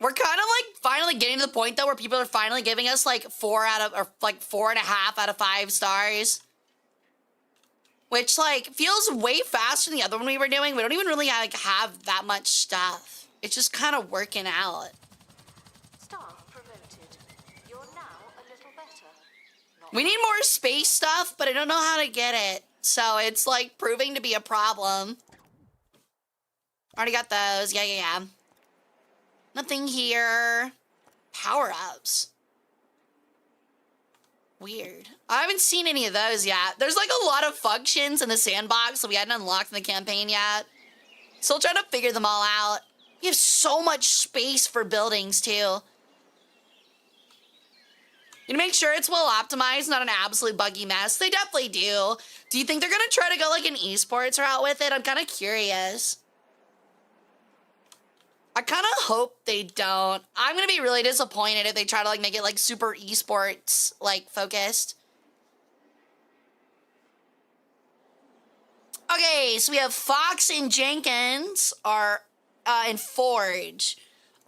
We're kind of like finally getting to the point though where people are finally giving us like 4.5 out of 5 stars. Which like feels way faster than the other one we were doing. We don't even really like have that much stuff. It's just kind of working out. Staff promoted. You're now a little better. Not We need more space stuff, but I don't know how to get it. So it's like proving to be a problem. Already got those. Yeah. Nothing here. Power-ups. Weird. I haven't seen any of those yet. There's like a lot of functions in the sandbox that we hadn't unlocked in the campaign yet. Still trying to figure them all out. You have so much space for buildings too. You need to make sure it's well optimized, not an absolute buggy mess. They definitely do. Do you think they're gonna try to go like an esports route with it? I'm kind of curious. I kind of hope they don't. I'm gonna be really disappointed if they try to like make it like super esports like focused. Okay, so we have Fox and Jenkins are in Forge.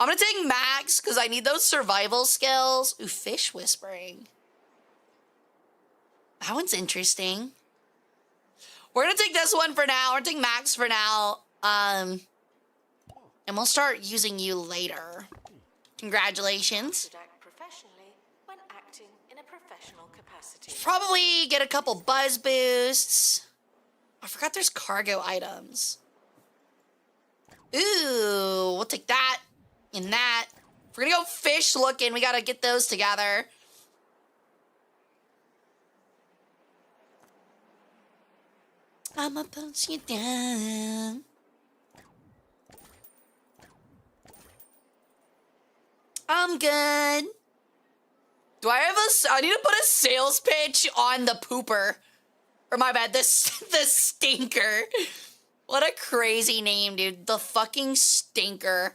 I'm gonna take Max because I need those survival skills. Ooh, fish whispering. That one's interesting. We're gonna take this one for now. We're gonna take Max for now. And we'll start using you later. Congratulations. should act professionally when acting in a professional capacity. Probably get a couple buzz boosts. I forgot there's cargo items. Ooh, we'll take that and that. If we're gonna go fish looking, we gotta get those together. I'ma punch you down. I'm good. Do I have I need to put a sales pitch on the pooper. Or my bad, the stinker. What a crazy name, dude. The fucking stinker.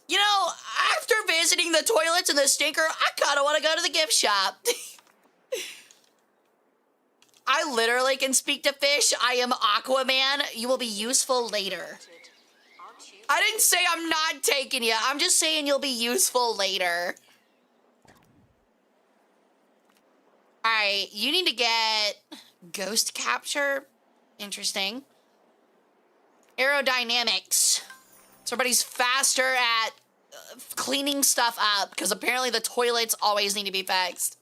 You know, after visiting the toilets and the stinker, I kind of want to go to the gift shop. I literally can speak to fish. I am Aquaman. You will be useful later. Aren't you? I didn't say I'm not taking you. I'm just saying you'll be useful later. All right, you need to get ghost capture. Interesting. Aerodynamics. So everybody's faster at cleaning stuff up because apparently the toilets always need to be fixed.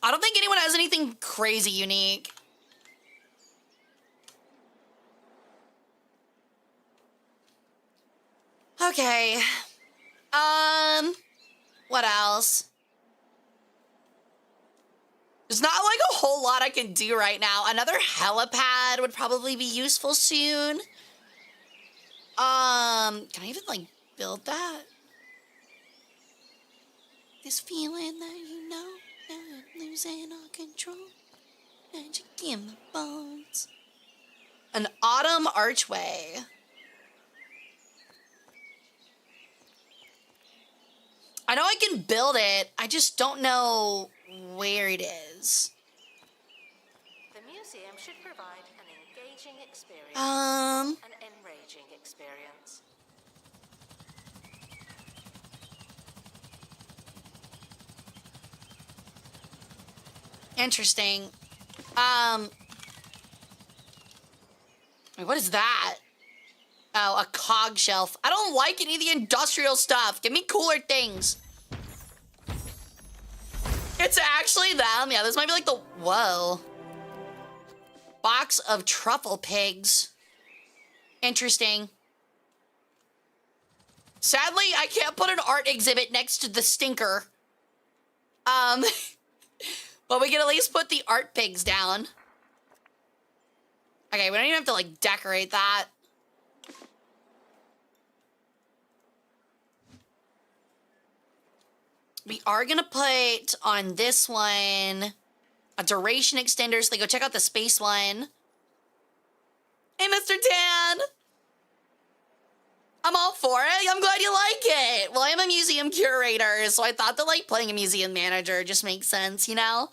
I don't think anyone has anything crazy unique. Okay. What else? There's not like a whole lot I can do right now. Another helipad would probably be useful soon. Can I even like build that? This feeling that you know that you're losing all control. And you give me bones. An autumn archway. I know I can build it. I just don't know where it is. The museum should provide an engaging experience. Um, An enraging experience. Interesting. Wait, what is that? Oh, a cog shelf. I don't like any of the industrial stuff. Give me cooler things. It's actually them. Yeah, this might be like the... Whoa. Box of truffle pigs. Interesting. Sadly, I can't put an art exhibit next to the stinker. But we can at least put the art pigs down. Okay, we don't even have to, like, decorate that. We are gonna put on this one a duration extender so they go check out the space one. Hey, Mr. Tan! I'm all for it. I'm glad you like it. Well, I'm a museum curator, so I thought that like playing a museum manager just makes sense, you know?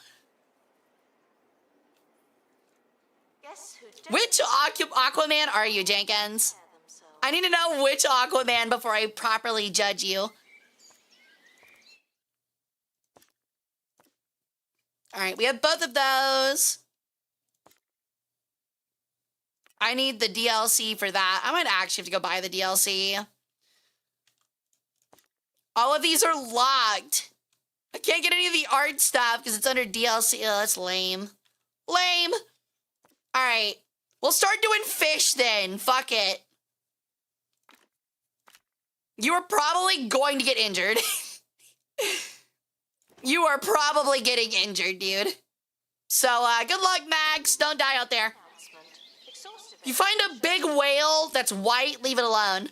Guess who just Which Aquaman are you, Jenkins? prepare themselves? I need to know which Aquaman before I properly judge you. All right, we have both of those. I need the DLC for that. I might actually have to go buy the DLC. All of these are locked. I can't get any of the art stuff because it's under DLC. Oh, that's lame. Lame. All right. We'll start doing fish then. Fuck it. You are probably going to get injured. You are probably getting injured, dude. So, good luck, Max. Don't die out there. Announcement. Exhaustive. You find a big whale that's white, leave it alone.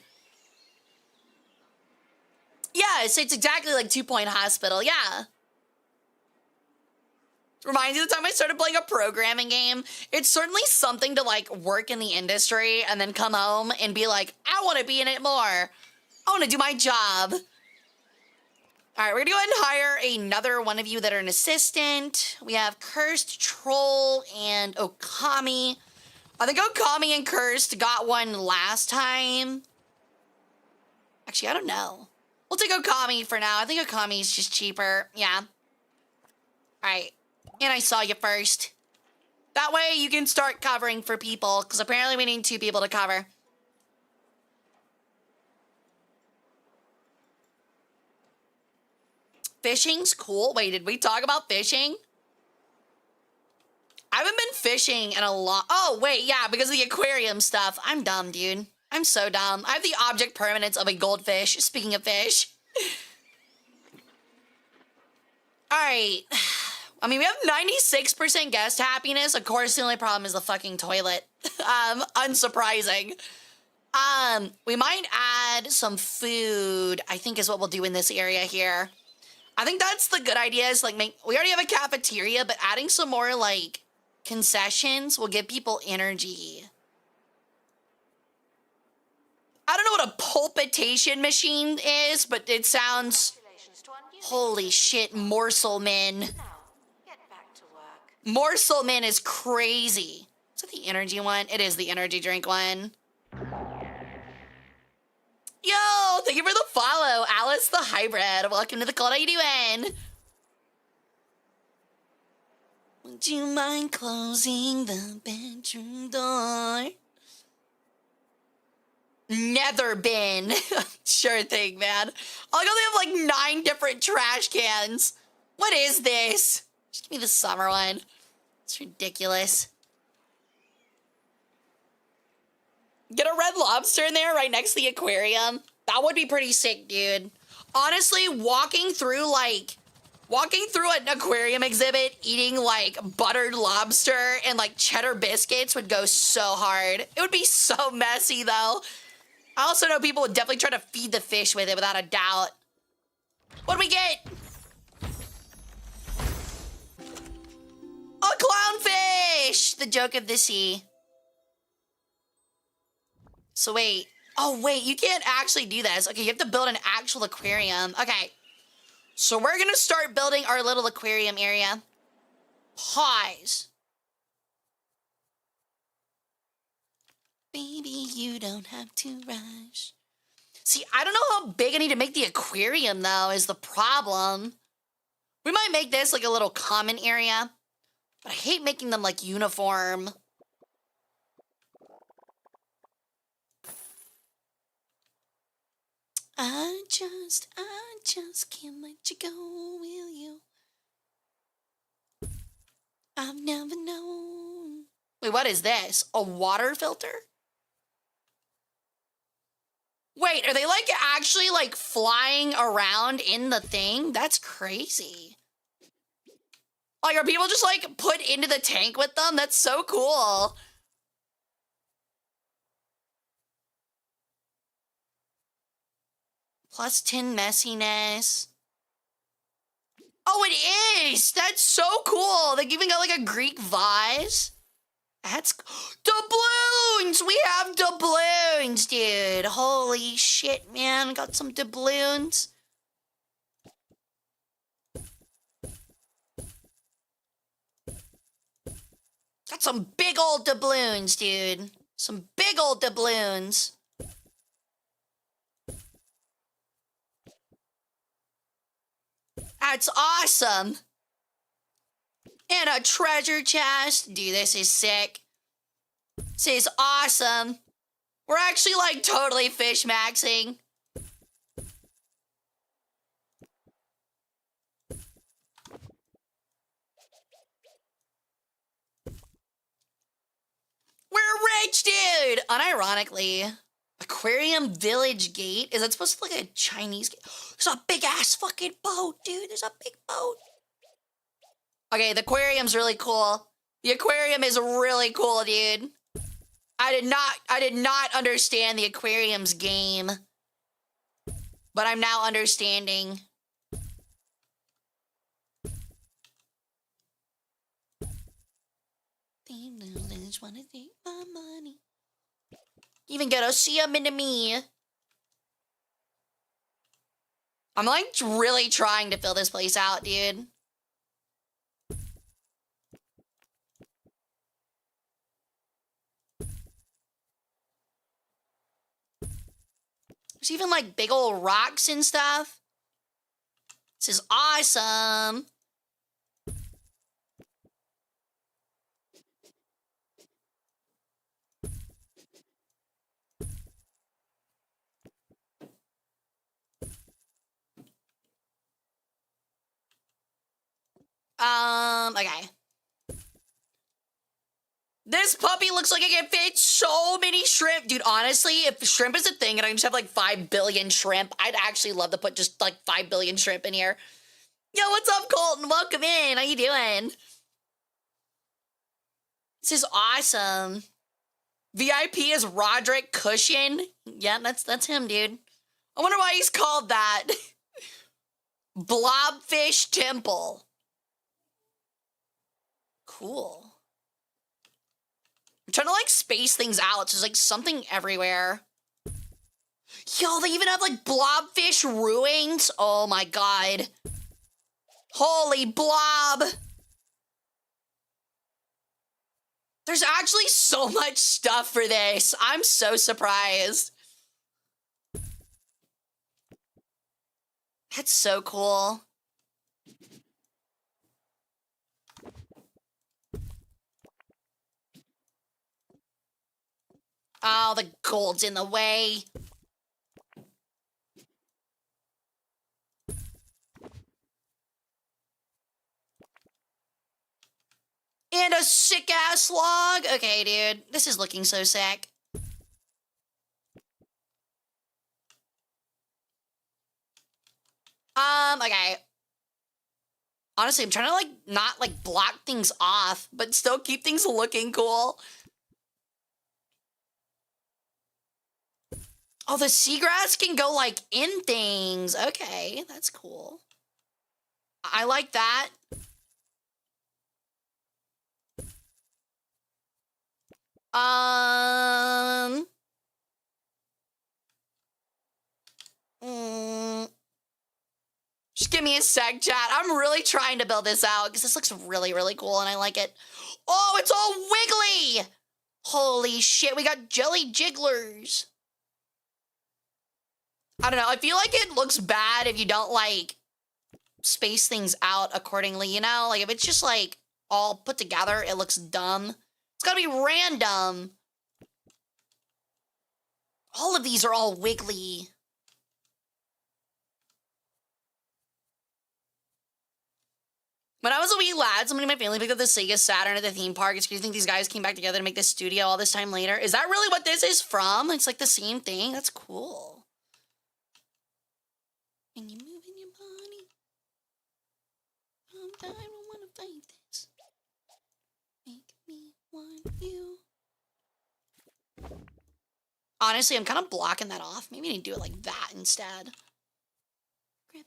Yeah, it's exactly like 2 Point Hospital, yeah. Reminds me of the time I started playing a programming game. It's certainly something to like work in the industry and then come home and be like, I want to be in it more. I want to do my job. All right, we're gonna go ahead and hire another one of you that are an assistant. We have Cursed, Troll, and Okami. I think Okami and Cursed got one last time. Actually, I don't know. We'll take Okami for now. I think Okami's just cheaper. Yeah. All right. And I saw you first. That way you can start covering for people, because apparently we need 2 people to cover. Fishing's cool. Wait, did we talk about fishing? I haven't been fishing in a long... Oh, wait, yeah, because of the aquarium stuff. I'm dumb, dude. I'm so dumb. I have the object permanence of a goldfish, speaking of fish. All right. I mean, we have 96% guest happiness. Of course, the only problem is the fucking toilet. Unsurprising. We might add some food, I think is what we'll do in this area here. I think that's the good idea is like we already have a cafeteria, but adding some more like concessions will give people energy. I don't know what a pulpitation machine is, but it sounds, Congratulations to our new holy shit, Morselman. Now, get back to work. Morselman is crazy. Is that the energy one? It is the energy drink one. Yo, thank you for the follow, Alice the Hybrid. Welcome to the cult. How you doing? Would you mind closing the bedroom door? Nether bin. Sure thing, man. I like how they have like 9 different trash cans. What is this? Just give me the summer one. It's ridiculous. Get a Red Lobster in there right next to the aquarium. That would be pretty sick, dude. Honestly, walking through an aquarium exhibit, eating like buttered lobster and like cheddar biscuits would go so hard. It would be so messy though. I also know people would definitely try to feed the fish with it without a doubt. What do we get? A clownfish! The joke of the sea. So wait. Oh, wait, you can't actually do this. Okay, you have to build an actual aquarium. Okay. So we're going to start building our little aquarium area. Pause. Baby, you don't have to rush. See, I don't know how big I need to make the aquarium, though, is the problem. We might make this like a little common area. But I hate making them like uniform. I just can't let you go, will you? I've never known. Wait, what is this? A water filter? Wait, are they like actually like flying around in the thing? That's crazy. Like, are people just like put into the tank with them? That's so cool. Plus 10 messiness. Oh, it is! That's so cool! They've even got like a Greek vase. That's doubloons! We have doubloons, dude. Holy shit, man. Got some doubloons. Got some big old doubloons, dude. Some big old doubloons. That's awesome. And a treasure chest. Dude, this is sick. This is awesome. We're actually like totally fish maxing. We're rich, dude. Unironically, Aquarium Village Gate. Is that supposed to look like a Chinese gate? There's a big ass fucking boat, dude. There's a big boat. Okay, the aquarium's really cool. The aquarium is really cool, dude. I did not understand the aquarium's game. But I'm now understanding. They just wanna take my money. Even get to see them into me. I'm like really trying to fill this place out, dude. There's even like big old rocks and stuff. This is awesome. Okay. This puppy looks like it can fit so many shrimp. Dude, honestly, if shrimp is a thing and I can just have like 5 billion shrimp, I'd actually love to put just like 5 billion shrimp in here. Yo, what's up, Colton? Welcome in. How you doing? This is awesome. VIP is Roderick Cushion. Yeah, that's him, dude. I wonder why he's called that. Blobfish Temple. Cool. I'm trying to like space things out. So there's like something everywhere. Yo, they even have like blobfish ruins. Oh my god. Holy blob. There's actually so much stuff for this. I'm so surprised. That's so cool. Oh, the gold's in the way. And a sick-ass log. Okay, dude. This is looking so sick. Okay. Honestly, I'm trying to, like, not, like, block things off, but still keep things looking cool. Oh, the seagrass can go, like, in things. Okay, that's cool. I like that. Just give me a sec, chat. I'm really trying to build this out because this looks really, really cool and I like it. Oh, it's all wiggly! Holy shit, we got jelly jigglers. I don't know, I feel like it looks bad if you don't, like, space things out accordingly, you know? Like, if it's just, like, all put together, it looks dumb. It's gotta be random. All of these are all wiggly. When I was a wee lad, somebody in my family picked up the Sega Saturn at the theme park. It's crazy to think these guys came back together to make this studio all this time later. Is that really what this is from? It's like the same thing? That's cool. And you're moving your body. I don't want to fight this. Make me want you. Honestly, I'm kind of blocking that off. Maybe I need to do it like that instead. Grip.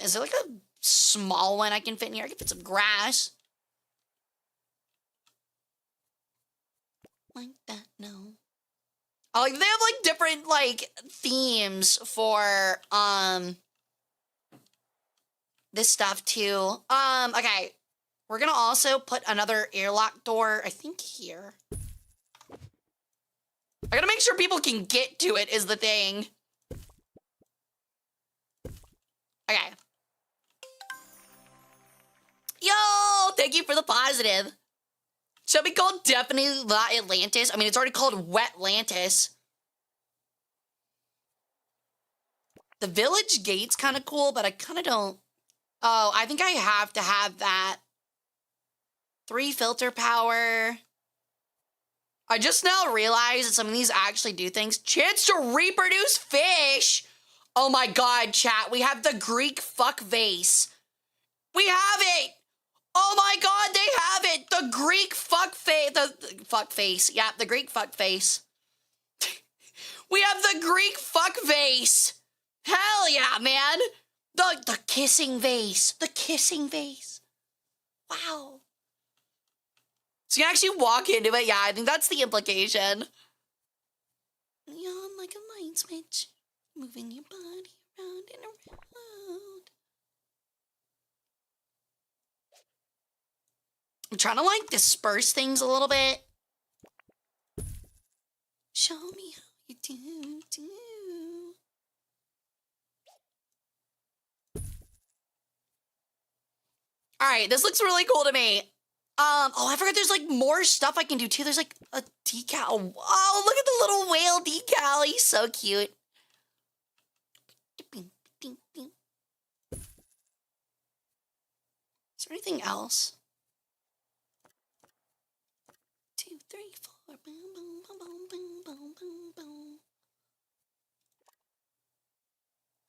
Is there like a small one I can fit in here. I can fit some grass. Like that, no. Oh, like, they have, like, different, like, themes for, this stuff, too. Okay. We're gonna also put another airlock door, I think, here. I gotta make sure people can get to it, is the thing. Okay. Yo, thank you for the positive. Should it be called definitely La Atlantis? I mean, it's already called Wetlantis. The village gate's kind of cool, but I kind of don't. Oh, I think I have to have that. 3 filter power. I just now realized that some of these actually do things. Chance to reproduce fish. Oh my God, chat. We have the Greek fuck vase. We have it. Oh my God, they have it. The Greek fuck face. The fuck face. Yeah, the Greek fuck face. We have the Greek fuck vase. Hell yeah, man. The kissing vase. The kissing vase. Wow. So you can actually walk into it. Yeah, I think that's the implication. Yawn like a light switch. Moving your body around and around. I'm trying to, like, disperse things a little bit. Show me how you do. All right, this looks really cool to me. Oh, I forgot there's, like, more stuff I can do, too. There's, like, a decal. Oh, look at the little whale decal. He's so cute. Is there anything else? 2, 3, 4. Boom, boom, boom, boom, boom, boom, boom.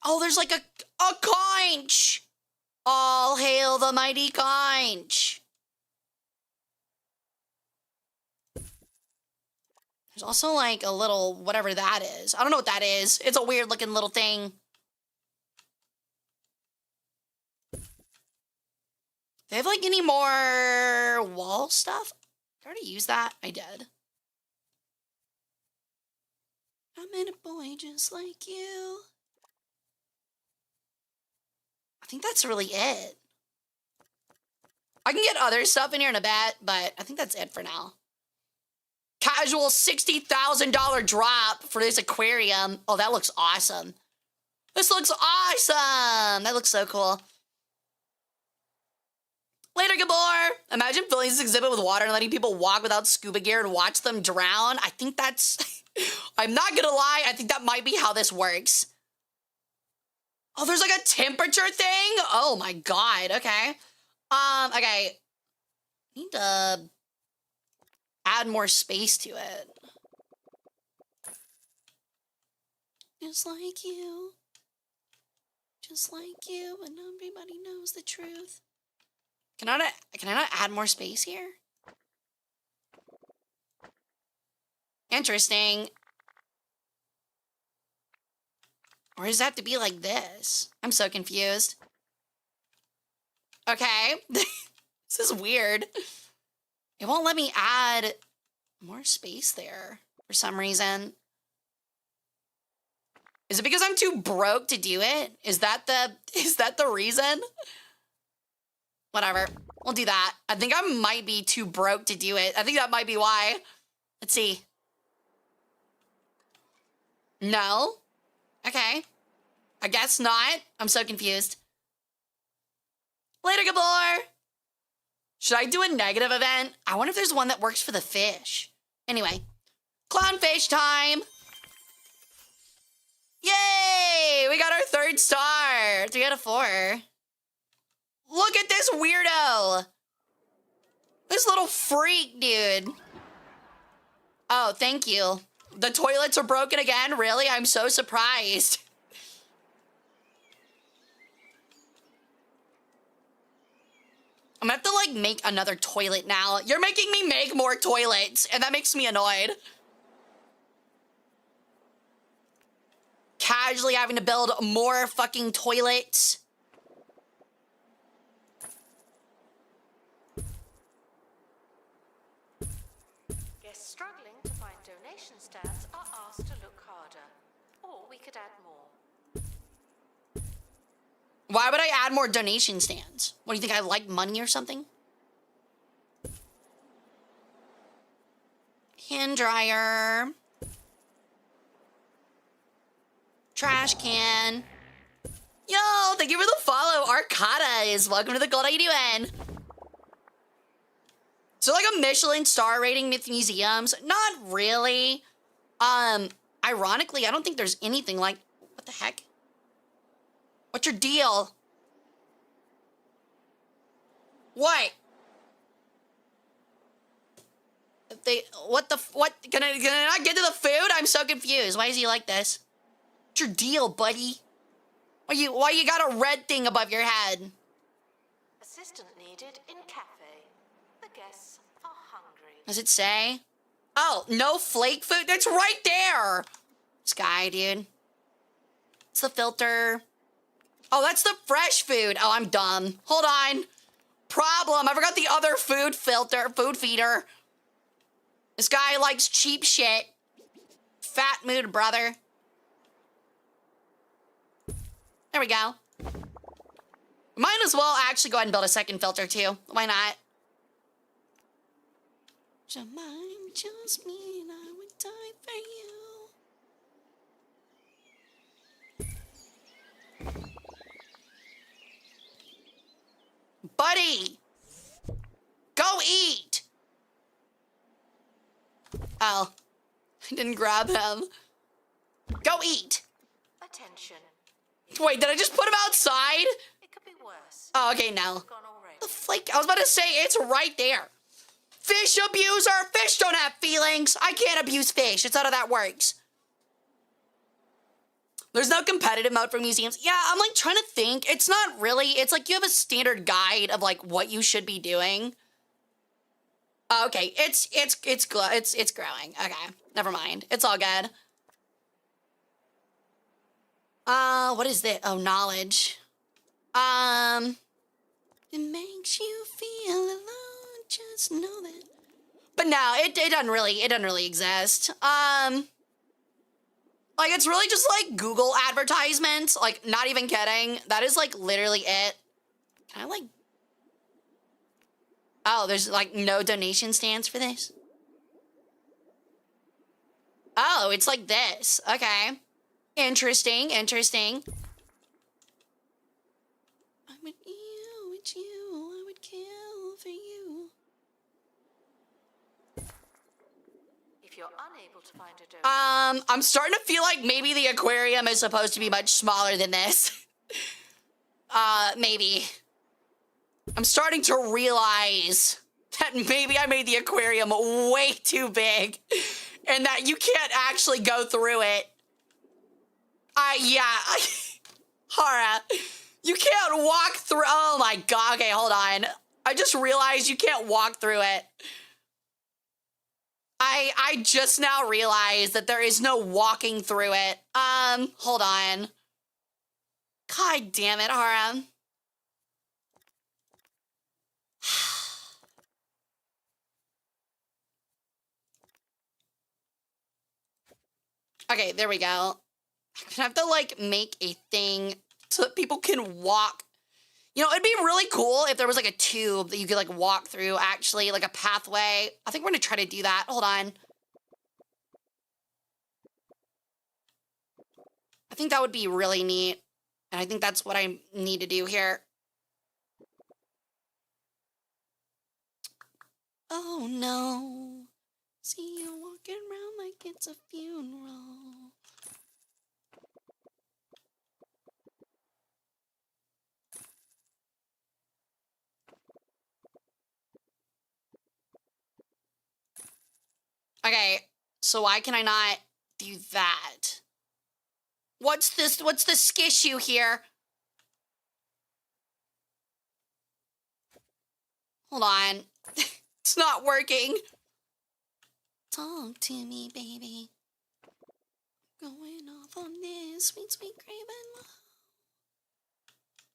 Oh, there's like a conch. All hail the mighty conch. There's also like a little whatever that is. I don't know what that is. It's a weird looking little thing. They have like any more wall stuff? Did I already use that? I did. I met a boy just like you. I think that's really it. I can get other stuff in here in a bit, but I think that's it for now. Casual $60,000 drop for this aquarium. Oh, that looks awesome. This looks awesome. That looks so cool. Later, Gabor. Imagine filling this exhibit with water and letting people walk without scuba gear and watch them drown. I think that's... I'm not gonna lie. I think that might be how this works. Oh, there's like a temperature thing? Oh my God. Okay. Okay. Need to add more space to it. Just like you. Just like you, and everybody knows the truth. Can I not add more space here? Interesting. Or does it have to be like this? I'm so confused. Okay. This is weird. It won't let me add more space there for some reason. Is it because I'm too broke to do it? Is that the reason? Whatever. We'll do that. I think I might be too broke to do it. I think that might be why. Let's see. No? Okay. I guess not. I'm so confused. Later, Gabor. Should I do a negative event? I wonder if there's one that works for the fish. Anyway. Clownfish time. Yay! We got our 3rd star. 3 out of 4. Look at this weirdo. This little freak, dude. Oh, thank you. The toilets are broken again? Really? I'm so surprised. I'm gonna have to, like, make another toilet now. You're making me make more toilets, and that makes me annoyed. Casually having to build more fucking toilets. struggling to find donation stands are asked to look harder. Or we could add more. Why would I add more donation stands? What, do you think I like money or something? Hand dryer. Trash can. Yo, thank you for the follow. Arcada welcome to the gold. How you doing? So like a Michelin star rating with museums? Not really. Ironically, I don't think there's anything like, what the heck? What's your deal? What? What? Can I not get to the food? I'm so confused. Why is he like this? What's your deal, buddy? Why you got a red thing above your head? Assistant needed in cafe. The guests are hungry. Does it say? Oh, no flake food? That's right there! This guy, dude. It's the filter. Oh, that's the fresh food. Oh, I'm dumb. Hold on. Problem. I forgot the other food feeder. This guy likes cheap shit. Fat mood, brother. There we go. Might as well actually go ahead and build a second filter too. Why not? Just me and I would die for you. Buddy! Go eat! Oh. I didn't grab him. Go eat! Attention. Wait, did I just put him outside? It could be worse. Oh, okay, no. Gone already. The flake, I was about to say, it's right there. Fish abuser! Fish don't have feelings! I can't abuse fish. It's not how that works. There's no competitive mode for museums. Yeah, I'm like trying to think. It's not really. It's like you have a standard guide of like what you should be doing. Okay, it's growing. Okay, never mind. It's all good. What is this? Oh, knowledge. It makes you feel alone. Just know that. But no, it doesn't really exist. Like, it's really just, like, Google advertisements. Like, not even kidding. That is, like, literally it. Can I, like... Oh, there's, like, no donation stands for this? Oh, it's like this. Okay. Interesting. I would kill for you. If you're unable to find a donor, I'm starting to feel like maybe the aquarium is supposed to be much smaller than this. Maybe. I'm starting to realize that maybe I made the aquarium way too big and that you can't actually go through it. Hara, you can't walk through. Oh my God. Okay, hold on. I just realized you can't walk through it. I just now realized that there is no walking through it. Hold on. God damn it, Hara. Okay, there we go. I'm gonna have to, like, make a thing so that people can walk. You know, it'd be really cool if there was, like, a tube that you could, like, walk through, actually, like a pathway. I think we're gonna try to do that. Hold on. I think that would be really neat. And I think that's what I need to do here. Oh, no. See you walking around like it's a funeral. Okay, so why can I not do that? What's this? What's the skissue here? Hold on. It's not working. Talk to me, baby. Going off on this sweet, sweet craving love.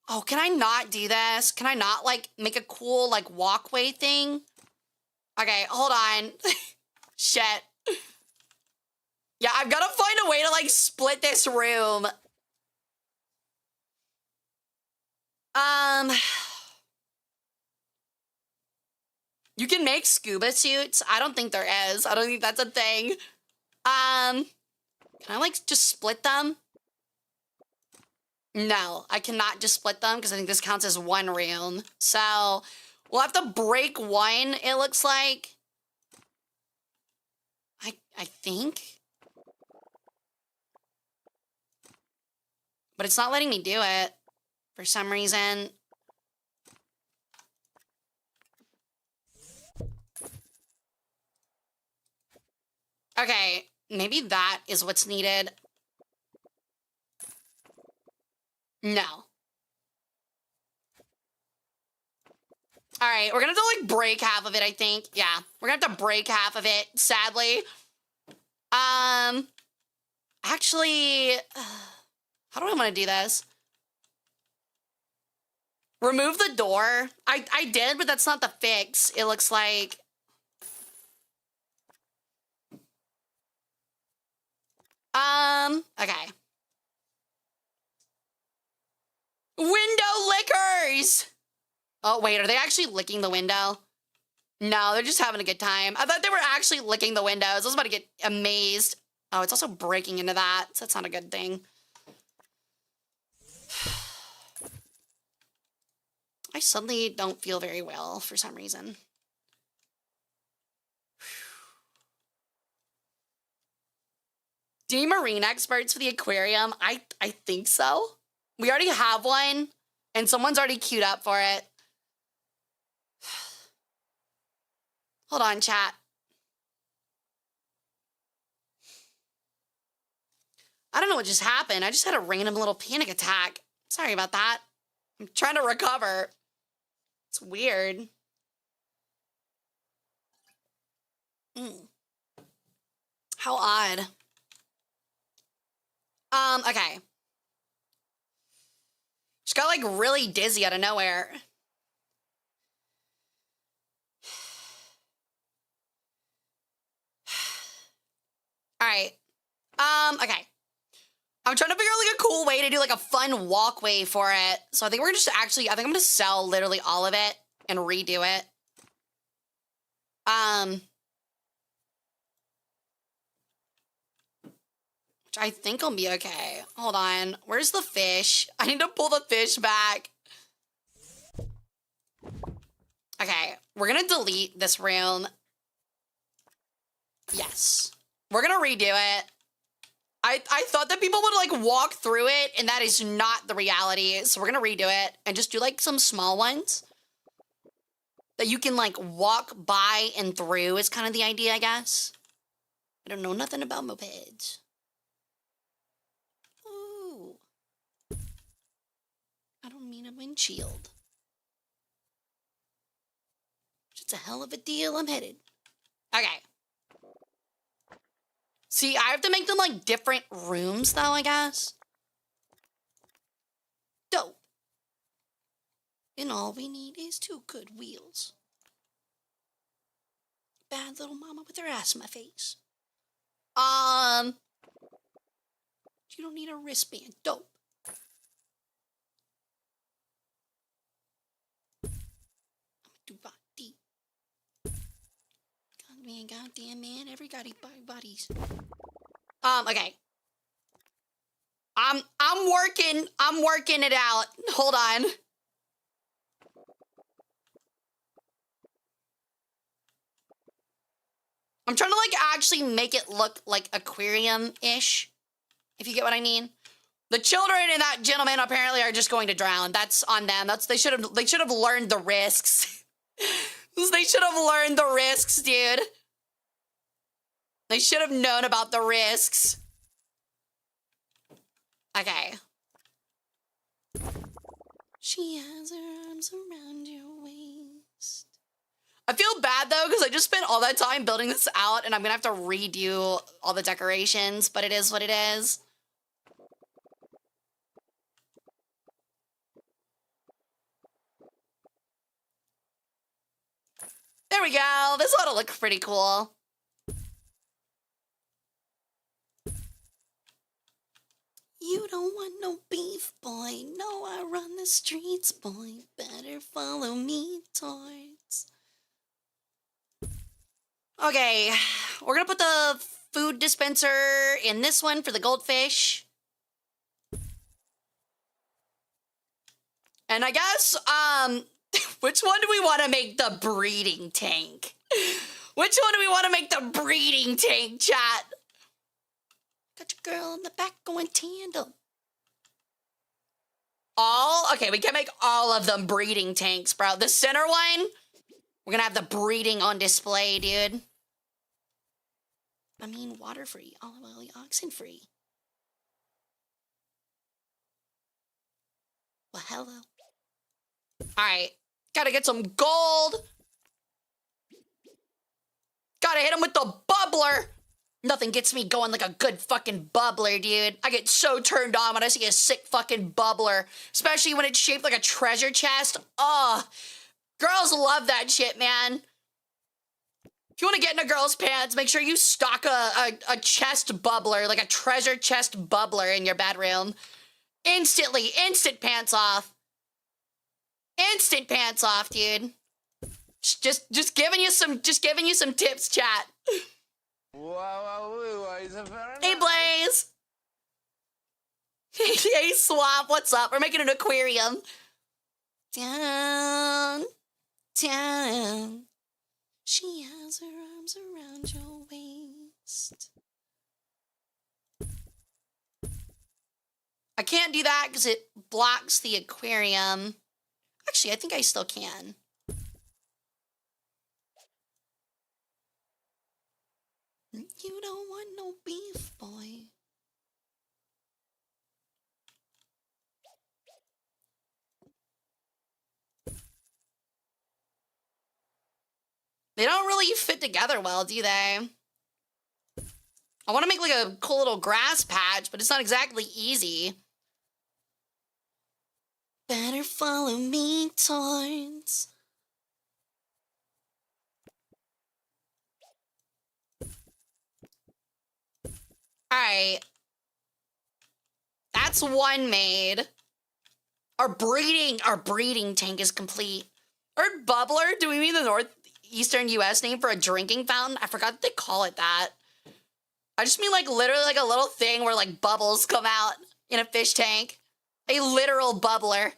Oh, can I not do this? Can I not, like, make a cool, like, walkway thing? Okay, hold on. Shit. Yeah, I've got to find a way to, like, split this room. You can make scuba suits. I don't think there is. I don't think that's a thing. Can I, like, just split them? No, I cannot just split them because I think this counts as one room. So we'll have to break one, it looks like. I think. But it's not letting me do it for some reason. Okay, maybe that is what's needed. No. All right, we're gonna have to, like, break half of it, I think. Yeah, we're gonna have to break half of it, sadly. Actually, how do I want to do this? Remove the door. I did, but that's not the fix. It looks like. Okay. Window lickers! Oh, wait, are they actually licking the window? No, they're just having a good time. I thought they were actually licking the windows. I was about to get amazed. Oh, it's also breaking into that, so that's not a good thing. I suddenly don't feel very well for some reason. Do you need marine experts for the aquarium? I think so. We already have one, and someone's already queued up for it. Hold on, chat. I don't know what just happened. I just had a random little panic attack. Sorry about that. I'm trying to recover. It's weird. How odd. Okay. Just got, like, really dizzy out of nowhere. All right. Okay. I'm trying to figure out, like, a cool way to do, like, a fun walkway for it. So I think we're just actually, I think I'm gonna sell literally all of it and redo it. Which I think will be okay. Hold on. Where's the fish? I need to pull the fish back. Okay. We're gonna delete this room. Yes. We're gonna redo it. I thought that people would, like, walk through it, and that is not the reality. So we're gonna redo it and just do, like, some small ones that you can, like, walk by and through is kind of the idea, I guess. I don't know nothing about mopeds. Ooh. I don't mean a windshield. It's a hell of a deal. I'm headed. Okay. See, I have to make them, like, different rooms, though, I guess. Dope. And all we need is 2 good wheels. Bad little mama with her ass in my face. You don't need a wristband. Dope. I'm do body. God, man, goddamn, man. Everybody bodies. Okay. I'm working it out. Hold on. I'm trying to, like, actually make it look like aquarium-ish, if you get what I mean. The children and that gentleman apparently are just going to drown. That's on them. They should have learned the risks. They should have learned the risks, dude. They should have known about the risks. Okay. She has her arms around your waist. I feel bad, though, because I just spent all that time building this out, and I'm going to have to redo all the decorations, but it is what it is. There we go. This ought to look pretty cool. don't want no beef, boy. No, I run the streets, boy. Better follow me towards. Okay, we're gonna put the food dispenser in this one for the goldfish. And I guess, which one do we want to make the breeding tank? Which one do we want to make the breeding tank, chat? Got your girl in the back going tandem. All? Okay, we can make all of them breeding tanks, bro. The center one, we're gonna have the breeding on display, dude. I mean, water-free, olive oil, oxen-free. Well, hello. All right, gotta get some gold. Gotta hit him with the bubbler. Nothing gets me going like a good fucking bubbler, dude. I get so turned on when I see a sick fucking bubbler, especially when it's shaped like a treasure chest. Oh, girls love that shit, man. If you want to get in a girl's pants, make sure you stock a chest bubbler, like a treasure chest bubbler in your bedroom. Instantly, instant pants off. Instant pants off, dude. Just giving you some tips, chat. Wow, is a very Hey, Blaze. Hey, Swamp, what's up? We're making an aquarium. Down, down. She has her arms around your waist. I can't do that because it blocks the aquarium. Actually, I think I still can. You don't want no beef, boy. They don't really fit together well, do they? I want to make like a cool little grass patch, but it's not exactly easy. Better follow me towards. Alright. That's one made. Our breeding tank is complete. Or bubbler? Do we mean the northeastern US name for a drinking fountain? I forgot that they call it that. I just mean like literally like a little thing where like bubbles come out in a fish tank. A literal bubbler.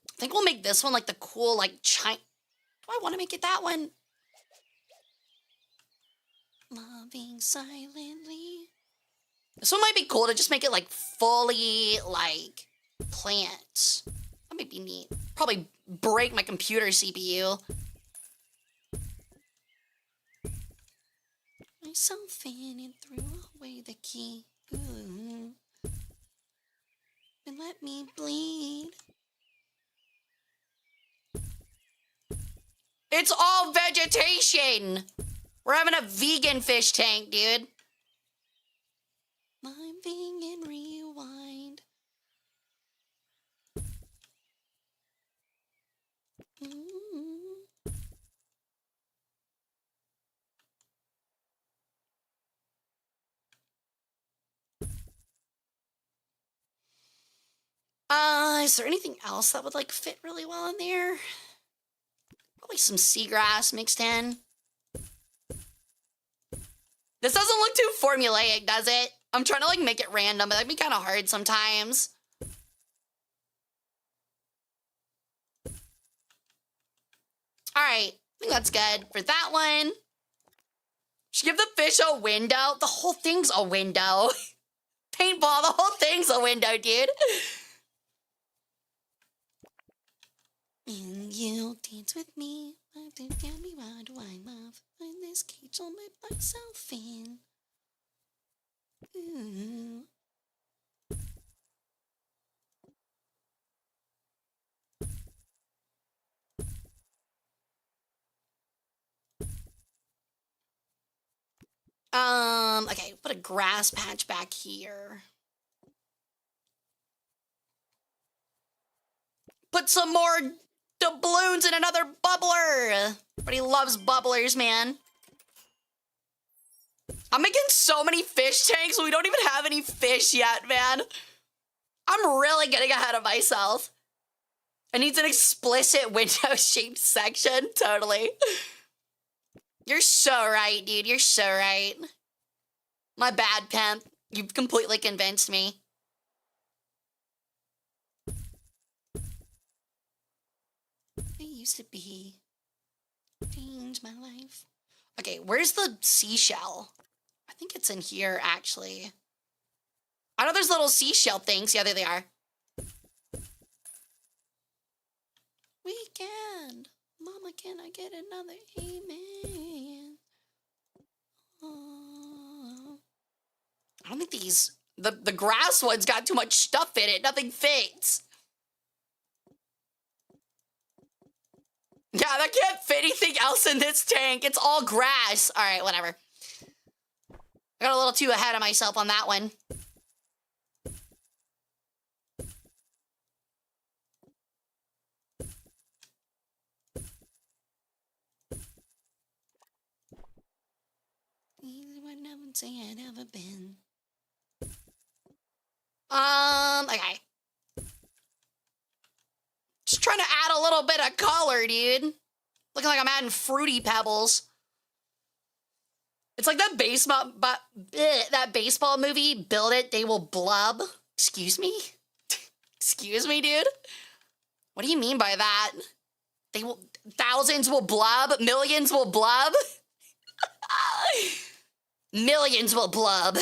I think we'll make this one like the cool like china. Do I want to make it that one? Loving silently. This one might be cool to just make it like fully like plants. That might be neat. Probably break my computer CPU. Myself in and threw away the key. Ooh. And let me bleed. It's all vegetation. We're having a vegan fish tank, dude. My vegan rewind. Is there anything else that would like fit really well in there? Probably some seagrass mixed in. This doesn't look too formulaic, does it? I'm trying to like make it random, but that'd be kind of hard sometimes. All right, I think that's good for that one. Should give the fish a window. The whole thing's a window. Paintball, the whole thing's a window, dude. And you'll dance with me. Tell me why do I love? In this cage I'll let myself in. Ooh. Okay, put a grass patch back here. Put some more doubloons in another bubbler. Everybody loves bubblers, man. I'm making so many fish tanks. We don't even have any fish yet, man. I'm really getting ahead of myself. It needs an explicit window-shaped section. Totally. You're so right, dude. You're so right. My bad, pimp. You've completely convinced me. It used to be. Change my life. Okay, where's the seashell? I think it's in here, actually. I know there's little seashell things. Yeah, there they are. Weekend. Mama, can I get another amen? Oh. I don't think these... The grass ones got too much stuff in it. Nothing fits. Yeah, that can't fit anything else in this tank. It's all grass. All right, whatever. I got a little too ahead of myself on that one. I'd ever been. Okay. Just trying to add a little bit of color, dude. Looking like I'm adding Fruity Pebbles. It's like that baseball movie, Build It, They Will Blub. Excuse me? Excuse me, dude? What do you mean by that? They will, thousands will blub, millions will blub. Millions will blub.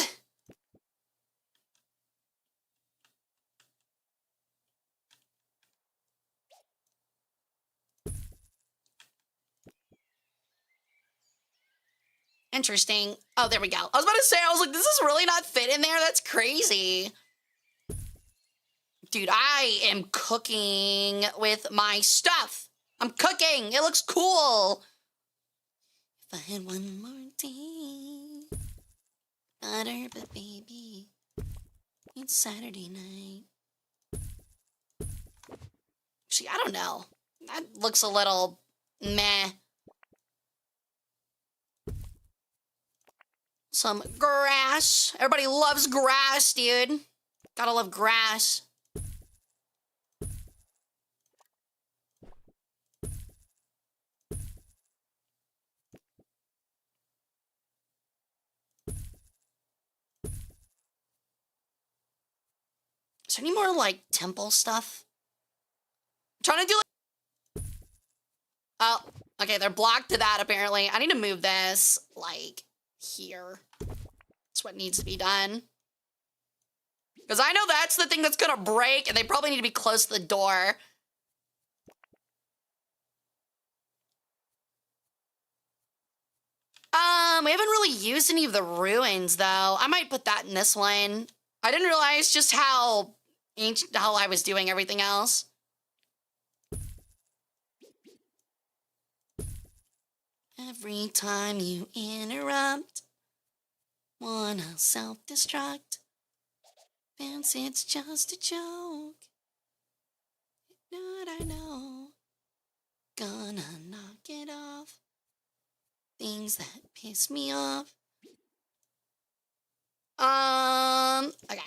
Interesting. Oh, there we go. I was about to say, I was like, this is really not fit in there. That's crazy. Dude, I am cooking with my stuff. I'm cooking. It looks cool. If I had one more day, butter, but baby, it's Saturday night. See, I don't know. That looks a little meh. Some grass. Everybody loves grass, dude. Gotta love grass. Is there any more, like, temple stuff? I'm trying to do it. Oh, okay, they're blocked to that, apparently. I need to move this, like, here. That's what needs to be done. Because I know that's the thing that's gonna break, and they probably need to be close to the door. We haven't really used any of the ruins, though. I might put that in this one. I didn't realize just how ancient, how I was doing everything else. Every time you interrupt, wanna self-destruct. Fans, it's just a joke. Not I know. Gonna knock it off. Things that piss me off. Okay.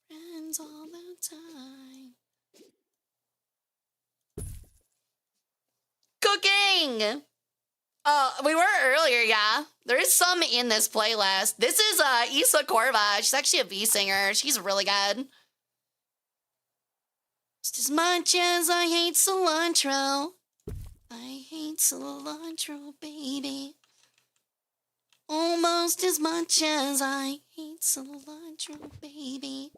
Friends all the time. Cooking! We were earlier, yeah. There is some in this playlist. This is Isa Corva. She's actually a V singer. She's really good. Just as much as I hate cilantro, I hate cilantro, baby. Almost as much as I hate cilantro, baby.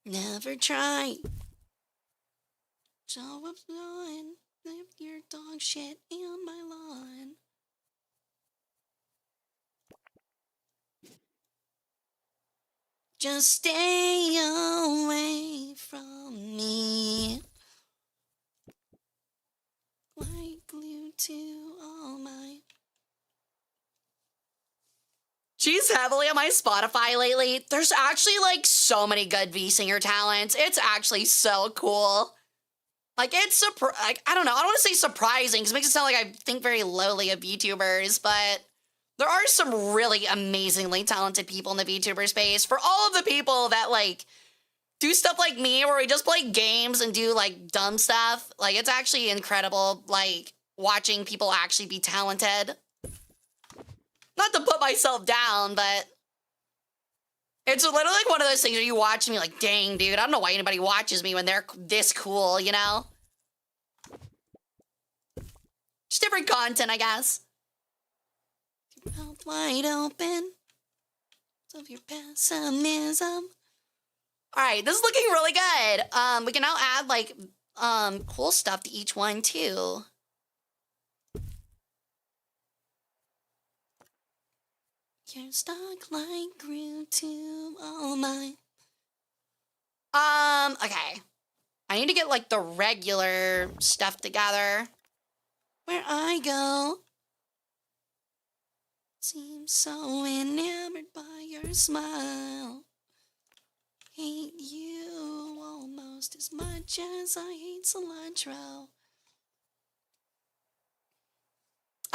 Never try. So I'm blowing. Left your dog shit in my lawn. Just stay away from me. Like glue to all my She's heavily on my Spotify lately. There's actually like so many good V-singer talents. It's actually so cool. Like it's like, I don't know. I don't want to say surprising because it makes it sound like I think very lowly of VTubers, but there are some really amazingly talented people in the VTuber space. For all of the people that like do stuff like me where we just play games and do like dumb stuff, like it's actually incredible, like watching people actually be talented. Not to put myself down, but it's literally like one of those things where you watch and you're like, dang, dude, I don't know why anybody watches me when they're this cool, you know? Just different content, I guess. Keep your mouth wide open of your pessimism. All right, this is looking really good. We can now add like cool stuff to each one too. You're stuck like Groot to all mine. Okay. I need to get like the regular stuff together. Where I go. Seem so enamored by your smile. Hate you almost as much as I hate cilantro.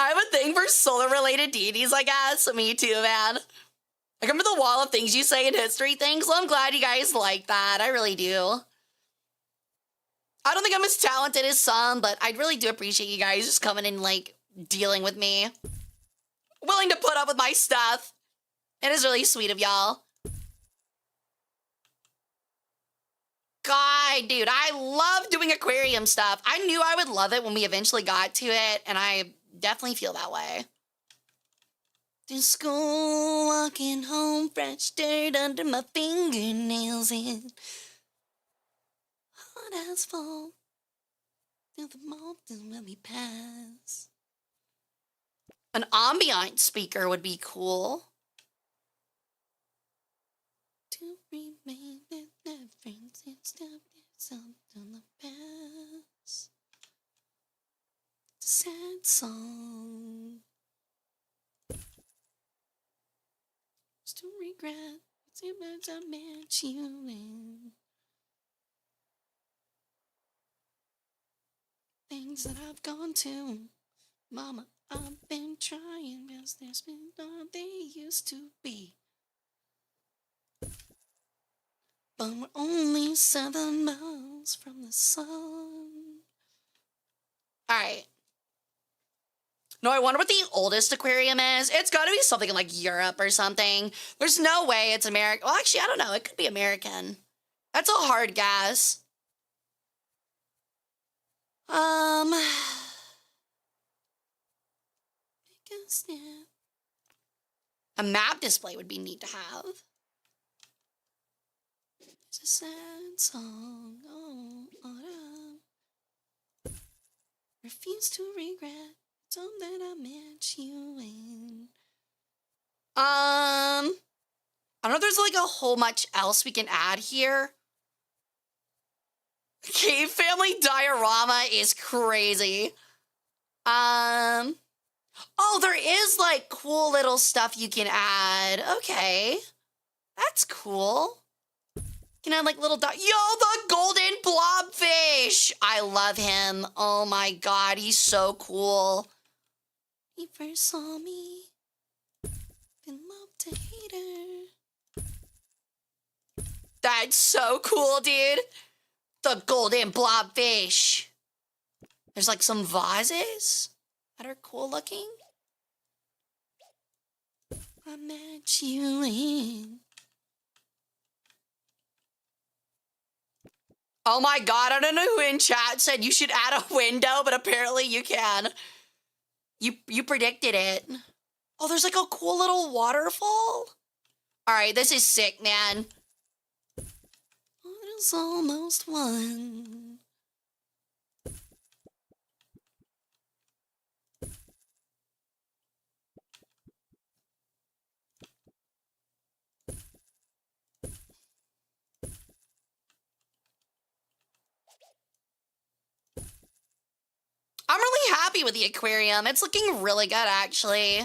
I have a thing for solar-related deities, I guess. Me too, man. I remember the wall of things you say in history things, so I'm glad you guys like that. I really do. I don't think I'm as talented as some, but I really do appreciate you guys just coming and, like, dealing with me. Willing to put up with my stuff. It is really sweet of y'all. God, dude, I love doing aquarium stuff. I knew I would love it when we eventually got to it, and I definitely feel that way. To school, walking home, fresh dirt under my fingernails and hot asphalt through the mountains when we pass. An ambient speaker would be cool. To remain the difference instead of something in the past. Sad song. Just to regret the times I met you in. Things that I've gone to. Mama, I've been trying, because there's been all they used to be. But we're only 7 miles from the sun. Alright. No, I wonder what the oldest aquarium is. It's got to be something in, like, Europe or something. There's no way it's American. Well, actually, I don't know. It could be American. That's a hard guess. I guess, yeah. A map display would be neat to have. It's a sad song. Oh, autumn. Refuse to regret. Some that I met you in. I don't know if there's like a whole much else we can add here. Cave Family Diorama is crazy. Oh, there is like cool little stuff you can add. Okay. That's cool. You can add like little yo, the golden blobfish. I love him. Oh my God, he's so cool. He first saw me, then loved to hate her. That's so cool, dude. The golden blobfish. There's like some vases that are cool looking. I met you in. Oh my God, I don't know who in chat said you should add a window, but apparently you can. You predicted it. Oh, there's like a cool little waterfall. All right, this is sick, man. It's almost one. I'm really happy with the aquarium. It's looking really good, actually.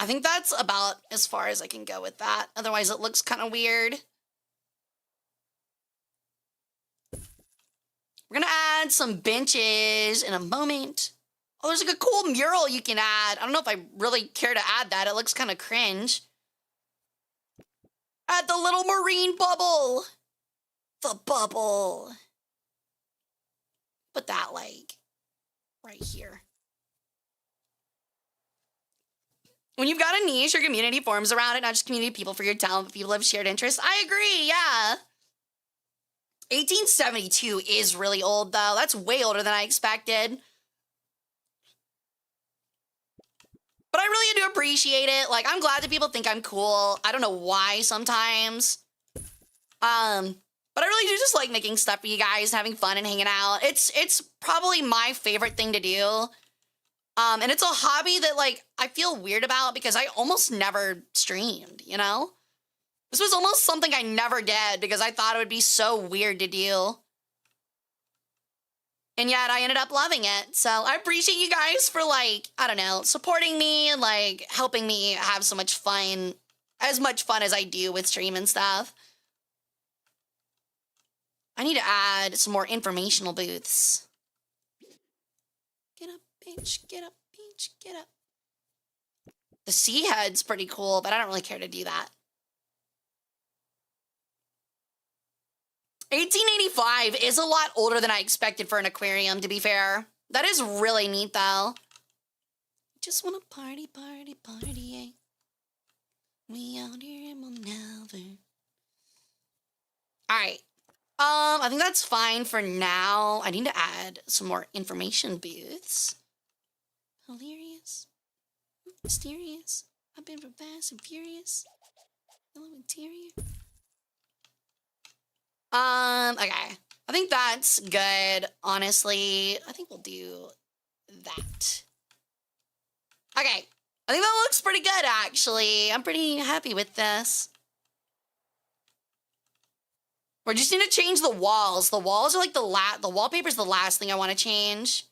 I think that's about as far as I can go with that. Otherwise, it looks kind of weird. We're gonna add some benches in a moment. Oh, there's like a cool mural you can add. I don't know if I really care to add that. It looks kind of cringe. Add the little marine bubble. The bubble. Put that like right here. When you've got a niche, your community forms around it, not just community people for your talent, but people have shared interests. I agree, yeah. 1872 is really old, though. That's way older than I expected. But I really do appreciate it. Like, I'm glad that people think I'm cool. I don't know why sometimes. But I really do just like making stuff for you guys, having fun and hanging out. It's probably my favorite thing to do. And it's a hobby that, like, I feel weird about because I almost never streamed, you know? This was almost something I never did because I thought it would be so weird to do. And yet I ended up loving it. So I appreciate you guys for, like, I don't know, supporting me and, like, helping me have so much fun, as much fun as I do with stream and stuff. I need to add some more informational booths. Get up, bitch, get up, bitch, get up. The sea head's pretty cool, but I don't really care to do that. 1885 is a lot older than I expected for an aquarium, to be fair. That is really neat, though. Just wanna party, party, party, eh? We out here and we'll never. Alright. I think that's fine for now. I need to add some more information booths. Hilarious. Mysterious. I've been from Fast and Furious. Hello, Interior. Okay. I think that's good, honestly. I think we'll do that. Okay. I think that looks pretty good, actually. I'm pretty happy with this. We just need to change the walls. The walls are like the wallpaper's the last thing I want to change.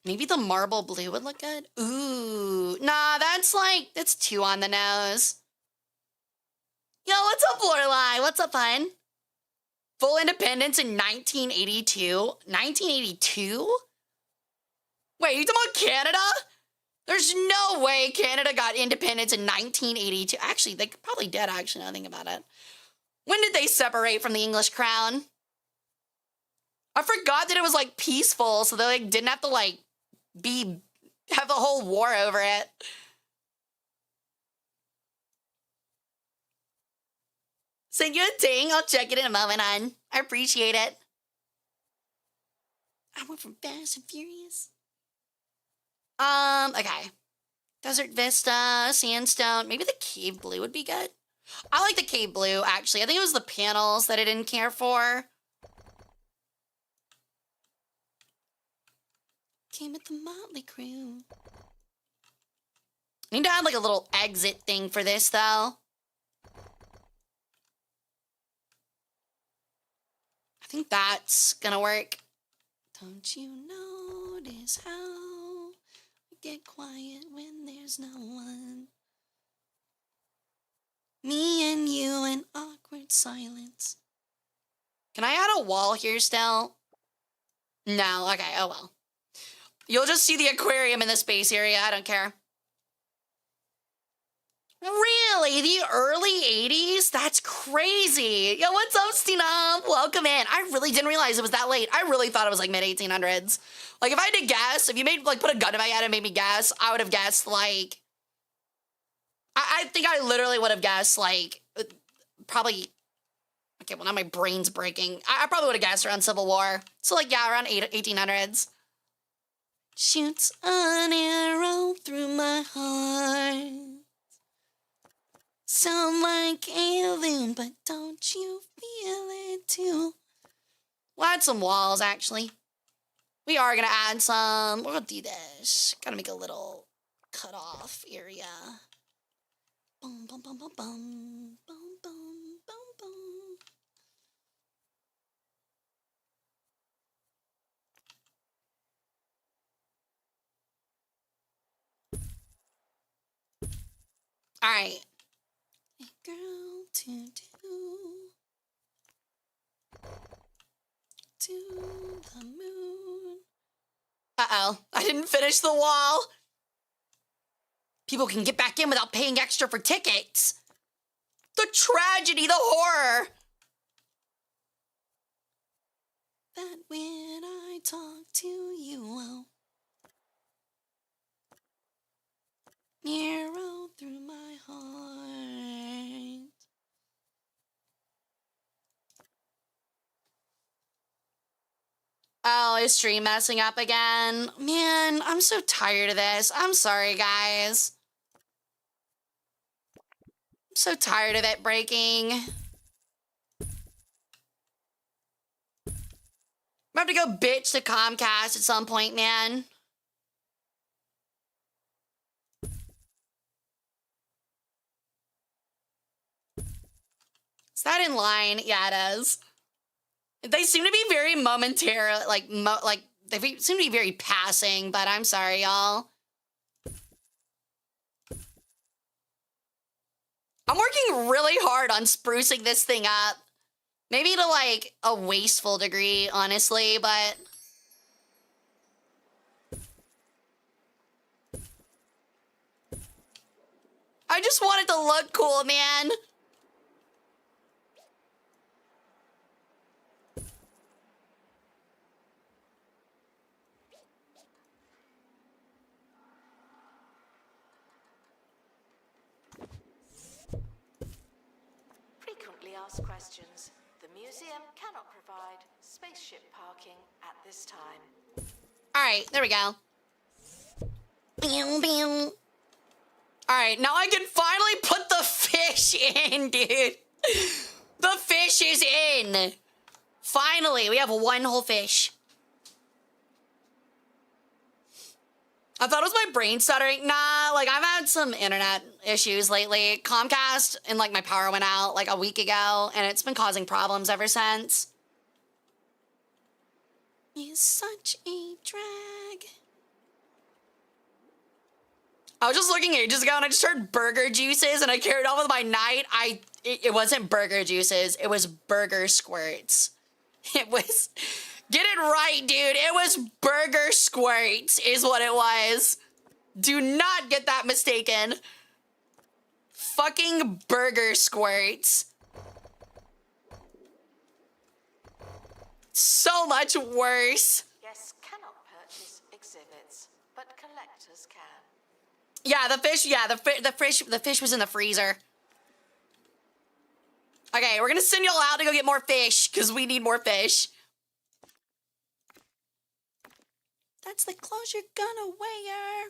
Maybe the marble blue would look good. Ooh, nah, that's too on the nose. Yo, what's up, Lorelai? What's up, hun? Full independence in 1982? 1982? Wait, you talking about Canada? There's no way Canada got independence in 1982. Actually, they probably did, actually, now I think about it. When did they separate from the English crown? I forgot that it was, like, peaceful, so they, like, didn't have to, like, have a whole war over it. Send you a ding. I'll check it in a moment, hon. I appreciate it. I went from Fast and Furious. Okay. Desert Vista, Sandstone. Maybe the Cave Blue would be good. I like the Cave Blue, actually. I think it was the panels that I didn't care for. Came with the Motley Crew. I need to add like a little exit thing for this, though. I think that's gonna work. Don't you notice how I get quiet when there's no one? Me and you in awkward silence. Can I add a wall here still? No, okay, oh well. You'll just see the aquarium in the space area. I don't care. Really? The early 80s? That's crazy. Yo, what's up, Stina? Welcome in. I really didn't realize it was that late. I really thought it was like mid-1800s. Like, if I had to guess, if you made, like, put a gun in my head and made me guess, I would have guessed, like... I think I literally would have guessed, like, probably... Okay, well, now my brain's breaking. I probably would have guessed around Civil War. So, like, yeah, around 1800s. Shoots an arrow through my heart. Sound like a loon, but don't you feel it too? We'll add some walls, actually. We are gonna add some. We're gonna do this. Gotta make a little cut-off area. Boom, boom, boom, boom, boom, boom, boom, boom, boom. All right. Girl to the moon. Uh-oh, I didn't finish the wall. People can get back in without paying extra for tickets. The tragedy, the horror. That when I talk to you, oh, narrow through my heart. Oh, is stream messing up again? Man, I'm so tired of this. I'm sorry, guys. I'm so tired of it breaking. I'm gonna have to go bitch to Comcast at some point, man. Is that in line? Yeah, it is. They seem to be very momentary, they seem to be very passing, but I'm sorry, y'all. I'm working really hard on sprucing this thing up. Maybe to, like, a wasteful degree, honestly, but... I just want it to look cool, man. Frequently asked questions. The museum cannot provide spaceship parking at this time. All right, there we go. All right, now I can finally put the fish in, dude. The fish is in. Finally, we have one whole fish. I thought it was my brain stuttering. Nah, like, I've had some internet issues lately. Comcast, and, like, my power went out, like, a week ago, and it's been causing problems ever since. He's such a drag. I was just looking ages ago, and I just heard burger juices, and I carried on with my night. It wasn't burger juices. It was burger squirts. It was... Get it right, dude. It was burger squirts is what it was. Do not get that mistaken. Fucking burger squirts. So much worse. Guests cannot purchase exhibits, but collectors can. Yeah, the fish, the fish was in the freezer. Okay, we're gonna send y'all out to go get more fish, because we need more fish. That's the clothes you're gonna wear.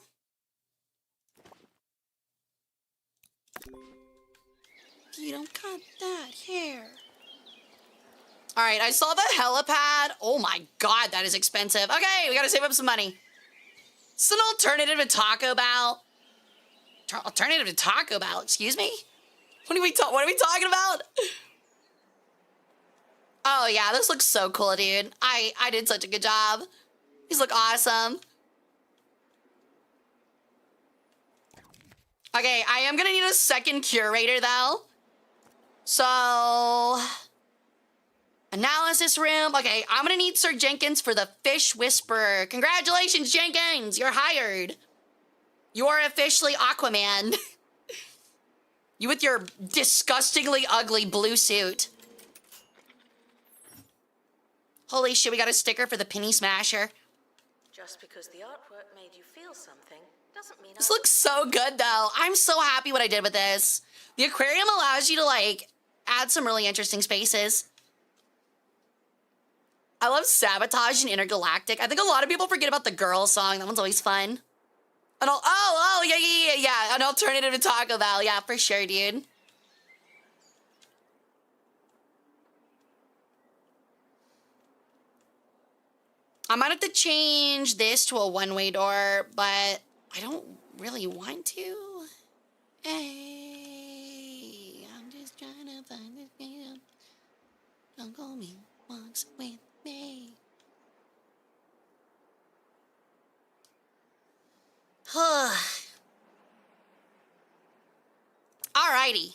You don't cut that hair. All right, I saw the helipad. Oh my God, that is expensive. Okay, we gotta save up some money. It's an alternative to Taco Bell. Alternative to Taco Bell, excuse me? What are we talking about? Oh yeah, this looks so cool, dude. I did such a good job. These look awesome. Okay, I am gonna need a second curator though. So, analysis room. Okay, I'm gonna need Sir Jenkins for the Fish Whisperer. Congratulations, Jenkins, you're hired. You are officially Aquaman. You with your disgustingly ugly blue suit. Holy shit, we got a sticker for the Penny Smasher. Just because the artwork made you feel something doesn't mean This looks so good, though. I'm so happy what I did with this. The aquarium allows you to, like, add some really interesting spaces. I love Sabotage and Intergalactic. I think a lot of people forget about the girl song. That one's always fun. Yeah. An alternative to Taco Bell. Yeah, for sure, dude. I might have to change this to a one-way door, but I don't really want to. Hey, I'm just trying to find this man. Don't go me, walks with me. Alrighty.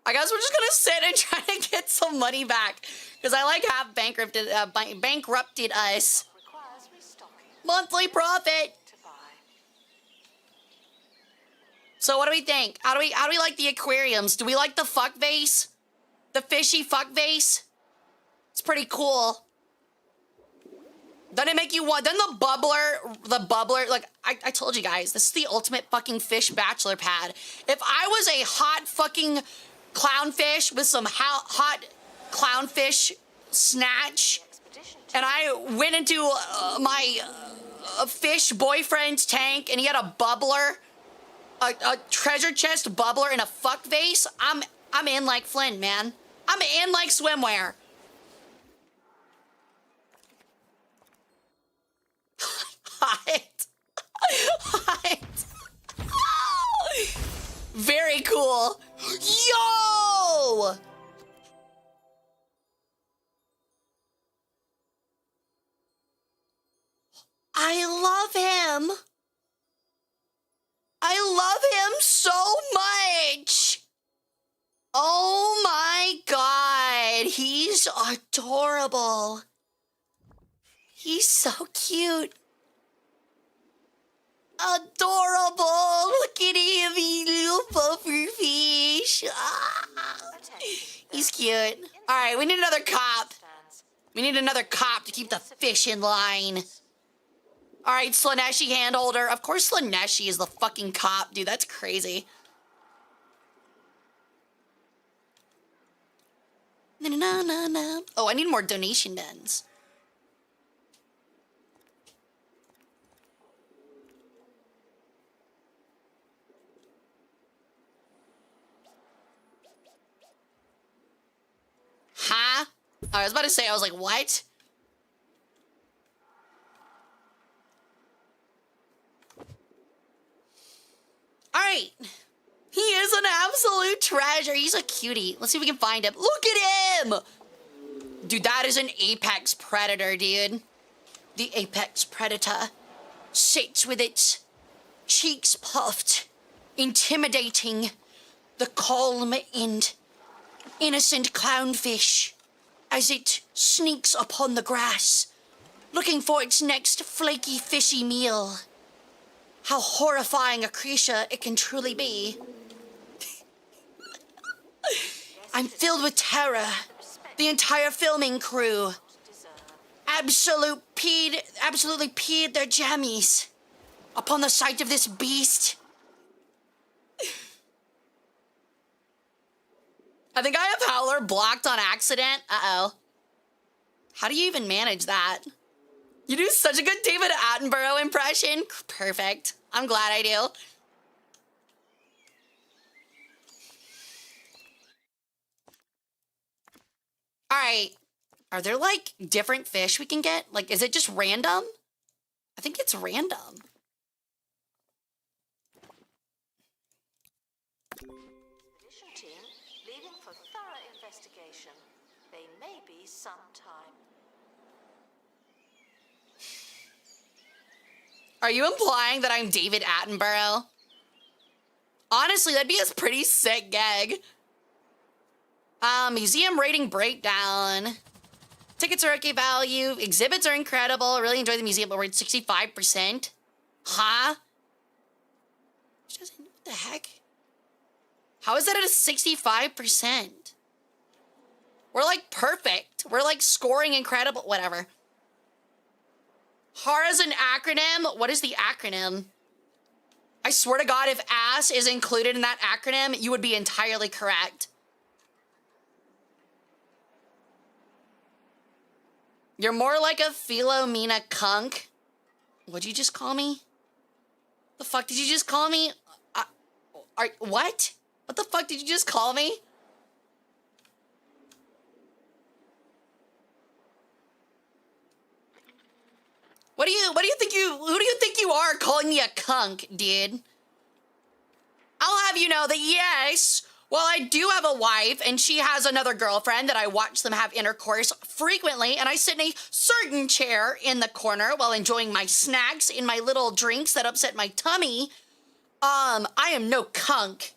I guess we're just gonna sit and try to get some money back because I like have bankrupted us. Requires restocking Monthly profit. to buy. So what do we think? How do we like the aquariums? Do we like the fuck vase? The fishy fuck vase? It's pretty cool. Doesn't it make you want? Then the bubbler, like I told you guys, this is the ultimate fucking fish bachelor pad. If I was a hot fucking clownfish with some hot clownfish snatch, and I went into my fish boyfriend's tank and he had a bubbler, a treasure chest bubbler in a fuck vase, I'm in like Flynn, man. I'm in like swimwear. Hot. Very cool. Yo! I love him. I love him so much. Oh my God. He's adorable. He's so cute. Adorable. Look at him, he little puffer fish. Ah. He's cute. All right, we need another cop. We need another cop to keep the fish in line. All right, Slaneshi handholder. Of course Slaneshi is the fucking cop, dude. That's crazy. Na-na-na-na. Oh, I need more donation dens. Huh? I was about to say, I was like, what? All right. He is an absolute treasure. He's a cutie. Let's see if we can find him. Look at him! Dude, that is an apex predator, dude. The apex predator sits with its cheeks puffed, intimidating the calm and innocent clownfish as it sneaks upon the grass, looking for its next flaky fishy meal. How horrifying a creature it can truly be. I'm filled with terror. The entire filming crew absolutely peed their jammies upon the sight of this beast. I think I have Howler blocked on accident. Uh-oh. How do you even manage that? You do such a good David Attenborough impression. Perfect. I'm glad I do. All right. Are there like different fish we can get? Like, is it just random? I think it's random. Expedition team leaving for thorough investigation. They may be some time. Are you implying that I'm David Attenborough? Honestly, that'd be a pretty sick gag. Museum rating breakdown. Tickets are okay value. Exhibits are incredible. Really enjoy the museum, but we're at 65%. Huh? What the heck? How is that at a 65%? We're like perfect. We're like scoring incredible. Whatever. HARA's an acronym? What is the acronym? I swear to God, if ass is included in that acronym, you would be entirely correct. You're more like a Philomena Kunk. What'd you just call me? The fuck did you just call me? What? What the fuck did you just call me? Who do you think you are calling me a kunk, dude? I'll have you know that yes, while I do have a wife and she has another girlfriend that I watch them have intercourse frequently, and I sit in a certain chair in the corner while enjoying my snacks and my little drinks that upset my tummy, I am no kunk.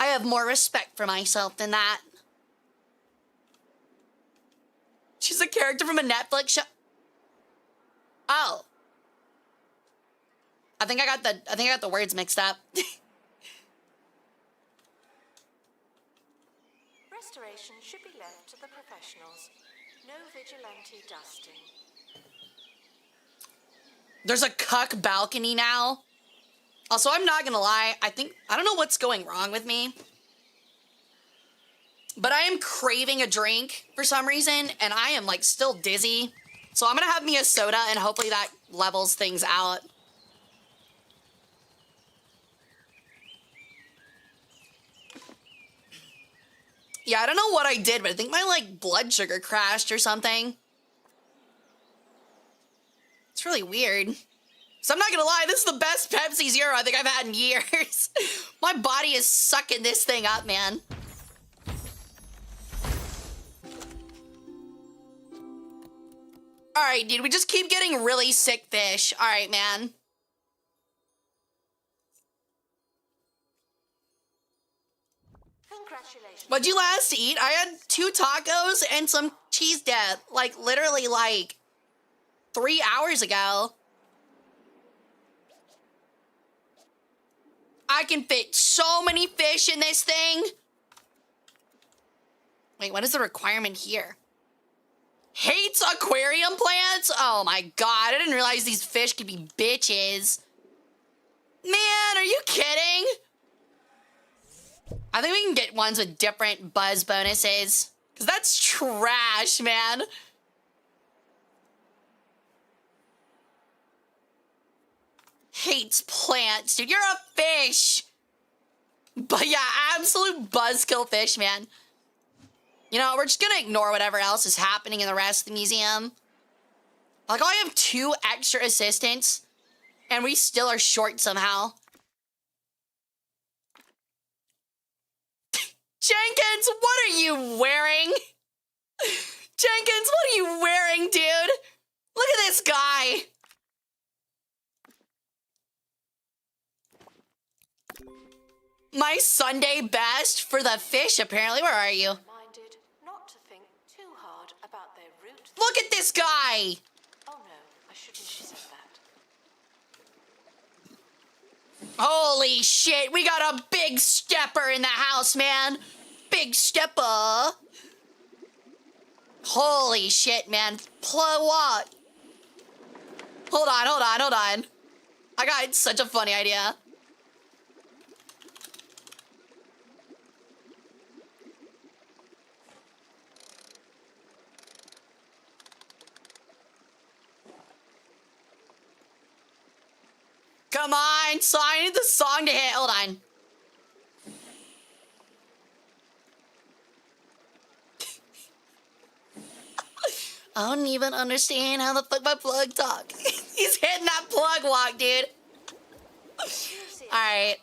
I have more respect for myself than that. She's a character from a Netflix show. Oh. I think I got the words mixed up. Restoration should be left to the professionals. No vigilante dusting. There's a cuck balcony now. Also, I'm not gonna lie, I don't know what's going wrong with me, but I am craving a drink for some reason, and I am like still dizzy. So I'm gonna have me a soda, and hopefully that levels things out. Yeah, I don't know what I did, but I think my like blood sugar crashed or something. It's really weird. So I'm not gonna lie, this is the best Pepsi Zero I think I've had in years. My body is sucking this thing up, man. All right, dude, we just keep getting really sick fish. All right, man. Congratulations. What'd you last eat? I had 2 tacos and some cheese dip, like literally like 3 hours ago. I can fit so many fish in this thing. Wait, what is the requirement here? Hates aquarium plants? Oh my god, I didn't realize these fish could be bitches. Man, are you kidding? I think we can get ones with different buzz bonuses. Because that's trash, man. Hates plants, dude. You're a fish. But yeah, absolute buzzkill fish, man. You know, we're just gonna ignore whatever else is happening in the rest of the museum. Like, I have 2 extra assistants, and we still are short somehow. Jenkins, what are you wearing? Jenkins, what are you wearing, dude? Look at this guy. My Sunday best for the fish, apparently. Where are you? Minded not to think too hard about their route. Look at this guy. Oh no, I shouldn't have said that. Holy shit, we got a big stepper in the house, man. Big stepper. Holy shit, man. What? Hold on. I got such a funny idea. Come on, so I need the song to hit. Hold on. I don't even understand how the fuck my plug talk. He's hitting that plug walk, dude. Alright.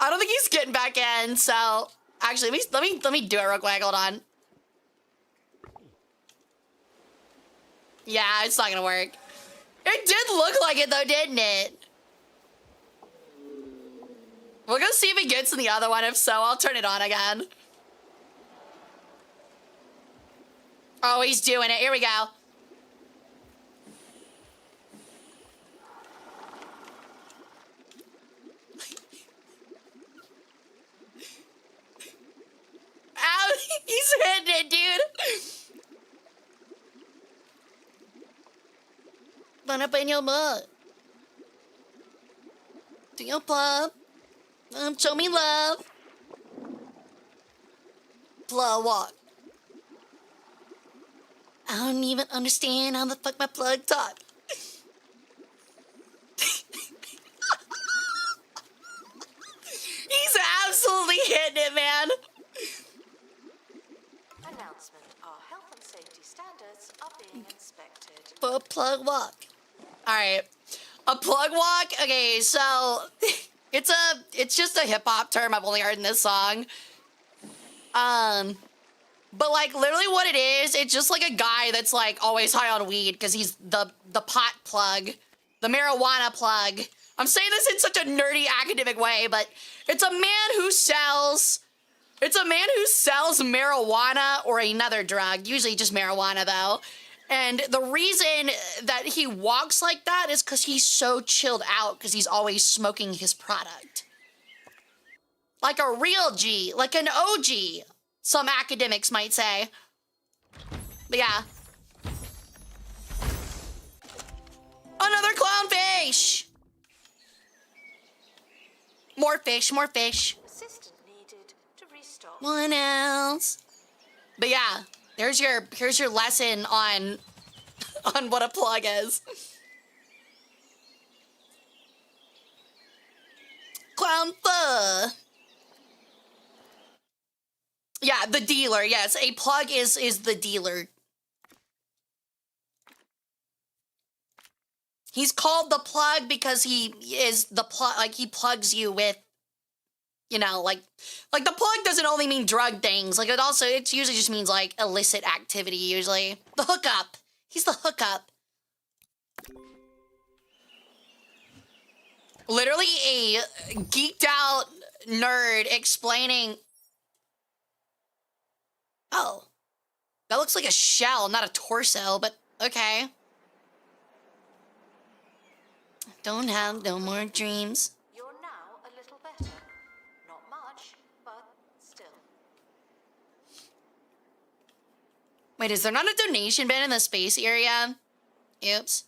I don't think he's getting back in, so actually let me do it real quick. Hold on. Yeah, it's not gonna work. It did look like it though, didn't it? We'll go see if it gets in the other one. If so, I'll turn it on again. Oh, he's doing it. Here we go. Ow, he's hitting it, dude. Run up in your butt. Do your plug. Show me love. Plug walk. I don't even understand how the fuck my plug talk. He's absolutely hitting it, man. Announcement. Our health and safety standards are being inspected. For a plug walk. Alright. A plug walk? Okay, so it's just a hip-hop term I've only heard in this song. But like literally what it is, it's just like a guy that's like always high on weed because he's the pot plug, the marijuana plug I'm saying this in such a nerdy academic way, but it's a man who sells marijuana or another drug, usually just marijuana though. And the reason that he walks like that is because he's so chilled out because he's always smoking his product. Like a real G, like an OG, some academics might say. But yeah. Another clownfish! More fish, more fish. Assistant needed to restock. One else. But yeah, here's your lesson on what a plug is. Clown pho. Yeah, the dealer. Yes, a plug is the dealer. He's called the plug because he is the plug. Like he plugs you with, you know, like the plug doesn't only mean drug things. Like it usually just means like illicit activity. Usually the hookup. He's the hookup. Literally a geeked out nerd explaining. Oh, that looks like a shell, not a torso, but okay. Don't have no more dreams. You're now a little better. Not much, but still. Wait, is there not a donation bin in the space area? Oops.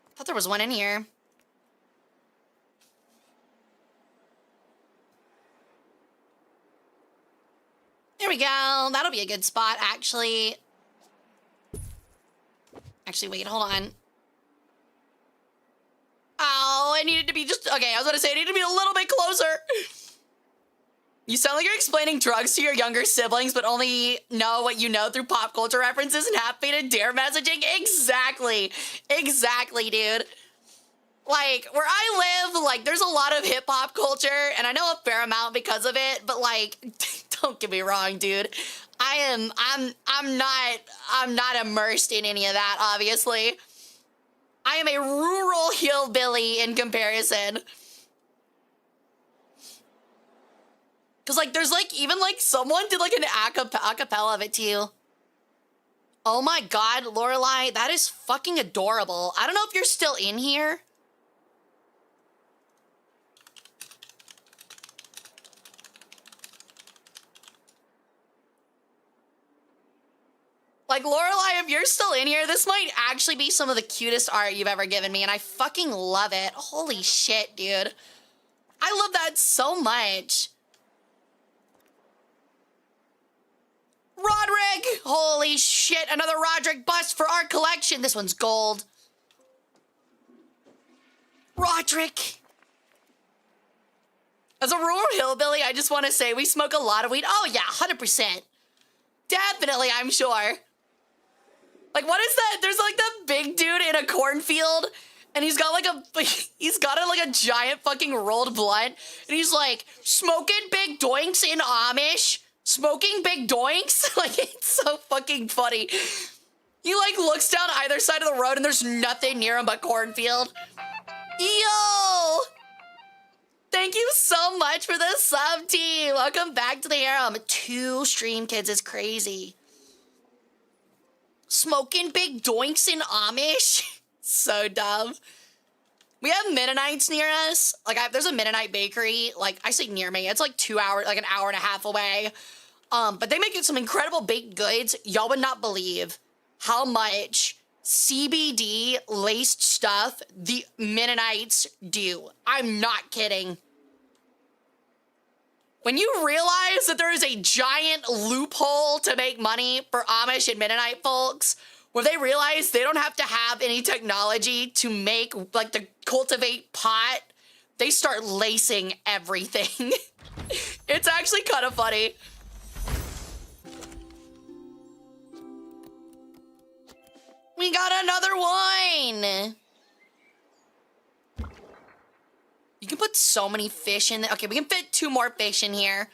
I thought there was one in here. There we go. That'll be a good spot, actually. Actually, wait, hold on. Oh, I needed to be just... Okay, I was going to say, I needed to be a little bit closer. You sound like you're explaining drugs to your younger siblings, but only know what you know through pop culture references and half-baked dare messaging. Exactly. Exactly, dude. Like, where I live, like, there's a lot of hip-hop culture, and I know a fair amount because of it, but, like, don't get me wrong, dude. I'm not immersed in any of that, obviously. I am a rural hillbilly in comparison. Cause like there's like even like someone did like an acapella of it too. Oh my god, Lorelai, that is fucking adorable. I don't know if you're still in here. Like, Lorelai, if you're still in here, this might actually be some of the cutest art you've ever given me, and I fucking love it. Holy shit, dude. I love that so much. Roderick! Holy shit, another Roderick bust for our collection. This one's gold. Roderick. As a rural hillbilly, I just want to say we smoke a lot of weed. Oh, yeah, 100%. Definitely, I'm sure. Like, what is that? There's like that big dude in a cornfield, and he's got like a giant fucking rolled blunt, and he's like, smoking big doinks in Amish, smoking big doinks. Like, it's so fucking funny. He like looks down either side of the road, and there's nothing near him but cornfield. Yo! Thank you so much for the sub, team. Welcome back to the harem. 2 stream kids is crazy. Smoking big doinks in Amish? So dumb. We have Mennonites near us. Like, there's a Mennonite bakery. Like, I say near me. It's like 2 hours, like an hour and a half away. But they make some incredible baked goods. Y'all would not believe how much CBD laced stuff the Mennonites do. I'm not kidding. When you realize that there is a giant loophole to make money for Amish and Mennonite folks, where they realize they don't have to have any technology to make, like, to cultivate pot, they start lacing everything. It's actually kind of funny. We got another wine. You can put so many fish in there. Okay, we can fit 2 more fish in here.